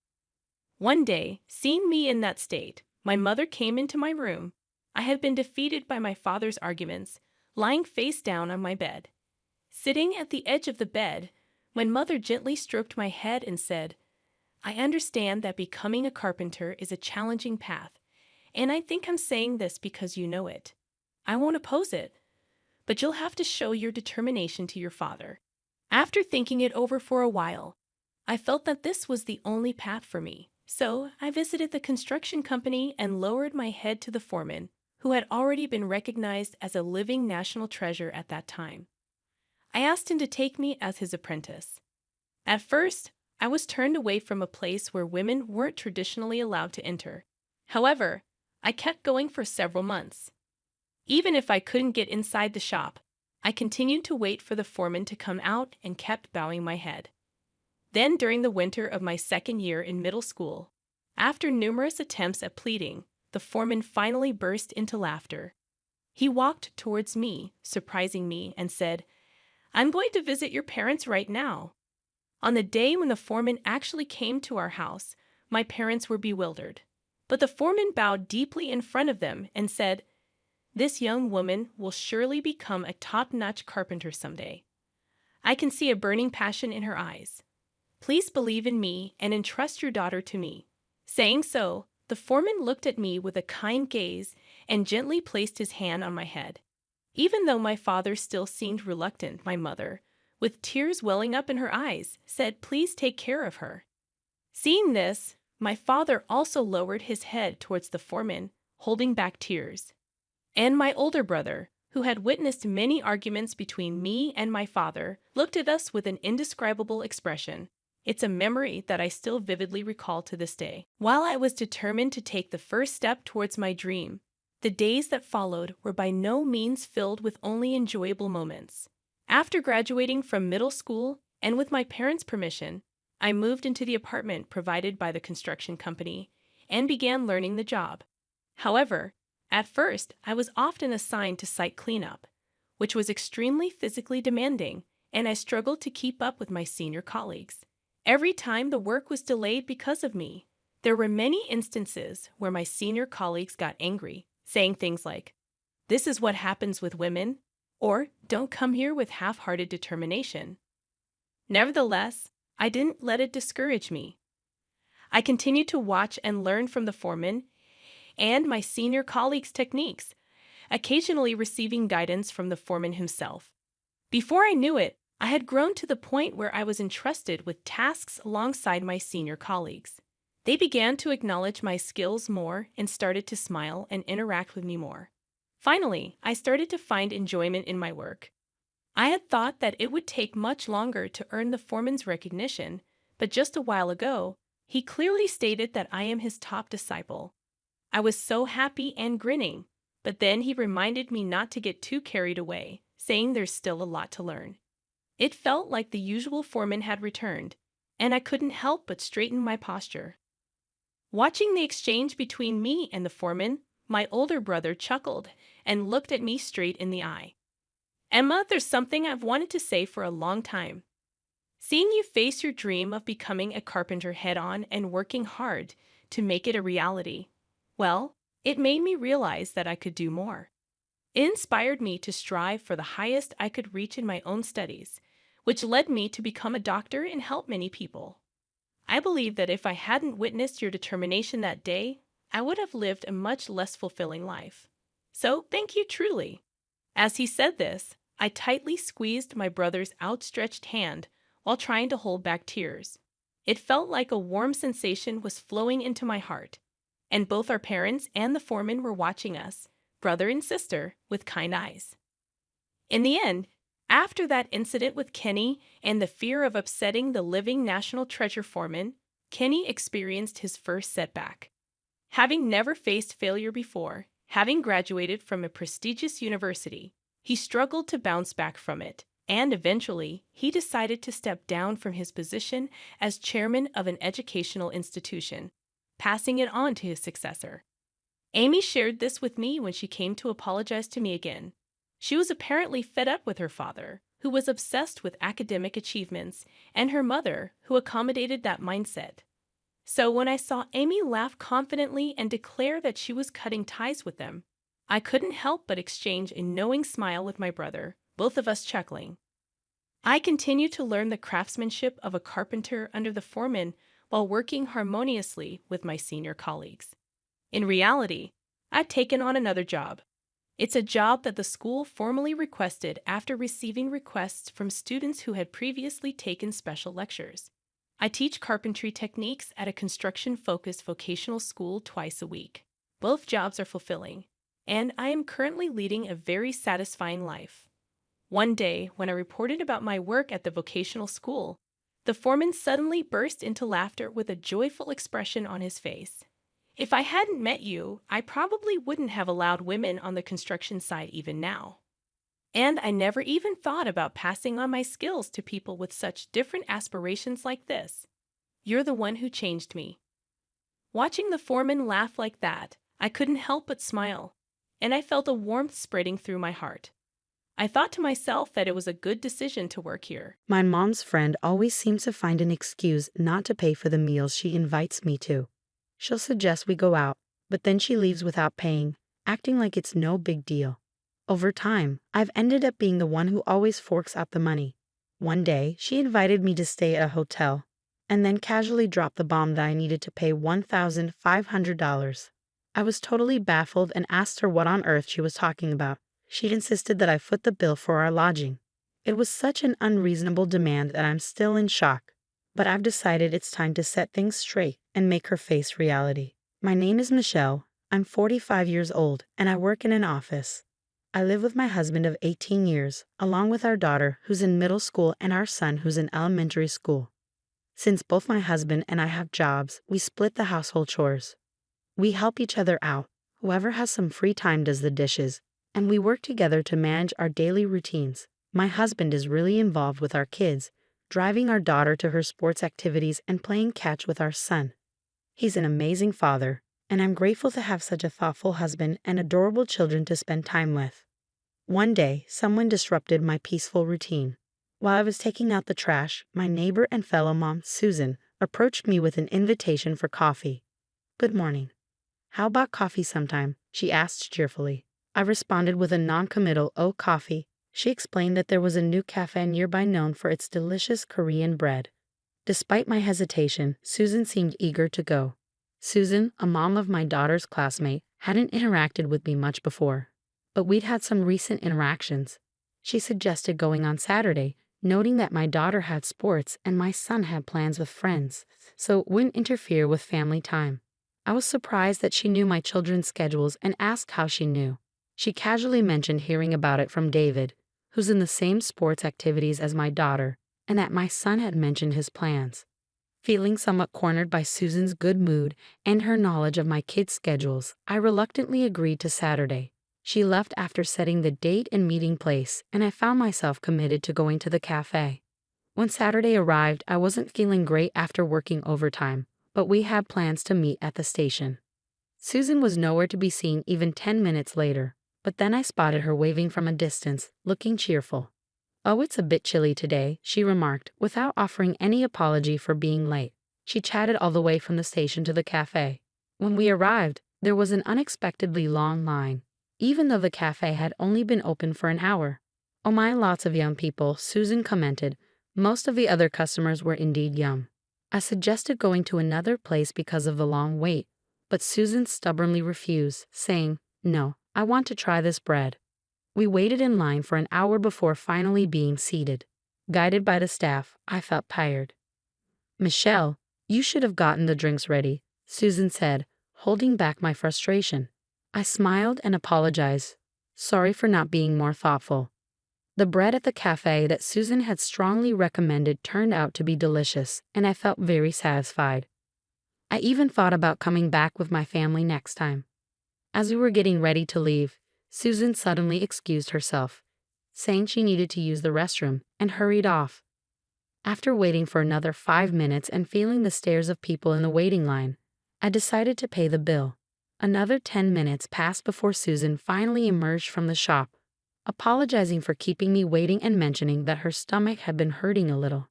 A: One day, seeing me in that state, my mother came into my room. I had been defeated by my father's arguments, lying face down on my bed. Sitting at the edge of the bed, my mother gently stroked my head and said, "I understand that becoming a carpenter is a challenging path, and I think I'm saying this because you know it. I won't oppose it, but you'll have to show your determination to your father." After thinking it over for a while, I felt that this was the only path for me. So I visited the construction company and lowered my head to the foreman, who had already been recognized as a living national treasure at that time. I asked him to take me as his apprentice. At first, I was turned away from a place where women weren't traditionally allowed to enter. However, I kept going for several months. Even if I couldn't get inside the shop, I continued to wait for the foreman to come out and kept bowing my head. Then, during the winter of my second year in middle school, after numerous attempts at pleading, the foreman finally burst into laughter. He walked towards me, surprising me, and said, "I'm going to visit your parents right now." On the day when the foreman actually came to our house, my parents were bewildered. But the foreman bowed deeply in front of them and said, "This young woman will surely become a top-notch carpenter someday. I can see a burning passion in her eyes. Please believe in me and entrust your daughter to me." Saying so, the foreman looked at me with a kind gaze and gently placed his hand on my head. Even though my father still seemed reluctant, my mother, with tears welling up in her eyes, said, "Please take care of her." Seeing this, my father also lowered his head towards the foreman, holding back tears. And my older brother, who had witnessed many arguments between me and my father, looked at us with an indescribable expression. It's a memory that I still vividly recall to this day. While I was determined to take the first step towards my dream, the days that followed were by no means filled with only enjoyable moments. After graduating from middle school, and with my parents' permission, I moved into the apartment provided by the construction company and began learning the job. However, at first, I was often assigned to site cleanup, which was extremely physically demanding, and I struggled to keep up with my senior colleagues. Every time the work was delayed because of me, there were many instances where my senior colleagues got angry, saying things like, "This is what happens with women," or "Don't come here with half-hearted determination." Nevertheless, I didn't let it discourage me. I continued to watch and learn from the foreman and my senior colleagues' techniques, occasionally receiving guidance from the foreman himself. Before I knew it, I had grown to the point where I was entrusted with tasks alongside my senior colleagues. They began to acknowledge my skills more and started to smile and interact with me more. Finally, I started to find enjoyment in my work. I had thought that it would take much longer to earn the foreman's recognition, but just a while ago, he clearly stated that I am his top disciple. I was so happy and grinning, but then he reminded me not to get too carried away, saying there's still a lot to learn. It felt like the usual foreman had returned, and I couldn't help but straighten my posture. Watching the exchange between me and the foreman, my older brother chuckled and looked at me straight in the eye. "Emma, there's something I've wanted to say for a long time. Seeing you face your dream of becoming a carpenter head-on and working hard to make it a reality, well, it made me realize that I could do more. It inspired me to strive for the highest I could reach in my own studies, which led me to become a doctor and help many people. I believe that if I hadn't witnessed your determination that day, I would have lived a much less fulfilling life. So thank you truly." As he said this, I tightly squeezed my brother's outstretched hand while trying to hold back tears. It felt like a warm sensation was flowing into my heart, and both our parents and the foreman were watching us, brother and sister, with kind eyes. In the end, after that incident with Kenny and the fear of upsetting the living National Treasure foreman, Kenny experienced his first setback. Having never faced failure before, having graduated from a prestigious university, he struggled to bounce back from it, and eventually, he decided to step down from his position as chairman of an educational institution, passing it on to his successor. Amy shared this with me when she came to apologize to me again. She was apparently fed up with her father, who was obsessed with academic achievements, and her mother, who accommodated that mindset. So when I saw Amy laugh confidently and declare that she was cutting ties with them, I couldn't help but exchange a knowing smile with my brother, both of us chuckling. I continued to learn the craftsmanship of a carpenter under the foreman while working harmoniously with my senior colleagues. In reality, I'd taken on another job. It's a job that the school formally requested after receiving requests from students who had previously taken special lectures. I teach carpentry techniques at a construction-focused vocational school twice a week. Both jobs are fulfilling, and I am currently leading a very satisfying life. One day, when I reported about my work at the vocational school, The foreman suddenly burst into laughter with a joyful expression on his face. If I hadn't met you, I probably wouldn't have allowed women on the construction site even now. And I never even thought about passing on my skills to people with such different aspirations like this. You're the one who changed me. Watching the foreman laugh like that, I couldn't help but smile, and I felt a warmth spreading through my heart. I thought to myself that it was a good decision to work here.
B: My mom's friend always seems to find an excuse not to pay for the meals she invites me to. She'll suggest we go out, but then she leaves without paying, acting like it's no big deal. Over time, I've ended up being the one who always forks out the money. One day, she invited me to stay at a hotel, and then casually dropped the bomb that I needed to pay $1,500. I was totally baffled and asked her what on earth she was talking about. She'd insisted that I foot the bill for our lodging. It was such an unreasonable demand that I'm still in shock, but I've decided it's time to set things straight and make her face reality. My name is Michelle. I'm 45 years old, and I work in an office. I live with my husband of 18 years, along with our daughter who's in middle school and our son who's in elementary school. Since both my husband and I have jobs, we split the household chores. We help each other out. Whoever has some free time does the dishes, and we work together to manage our daily routines. My husband is really involved with our kids, driving our daughter to her sports activities and playing catch with our son. He's an amazing father, and I'm grateful to have such a thoughtful husband and adorable children to spend time with. One day, someone disrupted my peaceful routine. While I was taking out the trash, my neighbor and fellow mom, Susan, approached me with an invitation for coffee. "Good morning. How about coffee sometime?" she asked cheerfully. I responded with a non-committal "oh, coffee." She explained that there was a new cafe nearby known for its delicious Korean bread. Despite my hesitation, Susan seemed eager to go. Susan, a mom of my daughter's classmate, hadn't interacted with me much before, but we'd had some recent interactions. She suggested going on Saturday, noting that my daughter had sports and my son had plans with friends, so it wouldn't interfere with family time. I was surprised that she knew my children's schedules and asked how she knew. She casually mentioned hearing about it from David, who's in the same sports activities as my daughter, and that my son had mentioned his plans. Feeling somewhat cornered by Susan's good mood and her knowledge of my kids' schedules, I reluctantly agreed to Saturday. She left after setting the date and meeting place, and I found myself committed to going to the cafe. When Saturday arrived, I wasn't feeling great after working overtime, but we had plans to meet at the station. Susan was nowhere to be seen even 10 minutes later, but then I spotted her waving from a distance, looking cheerful. "Oh, it's a bit chilly today," she remarked, without offering any apology for being late. She chatted all the way from the station to the cafe. When we arrived, there was an unexpectedly long line, even though the cafe had only been open for an hour. "Oh my, lots of young people," Susan commented. Most of the other customers were indeed young. I suggested going to another place because of the long wait, but Susan stubbornly refused, saying, "No, I want to try this bread." We waited in line for an hour before finally being seated. Guided by the staff, I felt tired. "Michelle, you should have gotten the drinks ready," Susan said, holding back my frustration. I smiled and apologized. Sorry for not being more thoughtful. The bread at the cafe that Susan had strongly recommended turned out to be delicious, and I felt very satisfied. I even thought about coming back with my family next time. As we were getting ready to leave, Susan suddenly excused herself, saying she needed to use the restroom, and hurried off. After waiting for another 5 minutes and feeling the stares of people in the waiting line, I decided to pay the bill. Another 10 minutes passed before Susan finally emerged from the shop, apologizing for keeping me waiting and mentioning that her stomach had been hurting a little.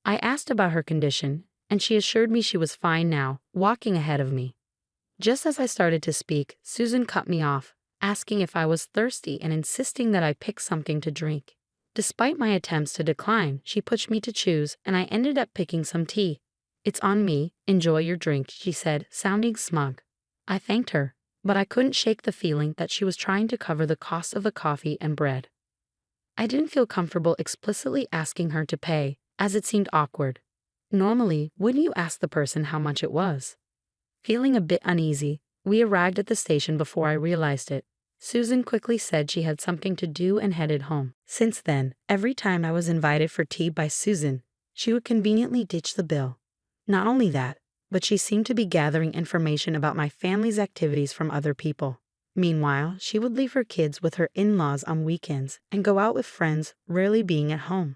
B: I asked about her condition, and she assured me she was fine now, walking ahead of me. Just as I started to speak, Susan cut me off, asking if I was thirsty and insisting that I pick something to drink. Despite my attempts to decline, she pushed me to choose, and I ended up picking some tea. "It's on me, enjoy your drink," she said, sounding smug. I thanked her, but I couldn't shake the feeling that she was trying to cover the cost of the coffee and bread. I didn't feel comfortable explicitly asking her to pay, as it seemed awkward. Normally, wouldn't you ask the person how much it was? Feeling a bit uneasy, we arrived at the station before I realized it. Susan quickly said she had something to do and headed home. Since then, every time I was invited for tea by Susan, She would conveniently ditch the bill. Not only that, but she seemed to be gathering information about my family's activities from other people. Meanwhile, she would leave her kids with her in-laws on weekends and go out with friends, rarely being at home.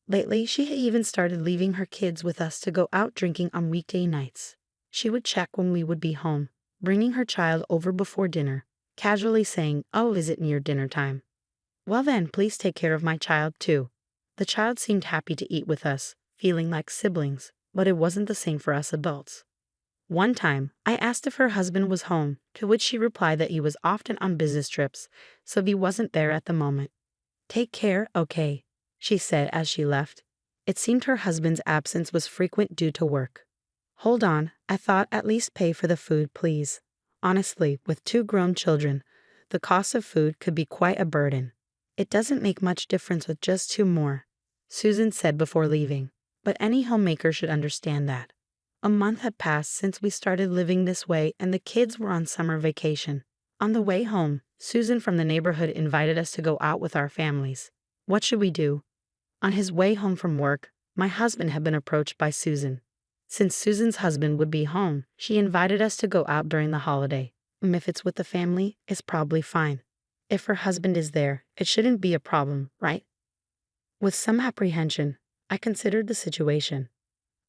B: Lately, she had even started leaving her kids with us to go out drinking on weekday nights. She would check when we would be home, bringing her child over before dinner, casually saying, "Oh, is it near dinner time? Well then, please take care of my child too." The child seemed happy to eat with us, feeling like siblings, but it wasn't the same for us adults. One time, I asked if her husband was home, to which she replied that he was often on business trips, so he wasn't there at the moment. "Take care, okay," she said as she left. It seemed her husband's absence was frequent due to work. Hold on, I thought, at least pay for the food, please. Honestly, with 2 grown children, the cost of food could be quite a burden. It doesn't make much difference with just 2 more, Susan said before leaving, but any homemaker should understand that. A month had passed since we started living this way and the kids were on summer vacation. On the way home, Susan from the neighborhood invited us to go out with our families. What should we do? On his way home from work, my husband had been approached by Susan. Since Susan's husband would be home, she invited us to go out during the holiday. If it's with the family, it's probably fine. If her husband is there, it shouldn't be a problem, right? With some apprehension, I considered the situation.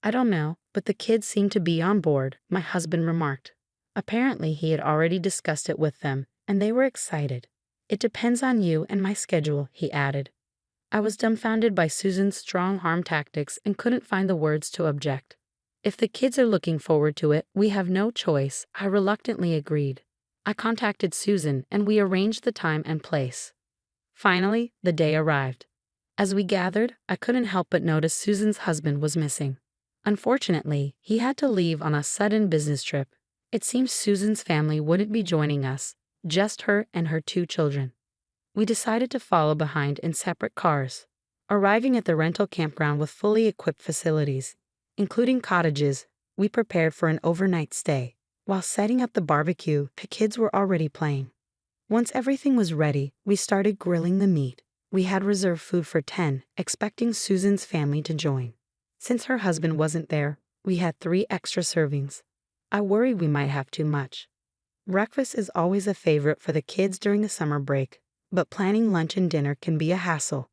B: "I don't know, but the kids seem to be on board," my husband remarked. Apparently, he had already discussed it with them, and they were excited. "It depends on you and my schedule," he added. I was dumbfounded by Susan's strong-arm tactics and couldn't find the words to object. "If the kids are looking forward to it, we have no choice," I reluctantly agreed. I contacted Susan and we arranged the time and place. Finally, the day arrived. As we gathered, I couldn't help but notice Susan's husband was missing. Unfortunately, he had to leave on a sudden business trip. It seems Susan's family wouldn't be joining us, just her and her 2 children. We decided to follow behind in separate cars. Arriving at the rental campground with fully equipped facilities, including cottages, we prepared for an overnight stay. While setting up the barbecue, the kids were already playing. Once everything was ready, we started grilling the meat. We had reserved food for 10, expecting Susan's family to join. Since her husband wasn't there, we had 3 extra servings. I worried we might have too much. Breakfast is always a favorite for the kids during the summer break, but planning lunch and dinner can be a hassle.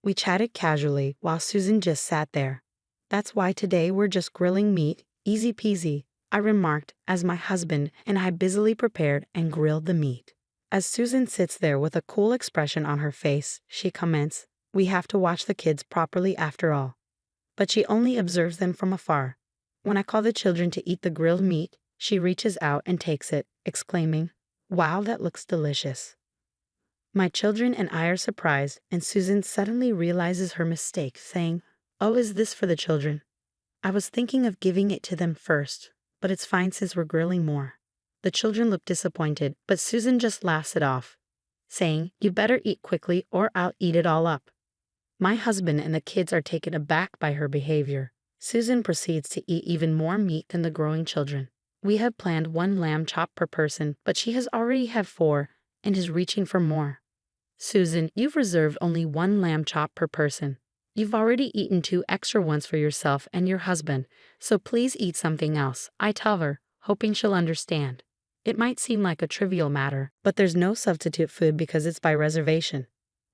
B: We chatted casually while Susan just sat there. "That's why today we're just grilling meat, easy peasy," I remarked as my husband and I busily prepared and grilled the meat. As Susan sits there with a cool expression on her face, she comments, "We have to watch the kids properly after all." But she only observes them from afar. When I call the children to eat the grilled meat, she reaches out and takes it, exclaiming, "Wow, that looks delicious." My children and I are surprised, and Susan suddenly realizes her mistake, saying, "Oh, is this for the children? I was thinking of giving it to them first, but it's fine since we're grilling more." The children look disappointed, but Susan just laughs it off, saying, "You better eat quickly or I'll eat it all up." My husband and the kids are taken aback by her behavior. Susan proceeds to eat even more meat than the growing children. We had planned 1 lamb chop per person, but she has already had 4 and is reaching for more. "Susan, you've reserved only 1 lamb chop per person. You've already eaten 2 extra ones for yourself and your husband, so please eat something else," I tell her, hoping she'll understand. It might seem like a trivial matter, but there's no substitute food because it's by reservation.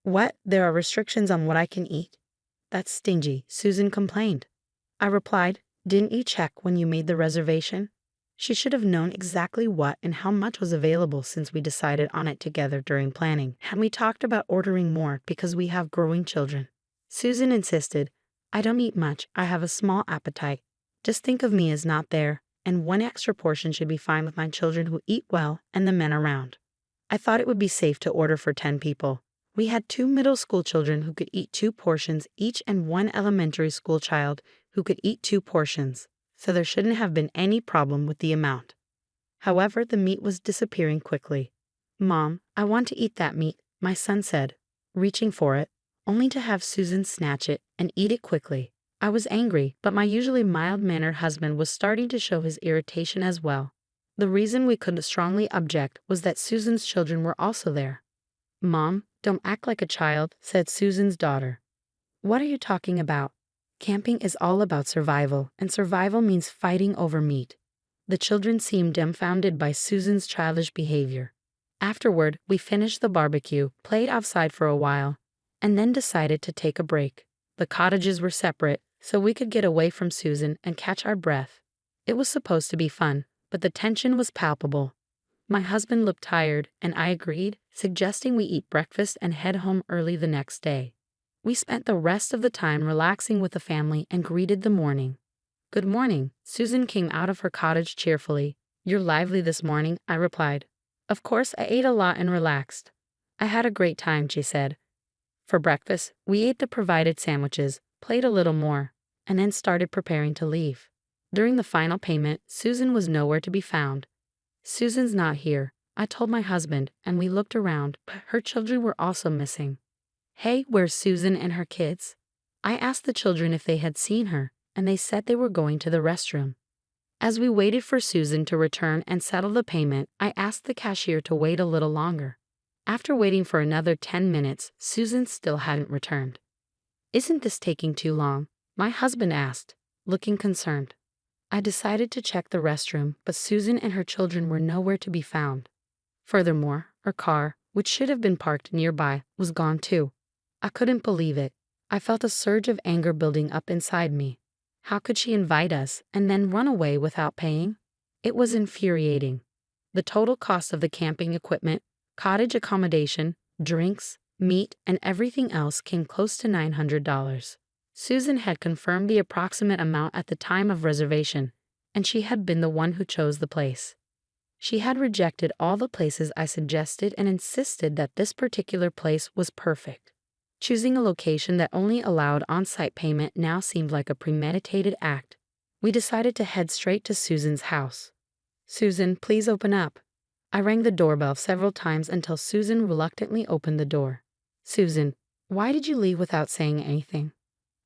B: "What? There are restrictions on what I can eat? That's stingy," Susan complained. I replied, "Didn't you check when you made the reservation?" She should have known exactly what and how much was available since we decided on it together during planning, and we talked about ordering more because we have growing children. Susan insisted, "I don't eat much, I have a small appetite. Just think of me as not there, and 1 extra portion should be fine with my children who eat well and the men around." I thought it would be safe to order for 10 people. We had 2 middle school children who could eat 2 portions each and 1 elementary school child who could eat 2 portions, so there shouldn't have been any problem with the amount. However, the meat was disappearing quickly. "Mom, I want to eat that meat," my son said, reaching for it, only to have Susan snatch it and eat it quickly. I was angry, but my usually mild-mannered husband was starting to show his irritation as well. The reason we couldn't strongly object was that Susan's children were also there. "Mom, don't act like a child," said Susan's daughter. "What are you talking about? Camping is all about survival, and survival means fighting over meat. The children seemed dumbfounded by Susan's childish behavior. Afterward, we finished the barbecue, played outside for a while, and then decided to take a break. The cottages were separate, so we could get away from Susan and catch our breath. It was supposed to be fun, but the tension was palpable. My husband looked tired, and I agreed, suggesting we eat breakfast and head home early the next day. We spent the rest of the time relaxing with the family and greeted the morning. "Good morning." Susan came out of her cottage cheerfully. "You're lively this morning," I replied. "Of course, I ate a lot and relaxed." "I had a great time," she said. For breakfast, we ate the provided sandwiches, played a little more, and then started preparing to leave. During the final payment, Susan was nowhere to be found. "Susan's not here," I told my husband, and we looked around, but her children were also missing. "Hey, where's Susan and her kids?" I asked the children if they had seen her, and they said they were going to the restroom. As we waited for Susan to return and settle the payment, I asked the cashier to wait a little longer. After waiting for another 10 minutes, Susan still hadn't returned. "Isn't this taking too long?" my husband asked, looking concerned. I decided to check the restroom, but Susan and her children were nowhere to be found. Furthermore, her car, which should have been parked nearby, was gone too. I couldn't believe it. I felt a surge of anger building up inside me. How could she invite us and then run away without paying? It was infuriating. The total cost of the camping equipment, cottage accommodation, drinks, meat, and everything else came close to $900. Susan had confirmed the approximate amount at the time of reservation, and she had been the one who chose the place. She had rejected all the places I suggested and insisted that this particular place was perfect. Choosing a location that only allowed on-site payment now seemed like a premeditated act. We decided to head straight to Susan's house. "Susan, please open up." I rang the doorbell several times until Susan reluctantly opened the door. "Susan, why did you leave without saying anything?"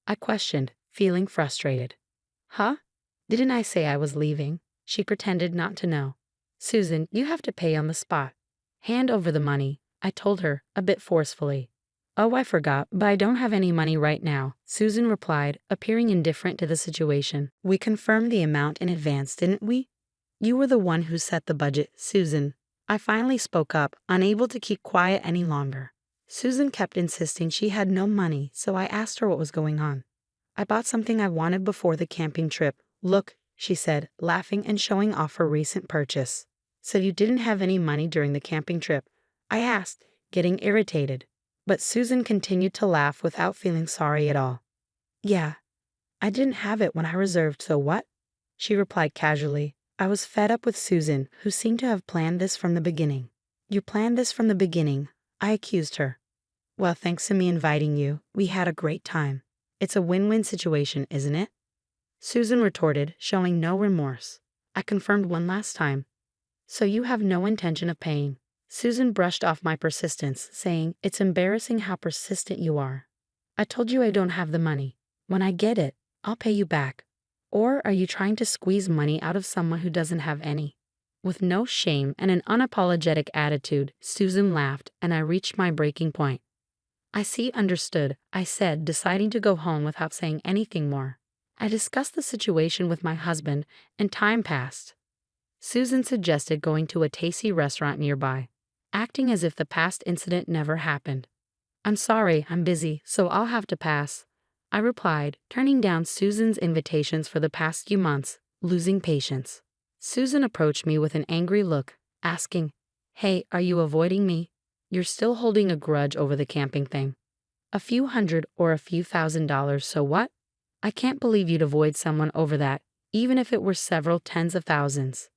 B: I questioned, feeling frustrated. "Huh? Didn't I say I was leaving?" She pretended not to know. "Susan, you have to pay on the spot. Hand over the money," I told her, a bit forcefully. "Oh, I forgot, but I don't have any money right now," Susan replied, appearing indifferent to the situation. "We confirmed the amount in advance, didn't we?" "You were the one who set the budget, Susan." I finally spoke up, unable to keep quiet any longer. Susan kept insisting she had no money, so I asked her what was going on. "I bought something I wanted before the camping trip. Look," she said, laughing and showing off her recent purchase. "So you didn't have any money during the camping trip?" I asked, getting irritated. But Susan continued to laugh without feeling sorry at all. "Yeah, I didn't have it when I reserved, so what?" she replied casually. I was fed up with Susan, who seemed to have planned this from the beginning. "You planned this from the beginning," I accused her. "Well, thanks to me inviting you, we had a great time. It's a win-win situation, isn't it?" Susan retorted, showing no remorse. I confirmed one last time. "So you have no intention of paying?" Susan brushed off my persistence, saying, "It's embarrassing how persistent you are. I told you I don't have the money. When I get it, I'll pay you back. Or are you trying to squeeze money out of someone who doesn't have any?" With no shame and an unapologetic attitude, Susan laughed, and I reached my breaking point. "I see, understood," I said, deciding to go home without saying anything more. I discussed the situation with my husband, and time passed. Susan suggested going to a tasty restaurant nearby, acting as if the past incident never happened. "I'm sorry, I'm busy, so I'll have to pass," I replied, turning down Susan's invitations for the past few months, losing patience. Susan approached me with an angry look, asking, "Hey, are you avoiding me? You're still holding a grudge over the camping thing. A few hundred or a few $1,000s, so what? I can't believe you'd avoid someone over that, even if it were several tens of thousands."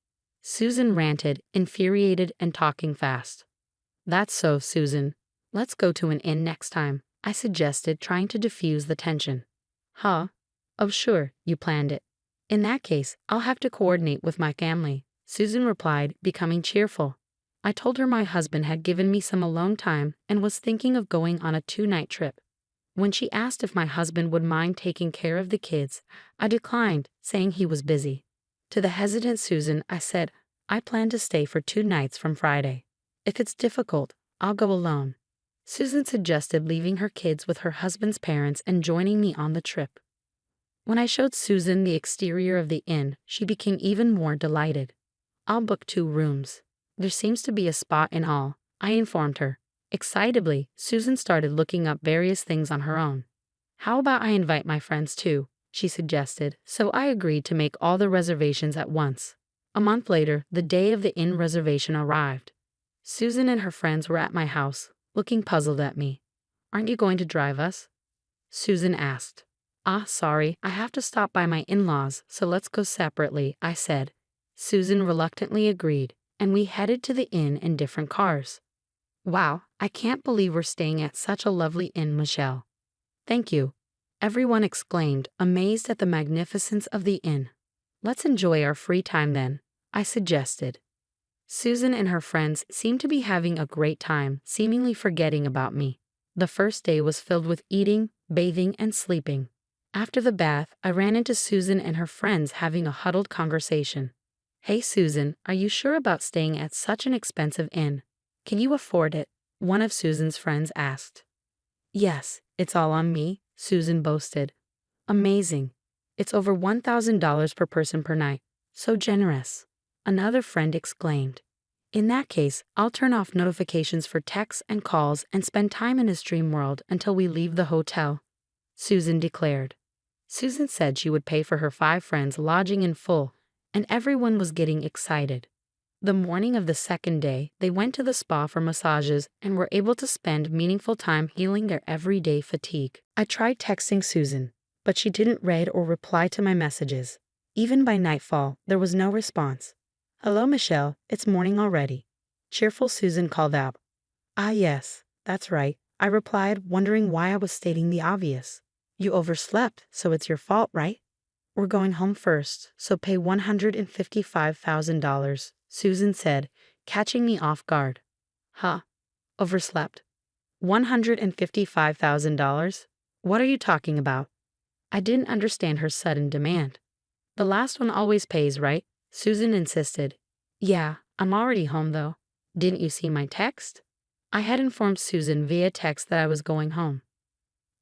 B: Susan ranted, infuriated and talking fast. "That's so, Susan. Let's go to an inn next time," I suggested, trying to diffuse the tension. "Huh? Oh sure, you planned it. In that case, I'll have to coordinate with my family," Susan replied, becoming cheerful. I told her my husband had given me some alone time and was thinking of going on a 2-night trip. When she asked if my husband would mind taking care of the kids, I declined, saying he was busy. To the hesitant Susan, I said, "I plan to stay for 2 nights from Friday. If it's difficult, I'll go alone." Susan suggested leaving her kids with her husband's parents and joining me on the trip. When I showed Susan the exterior of the inn, she became even more delighted. I'll book 2 rooms. There seems to be a spot in all, I informed her. Excitedly, Susan started looking up various things on her own. How about I invite my friends too, she suggested, so I agreed to make all the reservations at once. A month later, the day of the inn reservation arrived. Susan and her friends were at my house, looking puzzled at me. Aren't you going to drive us? Susan asked. Sorry, I have to stop by my in-laws, so let's go separately, I said. Susan reluctantly agreed, and we headed to the inn in different cars. Wow, I can't believe we're staying at such a lovely inn, Michelle. Thank you, everyone exclaimed, amazed at the magnificence of the inn. Let's enjoy our free time then, I suggested. Susan and her friends seemed to be having a great time, seemingly forgetting about me. The first day was filled with eating, bathing, and sleeping. After the bath, I ran into Susan and her friends having a huddled conversation. Hey Susan, are you sure about staying at such an expensive inn? Can you afford it? One of Susan's friends asked. Yes, it's all on me, Susan boasted. Amazing. It's over $1,000 per person per night. So generous. Another friend exclaimed. In that case, I'll turn off notifications for texts and calls and spend time in his dream world until we leave the hotel, Susan declared. Susan said she would pay for her 5 friends lodging in full, and everyone was getting excited. The morning of the second day, they went to the spa for massages and were able to spend meaningful time healing their everyday fatigue. I tried texting Susan, but she didn't read or reply to my messages. Even by nightfall, there was no response. Hello, Michelle, it's morning already. Cheerful Susan called out. Yes, that's right, I replied, wondering why I was stating the obvious. You overslept, so it's your fault, right? We're going home first, so pay $155,000, Susan said, catching me off guard. Huh? Overslept? $155,000? What are you talking about? I didn't understand her sudden demand. The last one always pays, right? Susan insisted. Yeah, I'm already home though. Didn't you see my text? I had informed Susan via text that I was going home.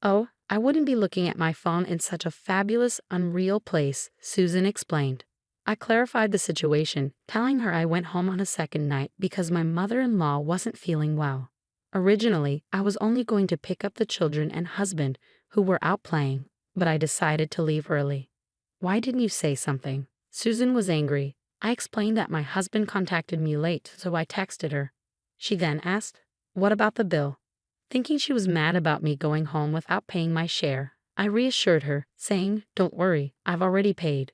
B: Oh, I wouldn't be looking at my phone in such a fabulous, unreal place, Susan explained. I clarified the situation, telling her I went home on a second night because my mother-in-law wasn't feeling well. Originally, I was only going to pick up the children and husband, who were out playing, but I decided to leave early. Why didn't you say something? Susan was angry. I explained that my husband contacted me late, so I texted her. She then asked, "What about the bill?" Thinking she was mad about me going home without paying my share, I reassured her, saying, "Don't worry, I've already paid."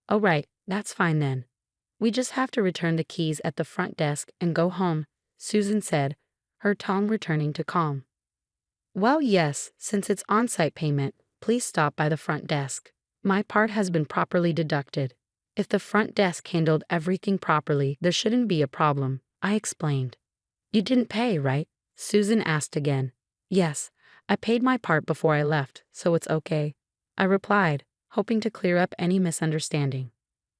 B: "Oh right, that's fine then. We just have to return the keys at the front desk and go home," Susan said, her tone returning to calm. "Well, yes, since it's on-site payment, please stop by the front desk. My part has been properly deducted. If the front desk handled everything properly, there shouldn't be a problem," I explained. "You didn't pay, right?" Susan asked again. "Yes, I paid my part before I left, so it's okay," I replied, hoping to clear up any misunderstanding.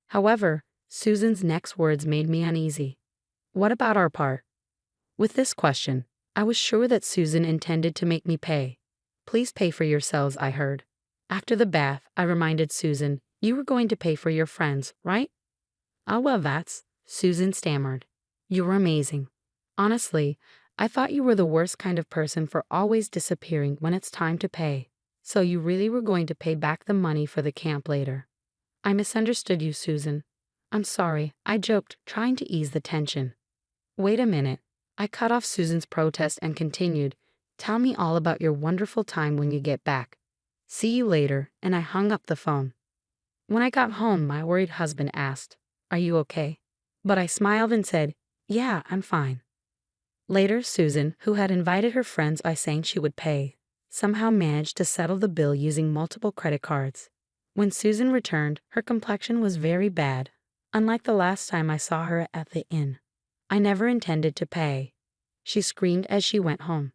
B: However, Susan's next words made me uneasy. "What about our part?" With this question, I was sure that Susan intended to make me pay. "Please pay for yourselves," I heard. After the bath, I reminded Susan, "You were going to pay for your friends, right?" "Oh, well, Susan stammered. "You were amazing. Honestly, I thought you were the worst kind of person for always disappearing when it's time to pay. So you really were going to pay back the money for the camp later." "I misunderstood you, Susan. I'm sorry," I joked, trying to ease the tension. "Wait a minute." I cut off Susan's protest and continued, "Tell me all about your wonderful time when you get back. See you later," and I hung up the phone. When I got home, my worried husband asked, "Are you okay?" But I smiled and said, "Yeah, I'm fine." Later, Susan, who had invited her friends by saying she would pay, somehow managed to settle the bill using multiple credit cards. When Susan returned, her complexion was very bad, unlike the last time I saw her at the inn. I never intended to pay, she screamed as she went home.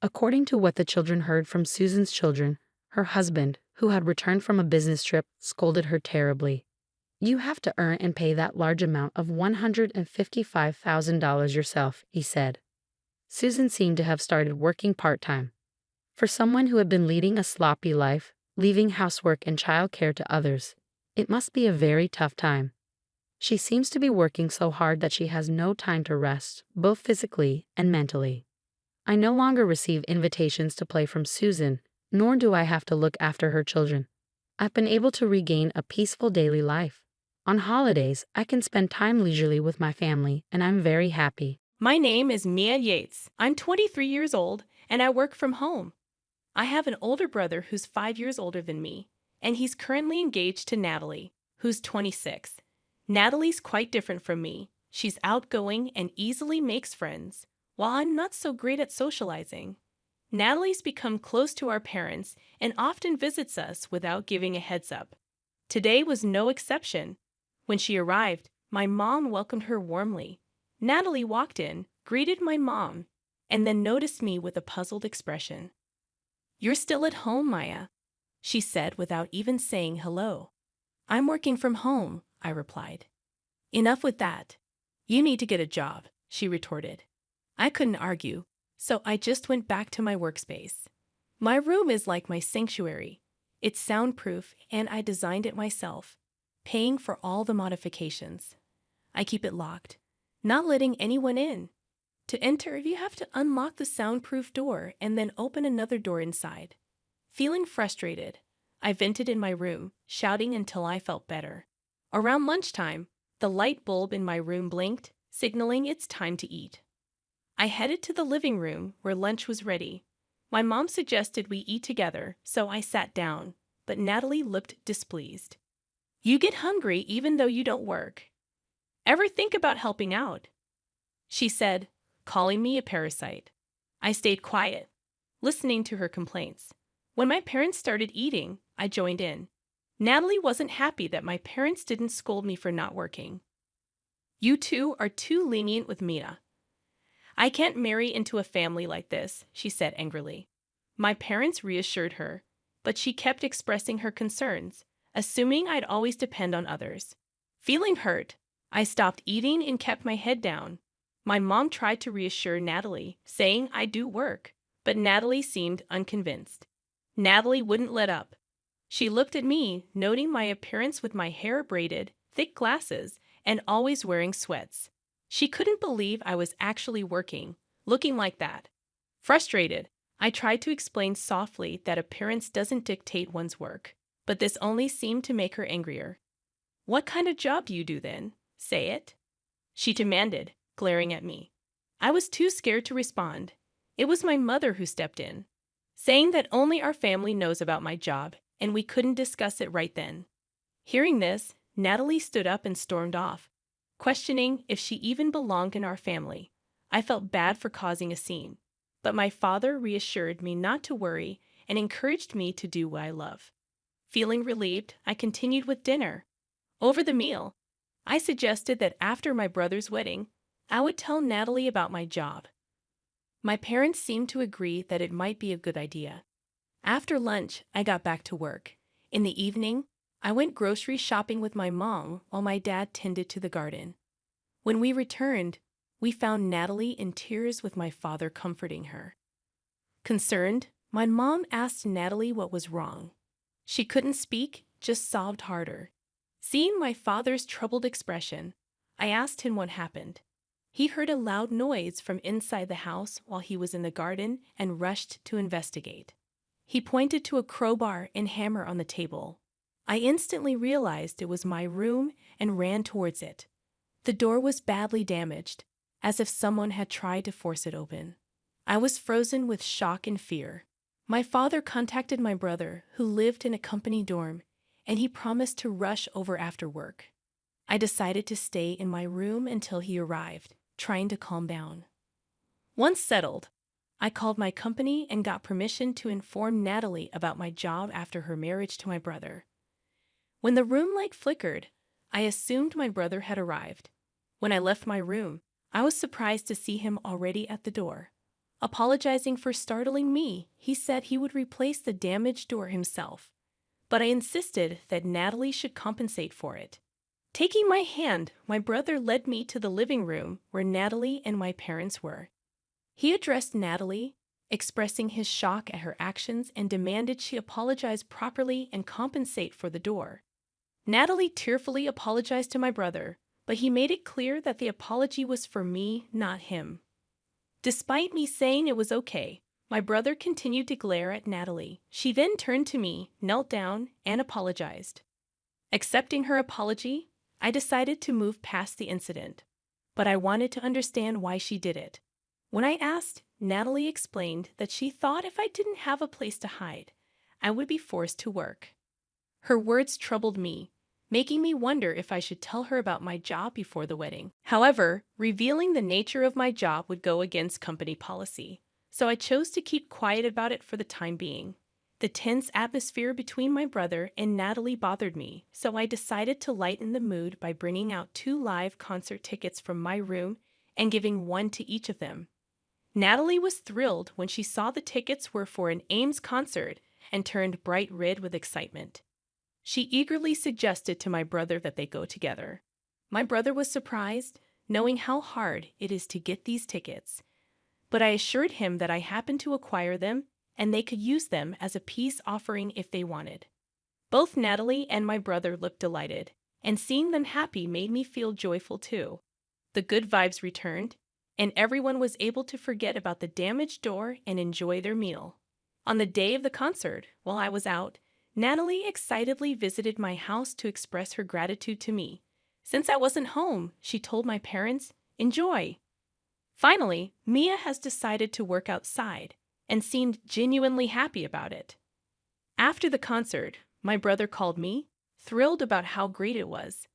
B: According to what the children heard from Susan's children, her husband, who had returned from a business trip, scolded her terribly. "You have to earn and pay that large amount of $155,000 yourself," he said. Susan seemed to have started working part-time. For someone who had been leading a sloppy life, leaving housework and childcare to others. It must be a very tough time. She seems to be working so hard that she has no time to rest, both physically and mentally. I no longer receive invitations to play from Susan, nor do I have to look after her children. I've been able to regain a peaceful daily life. On holidays, I can spend time leisurely with my family, and I'm very happy.
A: My name is Mia Yates. I'm 23 years old, and I work from home. I have an older brother who's 5 years older than me, and he's currently engaged to Natalie, who's 26. Natalie's quite different from me. She's outgoing and easily makes friends, while I'm not so great at socializing. Natalie's become close to our parents and often visits us without giving a heads up. Today was no exception. When she arrived, my mom welcomed her warmly. Natalie walked in, greeted my mom, and then noticed me with a puzzled expression. "You're still at home, Maya," she said without even saying hello. "I'm working from home," I replied. "Enough with that. You need to get a job," she retorted. I couldn't argue, so I just went back to my workspace. My room is like my sanctuary. It's soundproof, and I designed it myself, paying for all the modifications. I keep it locked, not letting anyone in. To enter, you have to unlock the soundproof door and then open another door inside. Feeling frustrated, I vented in my room, shouting until I felt better. Around lunchtime, the light bulb in my room blinked, signaling it's time to eat. I headed to the living room where lunch was ready. My mom suggested we eat together, so I sat down, but Natalie looked displeased. "You get hungry even though you don't work. Ever think about helping out?" she said, calling me a parasite. I stayed quiet, listening to her complaints. When my parents started eating, I joined in. Natalie wasn't happy that my parents didn't scold me for not working. "You two are too lenient with Mia. I can't marry into a family like this," she said angrily. My parents reassured her, but she kept expressing her concerns, assuming I'd always depend on others. Feeling hurt, I stopped eating and kept my head down. My mom tried to reassure Natalie, saying I do work, but Natalie seemed unconvinced. Natalie wouldn't let up. She looked at me, noting my appearance with my hair braided, thick glasses, and always wearing sweats. She couldn't believe I was actually working, looking like that. Frustrated, I tried to explain softly that appearance doesn't dictate one's work, but this only seemed to make her angrier. "What kind of job do you do then? Say it," she demanded, glaring at me. I was too scared to respond. It was my mother who stepped in, saying that only our family knows about my job, and we couldn't discuss it right then. Hearing this, Natalie stood up and stormed off, questioning if she even belonged in our family. I felt bad for causing a scene, but my father reassured me not to worry and encouraged me to do what I love. Feeling relieved, I continued with dinner. Over the meal, I suggested that after my brother's wedding, I would tell Natalie about my job. My parents seemed to agree that it might be a good idea. After lunch, I got back to work. In the evening, I went grocery shopping with my mom while my dad tended to the garden. When we returned, we found Natalie in tears with my father comforting her. Concerned, my mom asked Natalie what was wrong. She couldn't speak, just sobbed harder. Seeing my father's troubled expression, I asked him what happened. He heard a loud noise from inside the house while he was in the garden and rushed to investigate. He pointed to a crowbar and hammer on the table. I instantly realized it was my room and ran towards it. The door was badly damaged, as if someone had tried to force it open. I was frozen with shock and fear. My father contacted my brother, who lived in a company dorm, and he promised to rush over after work. I decided to stay in my room until he arrived, trying to calm down. Once settled, I called my company and got permission to inform Natalie about my job after her marriage to my brother. When the room light flickered, I assumed my brother had arrived. When I left my room, I was surprised to see him already at the door. Apologizing for startling me, he said he would replace the damaged door himself, but I insisted that Natalie should compensate for it. Taking my hand, my brother led me to the living room where Natalie and my parents were. He addressed Natalie, expressing his shock at her actions and demanded she apologize properly and compensate for the door. Natalie tearfully apologized to my brother, but he made it clear that the apology was for me, not him. Despite me saying it was okay, my brother continued to glare at Natalie. She then turned to me, knelt down, and apologized. Accepting her apology, I decided to move past the incident, but I wanted to understand why she did it. When I asked, Natalie explained that she thought if I didn't have a place to hide, I would be forced to work. Her words troubled me, making me wonder if I should tell her about my job before the wedding. However, revealing the nature of my job would go against company policy, so I chose to keep quiet about it for the time being. The tense atmosphere between my brother and Natalie bothered me, so I decided to lighten the mood by bringing out 2 live concert tickets from my room and giving one to each of them. Natalie was thrilled when she saw the tickets were for an Ames concert and turned bright red with excitement. She eagerly suggested to my brother that they go together. My brother was surprised, knowing how hard it is to get these tickets, but I assured him that I happened to acquire them and they could use them as a peace offering if they wanted. Both Natalie and my brother looked delighted, and seeing them happy made me feel joyful too. The good vibes returned, and everyone was able to forget about the damaged door and enjoy their meal. On the day of the concert, while I was out, Natalie excitedly visited my house to express her gratitude to me. Since I wasn't home, she told my parents, "Enjoy." Finally, Mia has decided to work outside and seemed genuinely happy about it. After the concert, my brother called me, thrilled about how great it was.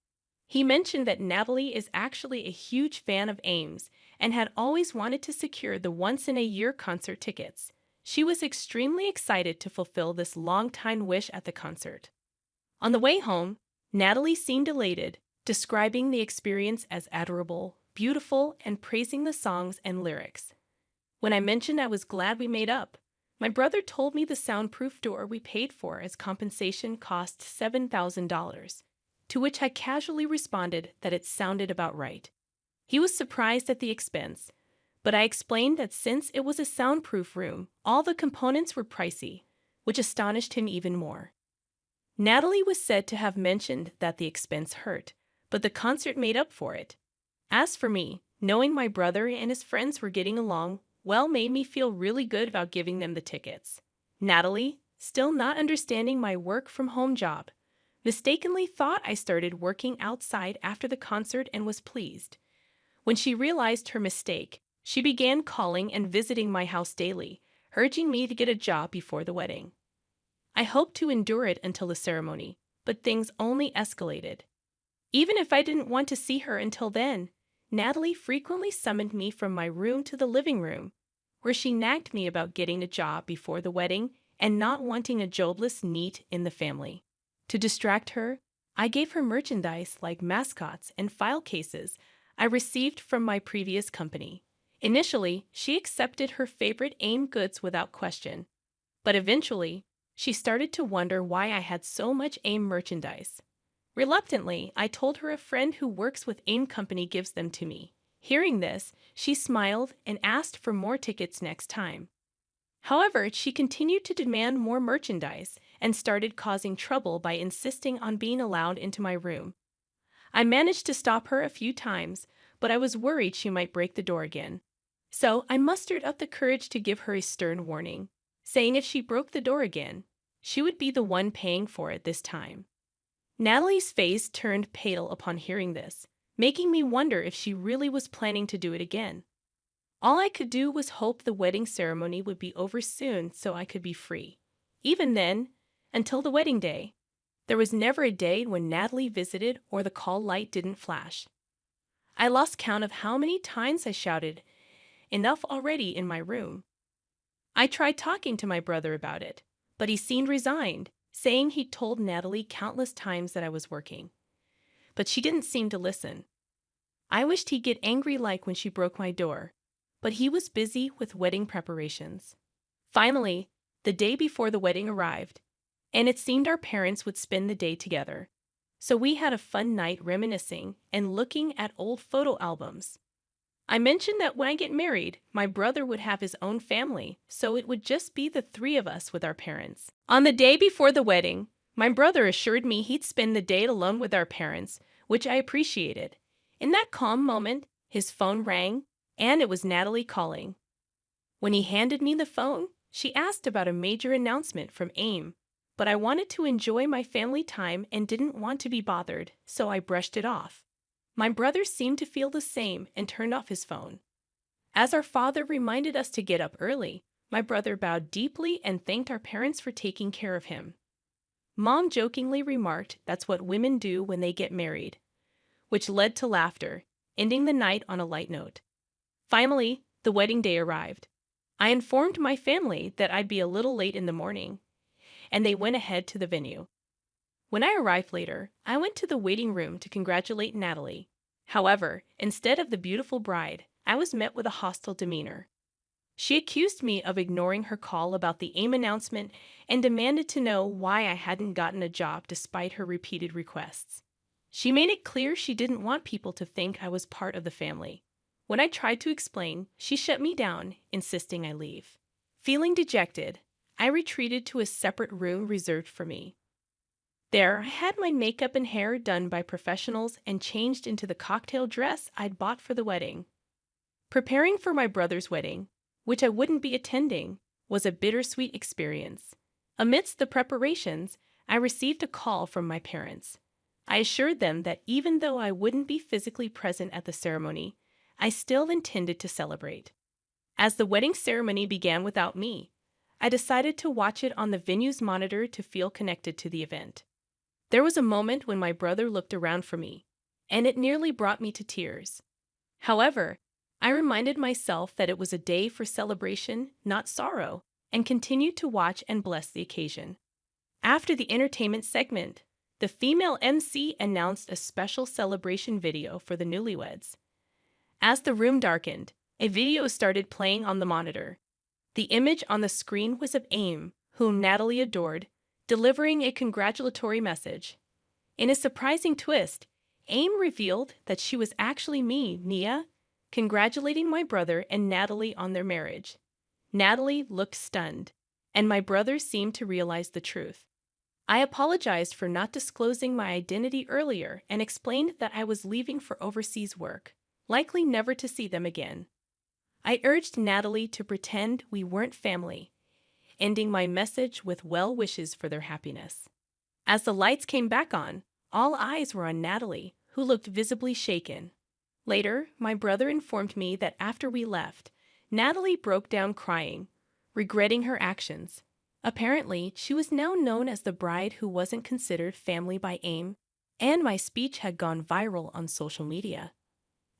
A: He mentioned that Natalie is actually a huge fan of Ames and had always wanted to secure the once-in-a-year concert tickets. She was extremely excited to fulfill this long-time wish at the concert. On the way home, Natalie seemed elated, describing the experience as adorable, beautiful, and praising the songs and lyrics. When I mentioned I was glad we made up, my brother told me the soundproof door we paid for as compensation cost $7,000, to which I casually responded that it sounded about right. He was surprised at the expense, but I explained that since it was a soundproof room, all the components were pricey, which astonished him even more. Natalie was said to have mentioned that the expense hurt, but the concert made up for it. As for me, knowing my brother and his friends were getting along well made me feel really good about giving them the tickets. Natalie, still not understanding my work-from-home job, mistakenly thought I started working outside after the concert and was pleased. When she realized her mistake, she began calling and visiting my house daily, urging me to get a job before the wedding. I hoped to endure it until the ceremony, but things only escalated. Even if I didn't want to see her until then, Natalie frequently summoned me from my room to the living room, where she nagged me about getting a job before the wedding and not wanting a jobless NEET in the family. To distract her, I gave her merchandise like mascots and file cases I received from my previous company. Initially, she accepted her favorite AIM goods without question, but eventually, she started to wonder why I had so much AIM merchandise. Reluctantly, I told her a friend who works with AIM Company gives them to me. Hearing this, she smiled and asked for more tickets next time. However, she continued to demand more merchandise and started causing trouble by insisting on being allowed into my room. I managed to stop her a few times, but I was worried she might break the door again. So I mustered up the courage to give her a stern warning, saying if she broke the door again, she would be the one paying for it this time. Natalie's face turned pale upon hearing this, making me wonder if she really was planning to do it again. All I could do was hope the wedding ceremony would be over soon so I could be free. Even then, until the wedding day, there was never a day when Natalie visited or the call light didn't flash. I lost count of how many times I shouted, "Enough already," in my room. I tried talking to my brother about it, but he seemed resigned, saying he'd told Natalie countless times that I was working. But she didn't seem to listen. I wished he'd get angry like when she broke my door, but he was busy with wedding preparations. Finally, the day before the wedding arrived, and it seemed our parents would spend the day together. So we had a fun night reminiscing and looking at old photo albums. I mentioned that when I get married, my brother would have his own family, so it would just be the three of us with our parents. On the day before the wedding, my brother assured me he'd spend the day alone with our parents, which I appreciated. In that calm moment, his phone rang, and it was Natalie calling. When he handed me the phone, she asked about a major announcement from AIM, but I wanted to enjoy my family time and didn't want to be bothered, so I brushed it off. My brother seemed to feel the same and turned off his phone. As our father reminded us to get up early, my brother bowed deeply and thanked our parents for taking care of him. Mom jokingly remarked that's what women do when they get married, which led to laughter, ending the night on a light note. Finally, the wedding day arrived. I informed my family that I'd be a little late in the morning, and they went ahead to the venue. When I arrived later, I went to the waiting room to congratulate Natalie. However, instead of the beautiful bride, I was met with a hostile demeanor. She accused me of ignoring her call about the AIM announcement and demanded to know why I hadn't gotten a job despite her repeated requests. She made it clear she didn't want people to think I was part of the family. When I tried to explain, she shut me down, insisting I leave. Feeling dejected, I retreated to a separate room reserved for me. There, I had my makeup and hair done by professionals and changed into the cocktail dress I'd bought for the wedding. Preparing for my brother's wedding, which I wouldn't be attending, was a bittersweet experience. Amidst the preparations, I received a call from my parents. I assured them that even though I wouldn't be physically present at the ceremony, I still intended to celebrate. As the wedding ceremony began without me, I decided to watch it on the venue's monitor to feel connected to the event. There was a moment when my brother looked around for me, and it nearly brought me to tears. However, I reminded myself that it was a day for celebration, not sorrow, and continued to watch and bless the occasion. After the entertainment segment, the female MC announced a special celebration video for the newlyweds. As the room darkened, a video started playing on the monitor. The image on the screen was of AIM, whom Natalie adored, delivering a congratulatory message. In a surprising twist, AIM revealed that she was actually me, Nia, congratulating my brother and Natalie on their marriage. Natalie looked stunned, and my brother seemed to realize the truth. I apologized for not disclosing my identity earlier and explained that I was leaving for overseas work, likely never to see them again. I urged Natalie to pretend we weren't family, ending my message with well wishes for their happiness. As the lights came back on, all eyes were on Natalie, who looked visibly shaken. Later, my brother informed me that after we left, Natalie broke down crying, regretting her actions. Apparently, she was now known as the bride who wasn't considered family by AIM, and my speech had gone viral on social media.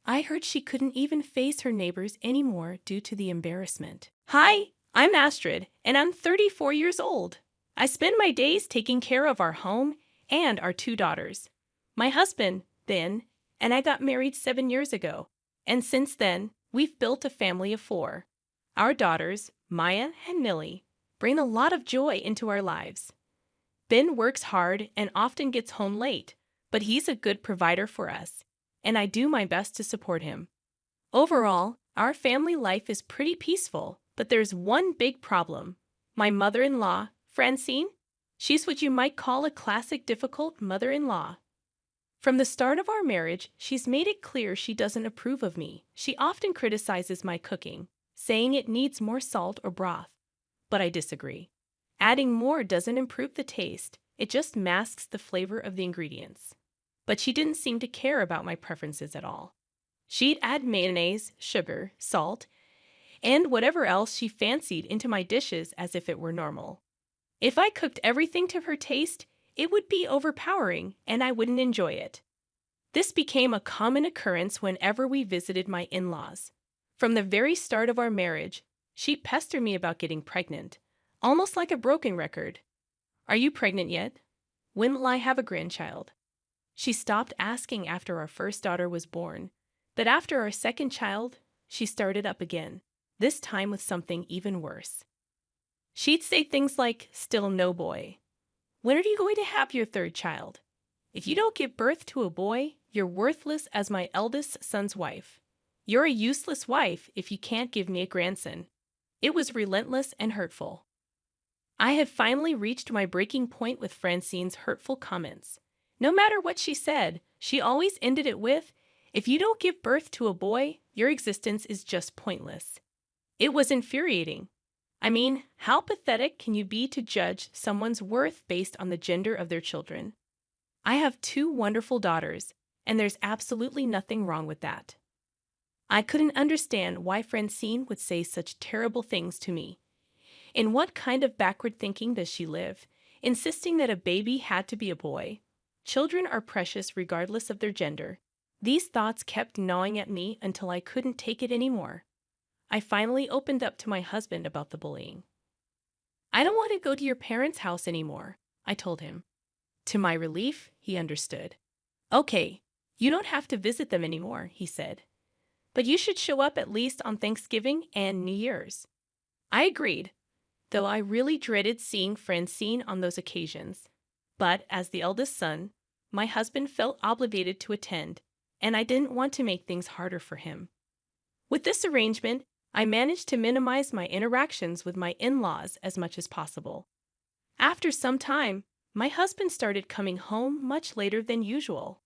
A: I heard she couldn't even face her neighbors anymore due to the embarrassment. Hi, I'm Astrid, and I'm 34 years old. I spend my days taking care of our home and our 2 daughters. My husband, Ben, and I got married 7 years ago, and since then, we've built a family of 4. Our daughters, Maya and Millie, bring a lot of joy into our lives. Ben works hard and often gets home late, but he's a good provider for us, and I do my best to support him. Overall, our family life is pretty peaceful, but there's one big problem. My mother-in-law, Francine, she's what you might call a classic difficult mother-in-law. From the start of our marriage, she's made it clear she doesn't approve of me. She often criticizes my cooking, saying it needs more salt or broth. But I disagree. Adding more doesn't improve the taste, it just masks the flavor of the ingredients. But she didn't seem to care about my preferences at all. She'd add mayonnaise, sugar, salt, and whatever else she fancied into my dishes as if it were normal. If I cooked everything to her taste, it would be overpowering and I wouldn't enjoy it. This became a common occurrence whenever we visited my in-laws. From the very start of our marriage, she'd pester me about getting pregnant, almost like a broken record. Are you pregnant yet? When will I have a grandchild? She stopped asking after our first daughter was born, but after our second child, she started up again, this time with something even worse. She'd say things like, "Still no boy. When are you going to have your 3rd child? If you don't give birth to a boy, you're worthless as my eldest son's wife. You're a useless wife if you can't give me a grandson. It was relentless and hurtful. I had finally reached my breaking point with Francine's hurtful comments. No matter what she said, she always ended it with, "If you don't give birth to a boy, your existence is just pointless." It was infuriating. I mean, how pathetic can you be to judge someone's worth based on the gender of their children? I have two wonderful daughters, and there's absolutely nothing wrong with that. I couldn't understand why Francine would say such terrible things to me. In what kind of backward thinking does she live, insisting that a baby had to be a boy? Children are precious regardless of their gender. These thoughts kept gnawing at me until I couldn't take it anymore. I finally opened up to my husband about the bullying. "I don't want to go to your parents' house anymore," I told him. To my relief, he understood. "Okay, you don't have to visit them anymore," he said. "But you should show up at least on Thanksgiving and New Year's." I agreed, though I really dreaded seeing Francine on those occasions. But as the eldest son, my husband felt obligated to attend, and I didn't want to make things harder for him. With this arrangement, I managed to minimize my interactions with my in-laws as much as possible. After some time, my husband started coming home much later than usual.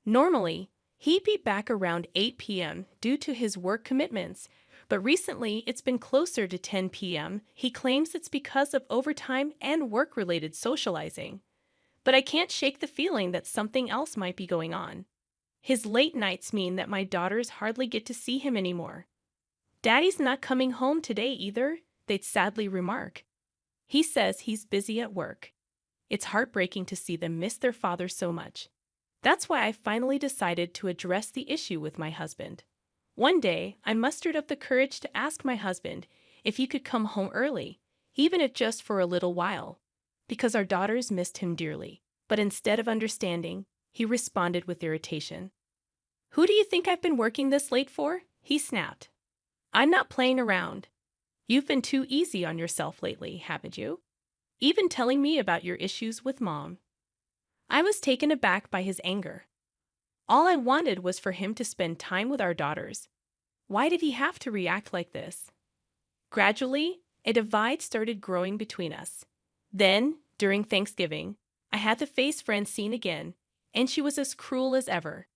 A: Normally, he'd be back around 8 p.m. due to his work commitments, but recently it's been closer to 10 p.m. He claims it's because of overtime and work-related socializing. But I can't shake the feeling that something else might be going on. His late nights mean that my daughters hardly get to see him anymore. "Daddy's not coming home today either," they'd sadly remark. He says he's busy at work. It's heartbreaking to see them miss their father so much. That's why I finally decided to address the issue with my husband. One day, I mustered up the courage to ask my husband if he could come home early, even if just for a little while, because our daughters missed him dearly. But instead of understanding, he responded with irritation. "Who do you think I've been working this late for?" he snapped. "I'm not playing around. You've been too easy on yourself lately, haven't you? Even telling me about your issues with Mom." I was taken aback by his anger. All I wanted was for him to spend time with our daughters. Why did he have to react like this? Gradually, a divide started growing between us. Then, during Thanksgiving, I had to face Francine again, and she was as cruel as ever.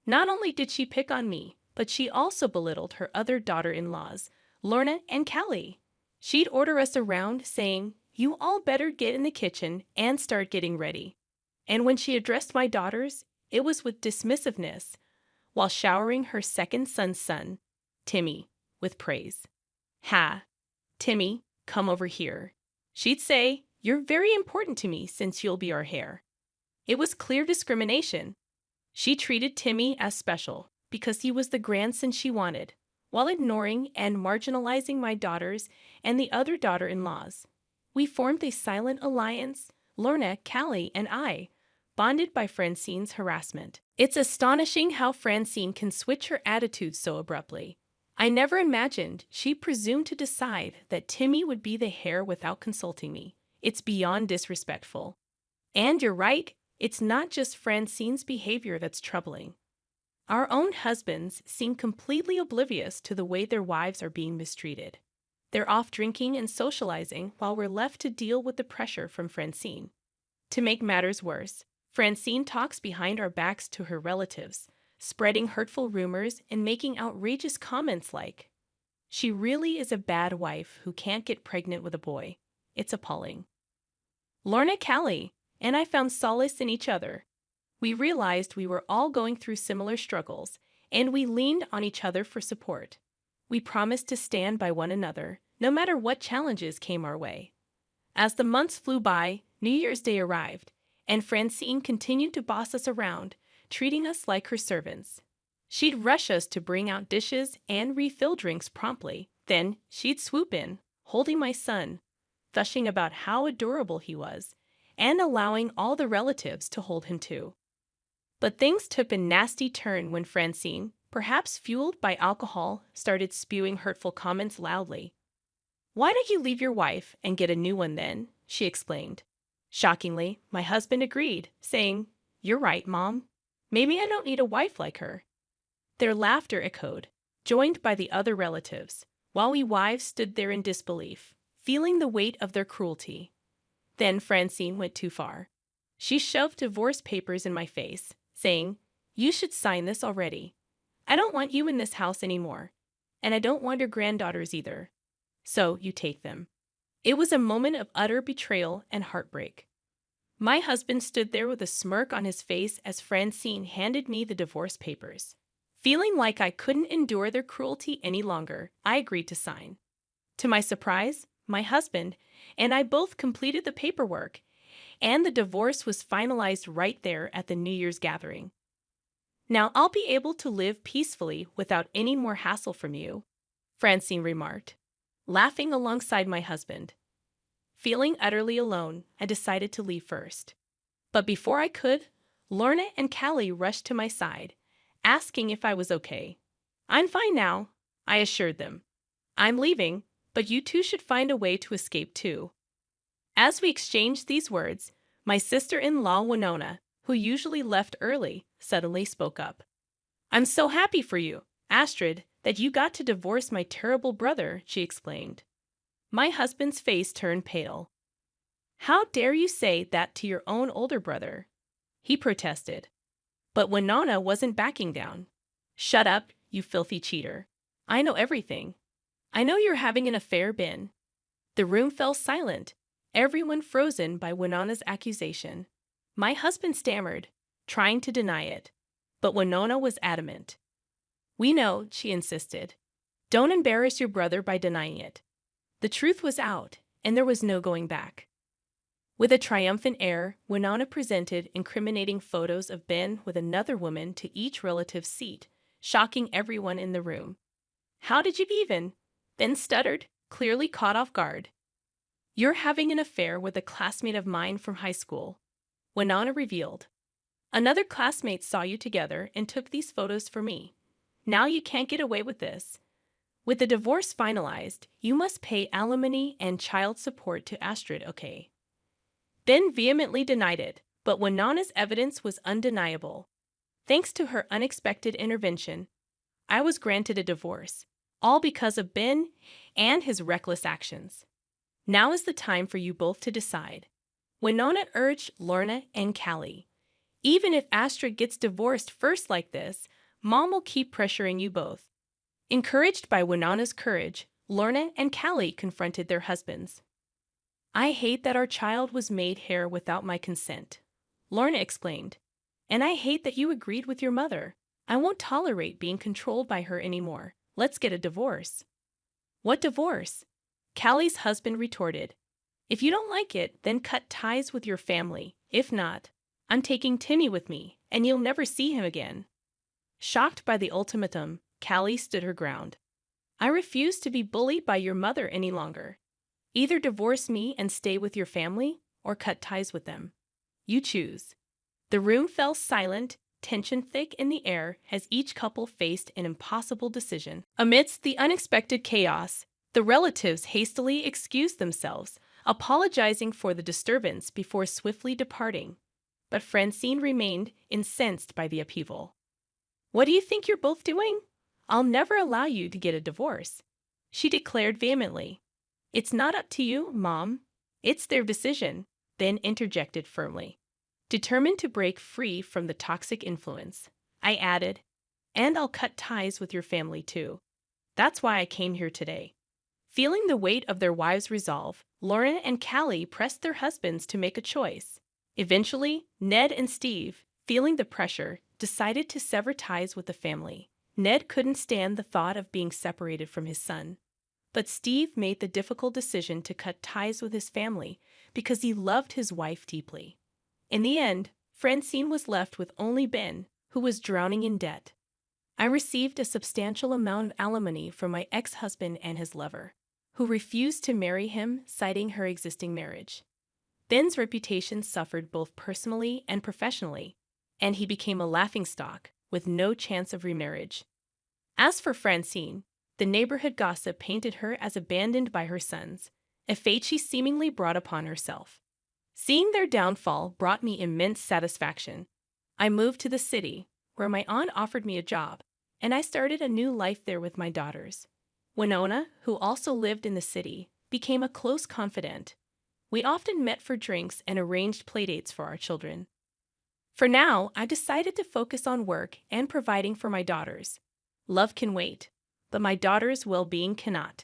A: Not only did she pick on me, but she also belittled her other daughter-in-laws, Lorna and Callie. She'd order us around, saying, "You all better get in the kitchen and start getting ready." And when she addressed my daughters, it was with dismissiveness, while showering her second son's son, Timmy, with praise. "Ha, Timmy, come over here." She'd say, "You're very important to me since you'll be our heir." It was clear discrimination. She treated Timmy as special because he was the grandson she wanted, while ignoring and marginalizing my daughters and the other daughter-in-laws. We formed a silent alliance, Lorna, Callie, and I, bonded by Francine's harassment. It's astonishing how Francine can switch her attitude so abruptly. I never imagined she presumed to decide that Timmy would be the heir without consulting me. It's beyond disrespectful. And you're right, it's not just Francine's behavior that's troubling. Our own husbands seem completely oblivious to the way their wives are being mistreated. They're off drinking and socializing while we're left to deal with the pressure from Francine. To make matters worse, Francine talks behind our backs to her relatives, spreading hurtful rumors and making outrageous comments like, "She really is a bad wife who can't get pregnant with a boy." It's appalling. Lorna, Callie, and I found solace in each other. We realized we were all going through similar struggles, and we leaned on each other for support. We promised to stand by one another, no matter what challenges came our way. As the months flew by, New Year's Day arrived, and Francine continued to boss us around, treating us like her servants. She'd rush us to bring out dishes and refill drinks promptly. Then she'd swoop in, holding my son, gushing about how adorable he was, and allowing all the relatives to hold him too. But things took a nasty turn when Francine, perhaps fueled by alcohol, started spewing hurtful comments loudly. "Why don't you leave your wife and get a new one then?" she exclaimed. Shockingly, my husband agreed, saying, "You're right, Mom. Maybe I don't need a wife like her." Their laughter echoed, joined by the other relatives, while we wives stood there in disbelief, feeling the weight of their cruelty. Then Francine went too far. She shoved divorce papers in my face, saying, "You should sign this already. I don't want you in this house anymore, and I don't want your granddaughters either. So you take them." It was a moment of utter betrayal and heartbreak. My husband stood there with a smirk on his face as Francine handed me the divorce papers. Feeling like I couldn't endure their cruelty any longer, I agreed to sign. To my surprise, my husband and I both completed the paperwork, and the divorce was finalized right there at the New Year's gathering. "Now I'll be able to live peacefully without any more hassle from you," Francine remarked, laughing alongside my husband. Feeling utterly alone, I decided to leave first. But before I could, Lorna and Callie rushed to my side, asking if I was okay. "I'm fine now," I assured them. "I'm leaving, but you two should find a way to escape too." As we exchanged these words, my sister-in-law Winona, who usually left early, suddenly spoke up. "I'm so happy for you, Astrid, that you got to divorce my terrible brother," she exclaimed. My husband's face turned pale. "How dare you say that to your own older brother?" he protested. But Winona wasn't backing down. "Shut up, you filthy cheater. I know everything. I know you're having an affair, Ben." The room fell silent, everyone frozen by Winona's accusation. My husband stammered, trying to deny it, but Winona was adamant. "We know," she insisted. "Don't embarrass your brother by denying it." The truth was out, and there was no going back. With a triumphant air, Winona presented incriminating photos of Ben with another woman to each relative's seat, shocking everyone in the room. "How did you even?" Ben stuttered, clearly caught off guard. "You're having an affair with a classmate of mine from high school," Winona revealed. "Another classmate saw you together and took these photos for me. Now you can't get away with this. With the divorce finalized, you must pay alimony and child support to Astrid, okay?" Ben vehemently denied it, but Winona's evidence was undeniable. Thanks to her unexpected intervention, I was granted a divorce, all because of Ben and his reckless actions. "Now is the time for you both to decide," Winona urged Lorna and Callie. "Even if Astrid gets divorced first like this, Mom will keep pressuring you both." Encouraged by Winona's courage, Lorna and Callie confronted their husbands. "I hate that our child was made hair without my consent," Lorna exclaimed. "And I hate that you agreed with your mother. I won't tolerate being controlled by her anymore. Let's get a divorce." "What divorce?" Callie's husband retorted. "If you don't like it, then cut ties with your family. If not, I'm taking Timmy with me, and you'll never see him again." Shocked by the ultimatum, Callie stood her ground. "I refuse to be bullied by your mother any longer. Either divorce me and stay with your family, or cut ties with them. You choose." The room fell silent, tension thick in the air as each couple faced an impossible decision. Amidst the unexpected chaos, the relatives hastily excused themselves, apologizing for the disturbance before swiftly departing. But Francine remained incensed by the upheaval. "What do you think you're both doing? I'll never allow you to get a divorce," she declared vehemently. "It's not up to you, Mom. It's their decision," then interjected firmly. Determined to break free from the toxic influence, I added, "And I'll cut ties with your family too. That's why I came here today." Feeling the weight of their wives' resolve, Lorna and Callie pressed their husbands to make a choice. Eventually, Ned and Steve, feeling the pressure, decided to sever ties with the family. Ned couldn't stand the thought of being separated from his son. But Steve made the difficult decision to cut ties with his family because he loved his wife deeply. In the end, Francine was left with only Ben, who was drowning in debt. I received a substantial amount of alimony from my ex-husband and his lover, who refused to marry him, citing her existing marriage. Ben's reputation suffered both personally and professionally, and he became a laughingstock with no chance of remarriage. As for Francine, the neighborhood gossip painted her as abandoned by her sons, a fate she seemingly brought upon herself. Seeing their downfall brought me immense satisfaction. I moved to the city, where my aunt offered me a job, and I started a new life there with my daughters. Winona, who also lived in the city, became a close confidant. We often met for drinks and arranged playdates for our children. For now, I decided to focus on work and providing for my daughters. Love can wait, but my daughters' well-being cannot.